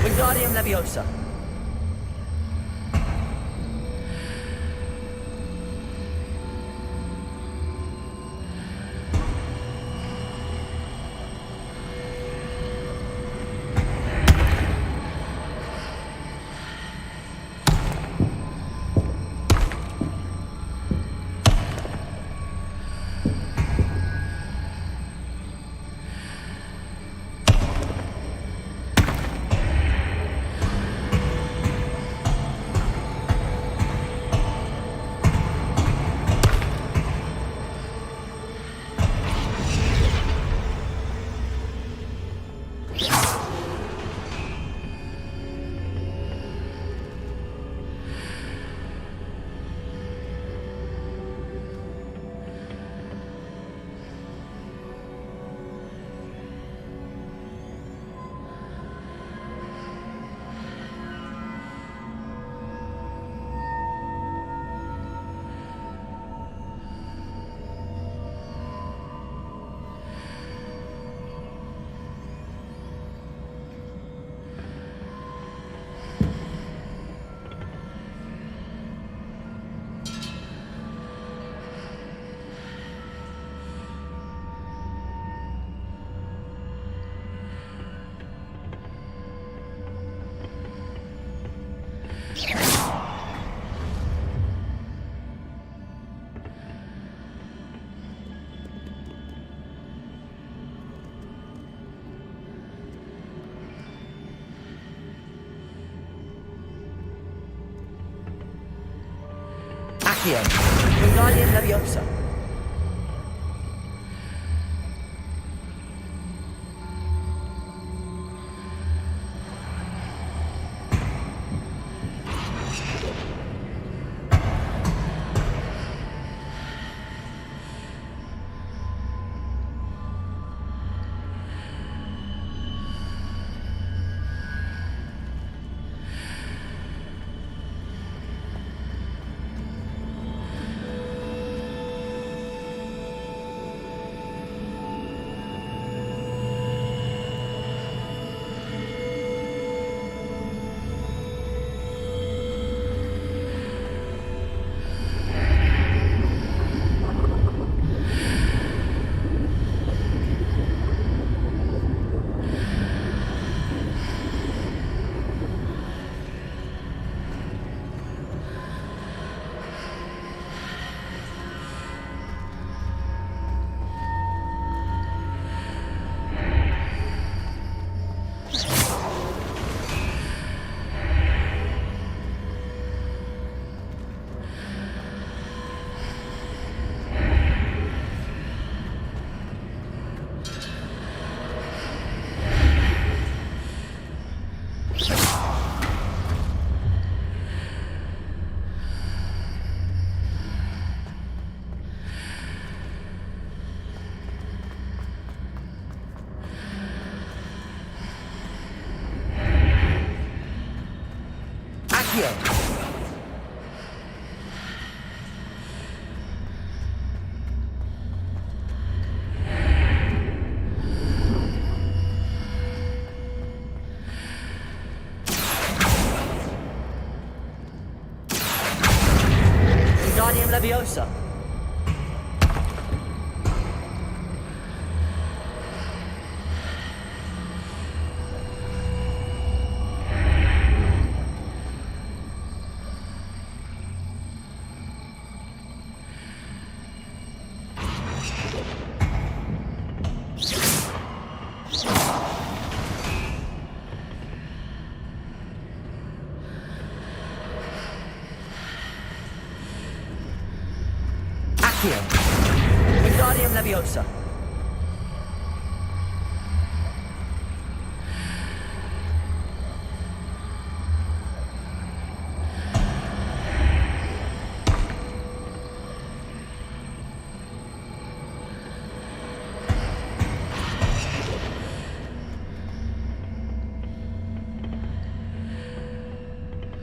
Wingardium Leviosa. Accio! Wingardium Leviosa! Accio! Wingardium Leviosa! Accio! Wingardium Leviosa!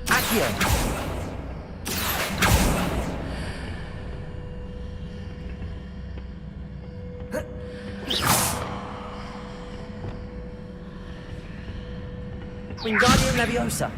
Accio! Wingardium Leviosa!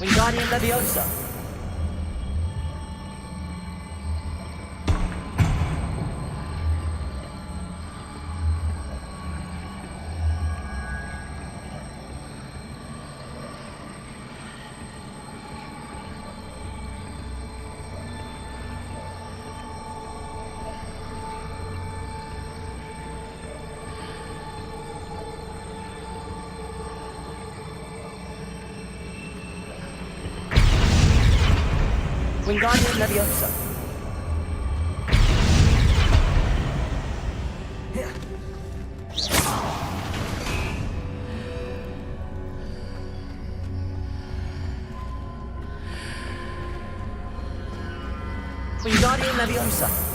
Wingardium Leviosa! Wingardium Leviosa! Wingardium Leviosa!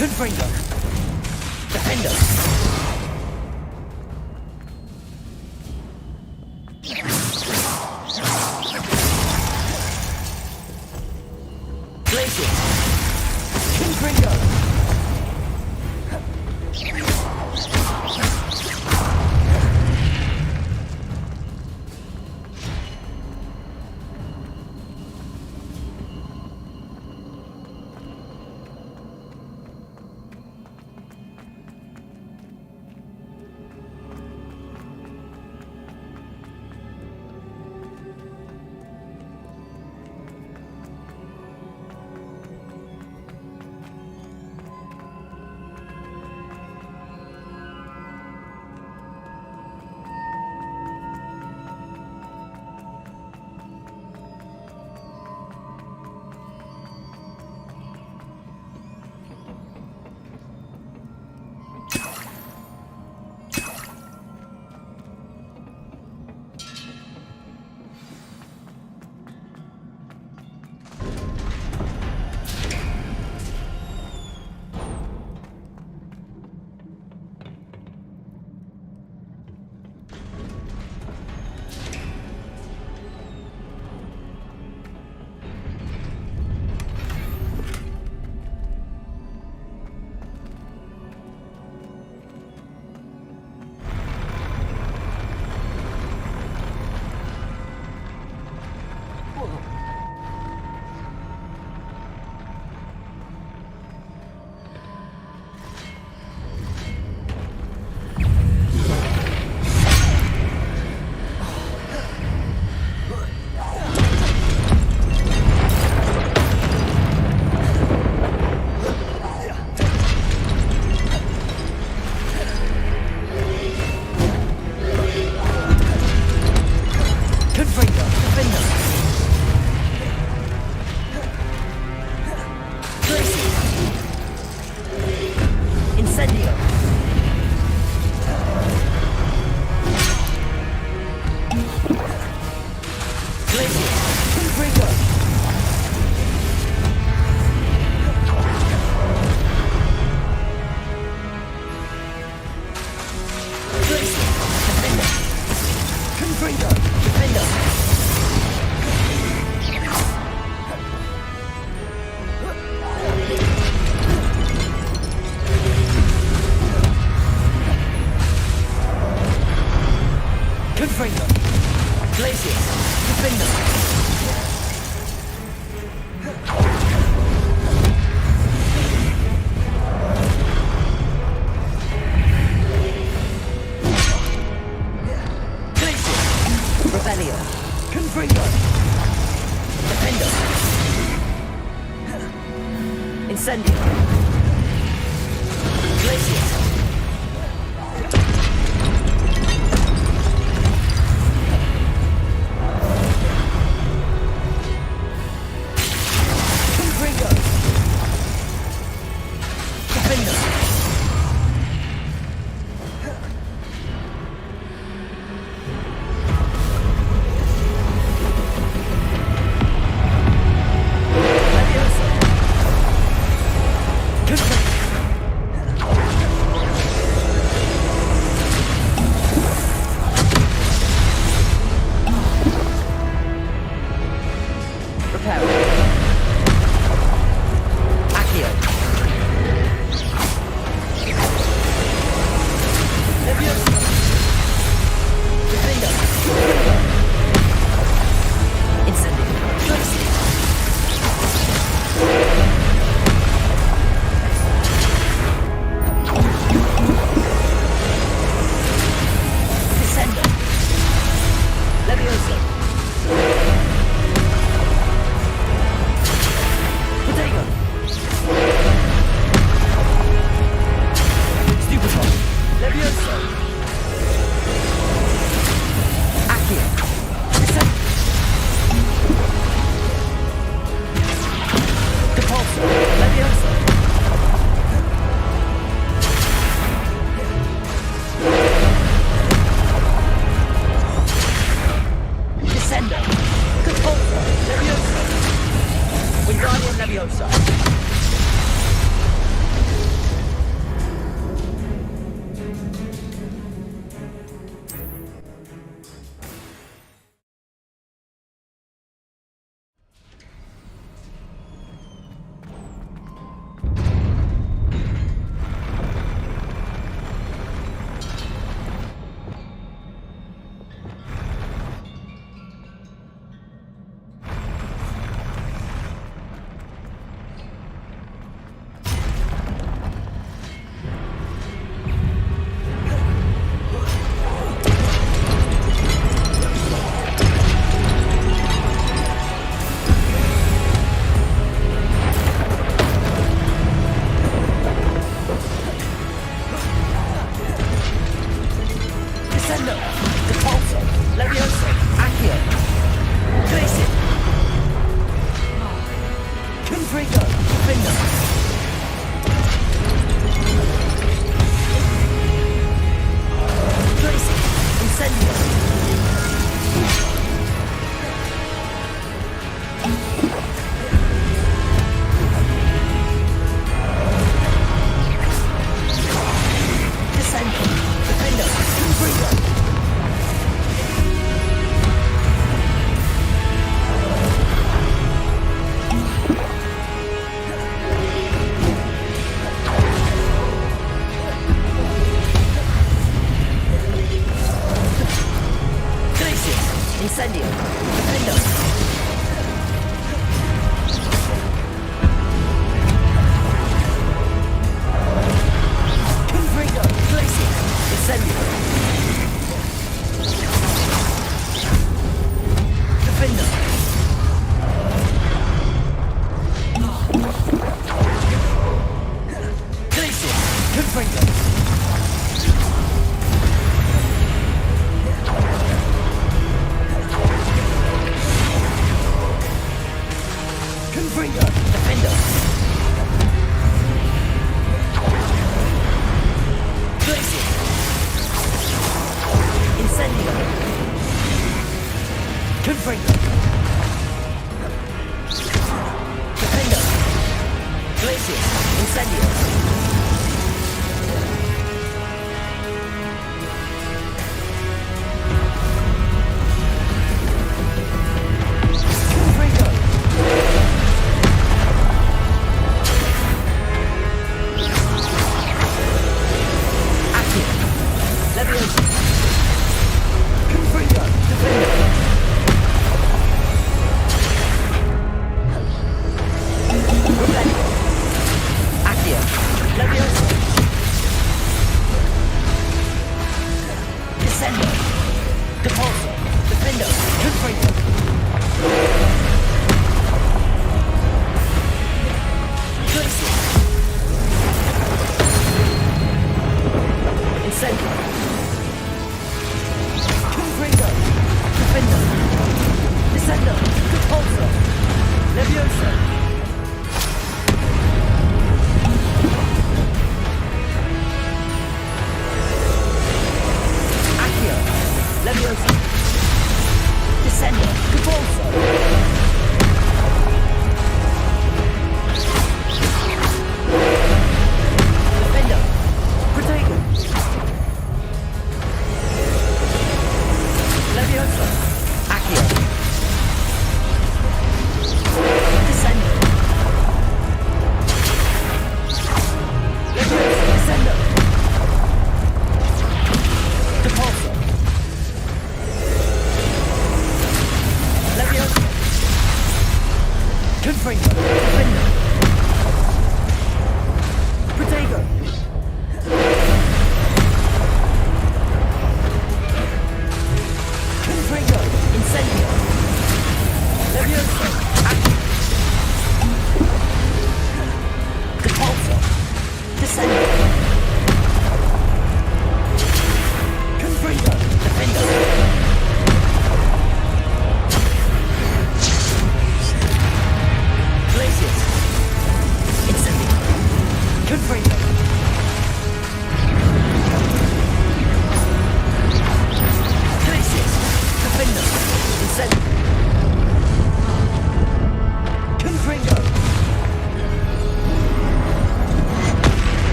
Confringo! Defender! Glacier! Confringo!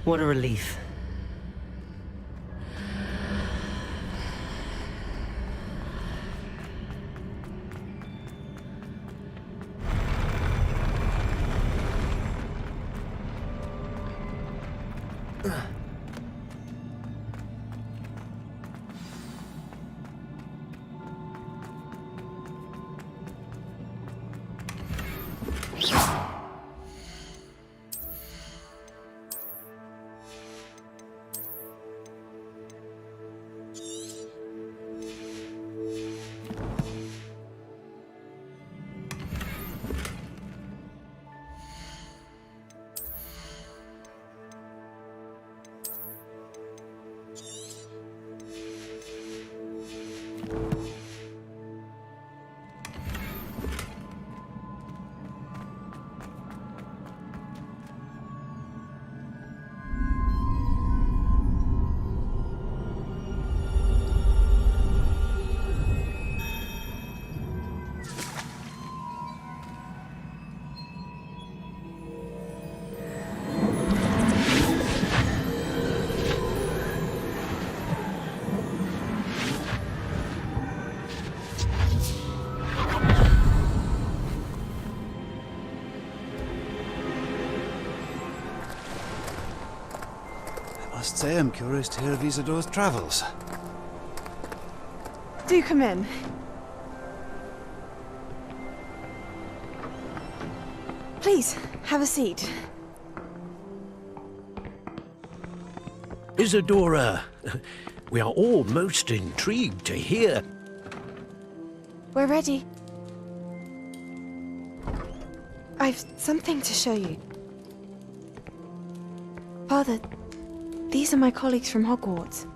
What a relief. I must say I'm curious to hear of Isadore's travels. Do come in. Please, have a seat. Isadora, we are all most intrigued to hear. We're ready. I've something to show you. Father, these are my colleagues from Hogwarts.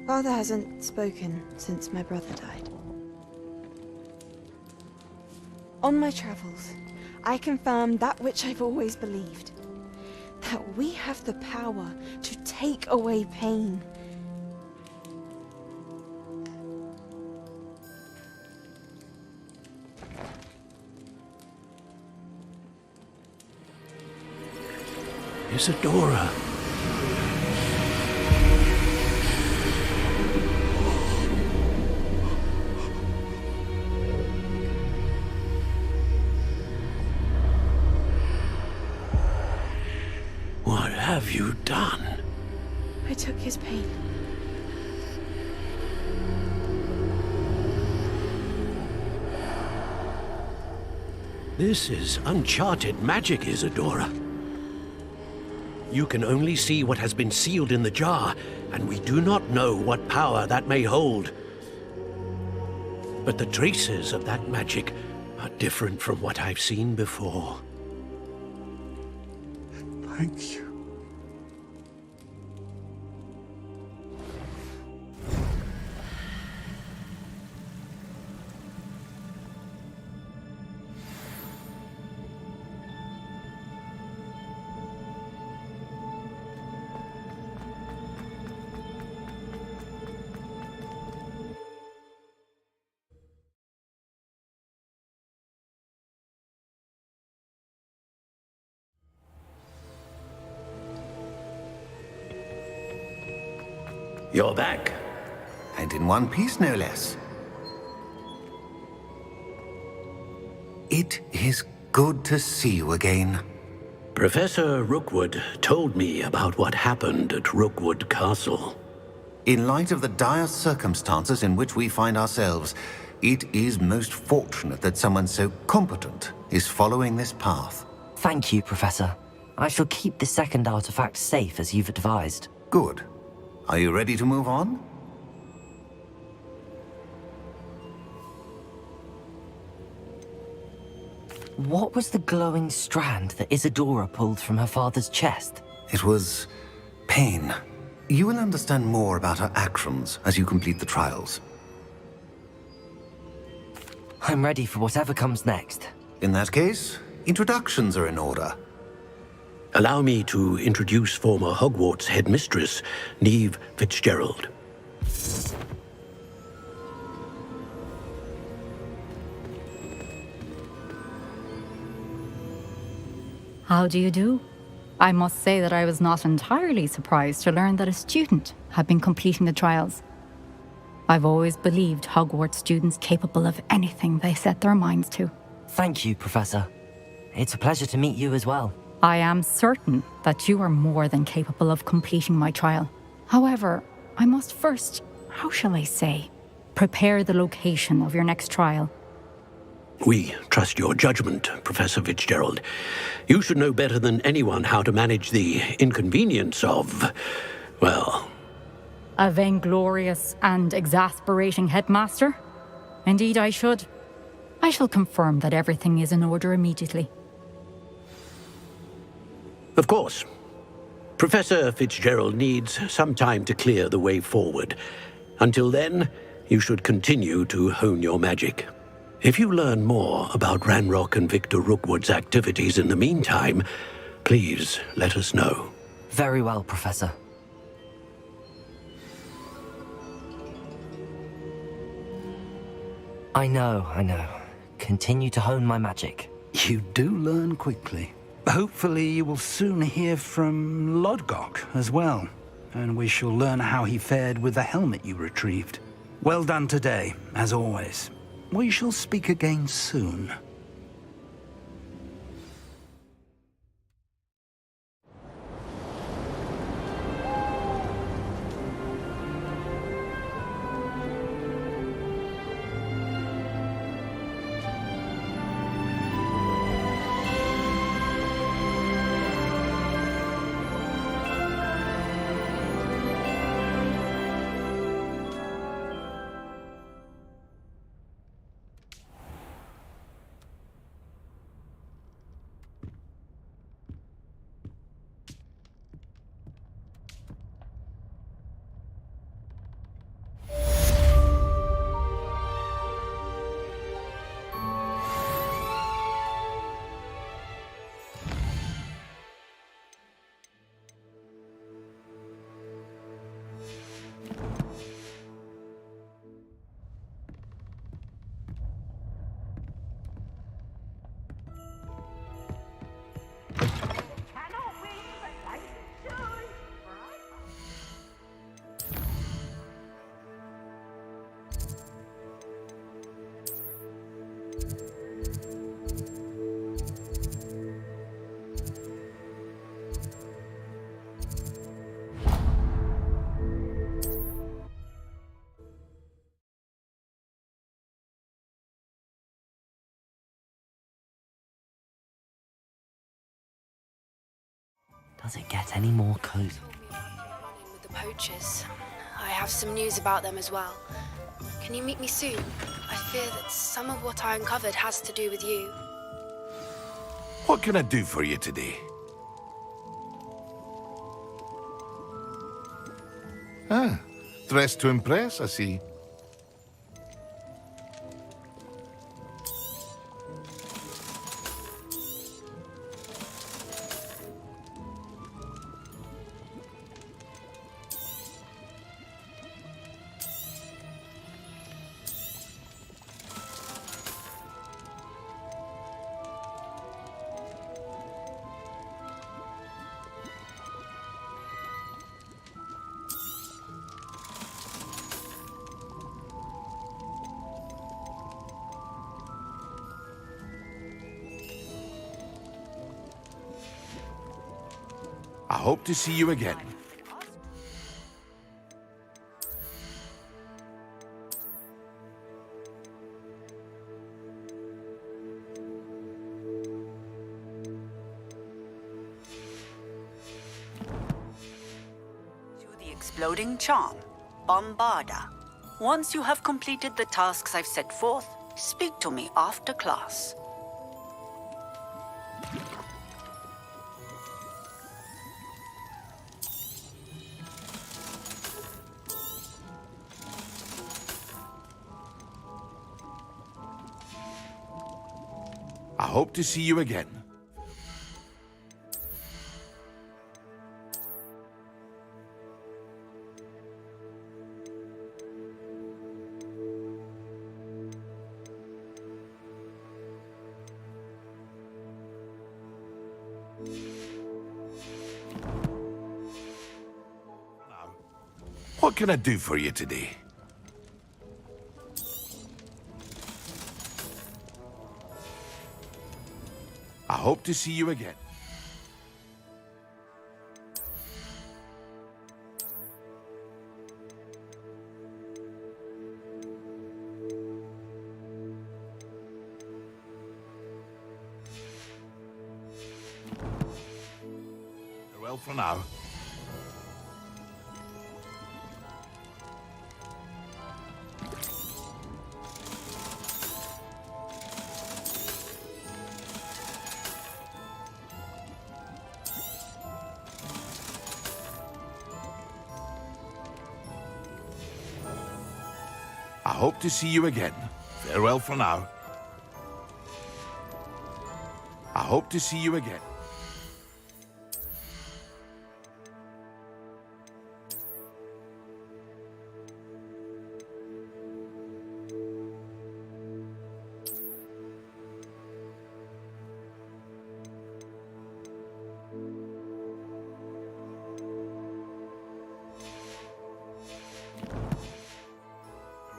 Father hasn't spoken since my brother died. On my travels, I confirmed that which I've always believed. That we have the power to take away pain. Isadora. What have you done? I took his pain. This is uncharted magic, Isadora. You can only see what has been sealed in the jar, and we do not know what power that may hold. But the traces of that magic are different from what I've seen before. Thank you. You're back. And in one piece, no less. It is good to see you again. Professor Rookwood told me about what happened at Rookwood Castle. In light of the dire circumstances in which we find ourselves, it is most fortunate that someone so competent is following this path. Thank you, Professor. I shall keep the second artifact safe as you've advised. Good. Are you ready to move on? What was the glowing strand that Isadora pulled from her father's chest? It was pain. You will understand more about her actions as you complete the trials. I'm ready for whatever comes next. In that case, introductions are in order. Allow me to introduce former Hogwarts headmistress, Neve Fitzgerald. How do you do? I must say that I was not entirely surprised to learn that a student had been completing the trials. I've always believed Hogwarts students capable of anything they set their minds to. Thank you, Professor. It's a pleasure to meet you as well. I am certain that you are more than capable of completing my trial. However, I must first, how shall I say, prepare the location of your next trial. We trust your judgment, Professor Fitzgerald. You should know better than anyone how to manage the inconvenience of, well... A vainglorious and exasperating headmaster? Indeed I should. I shall confirm that everything is in order immediately. Of course. Professor Fitzgerald needs some time to clear the way forward. Until then, you should continue to hone your magic. If you learn more about Ranrock and Victor Rookwood's activities in the meantime, please let us know. Very well, Professor. I know. Continue to hone my magic. You do learn quickly. Hopefully you will soon hear from Lodgok as well, and we shall learn how he fared with the helmet you retrieved. Well done today, as always. We shall speak again soon. Does it get any more cozy? With the poachers. I have some news about them as well. Can you meet me soon? I fear that some of what I uncovered has to do with you. What can I do for you today? Ah, dressed to impress, I see. hope to see you again. The exploding charm, Bombarda. Once you have completed the tasks I've set forth, speak to me after class. I hope to see you again. What can I do for you today? I hope to see you again. Farewell for now. I hope to see you again. Farewell for now. I hope to see you again.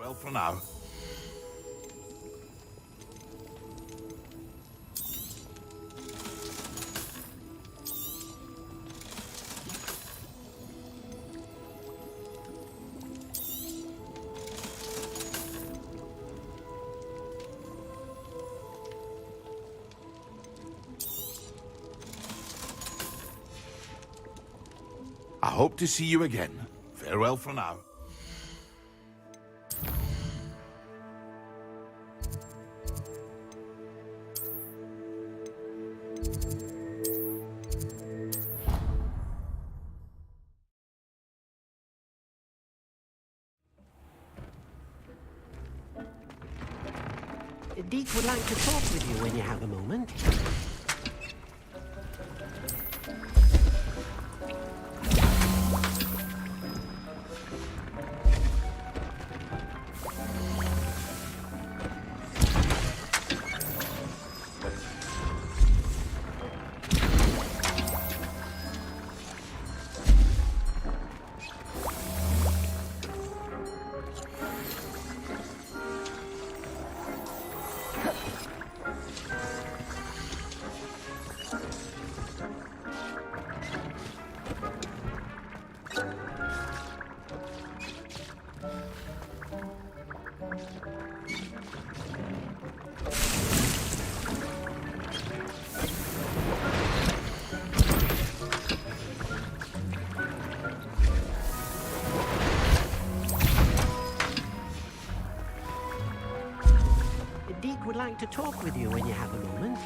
Farewell for now. I hope to see you again. Farewell for now. Deek would like to talk with you when you have a moment. Deek would like to talk with you when you have a moment.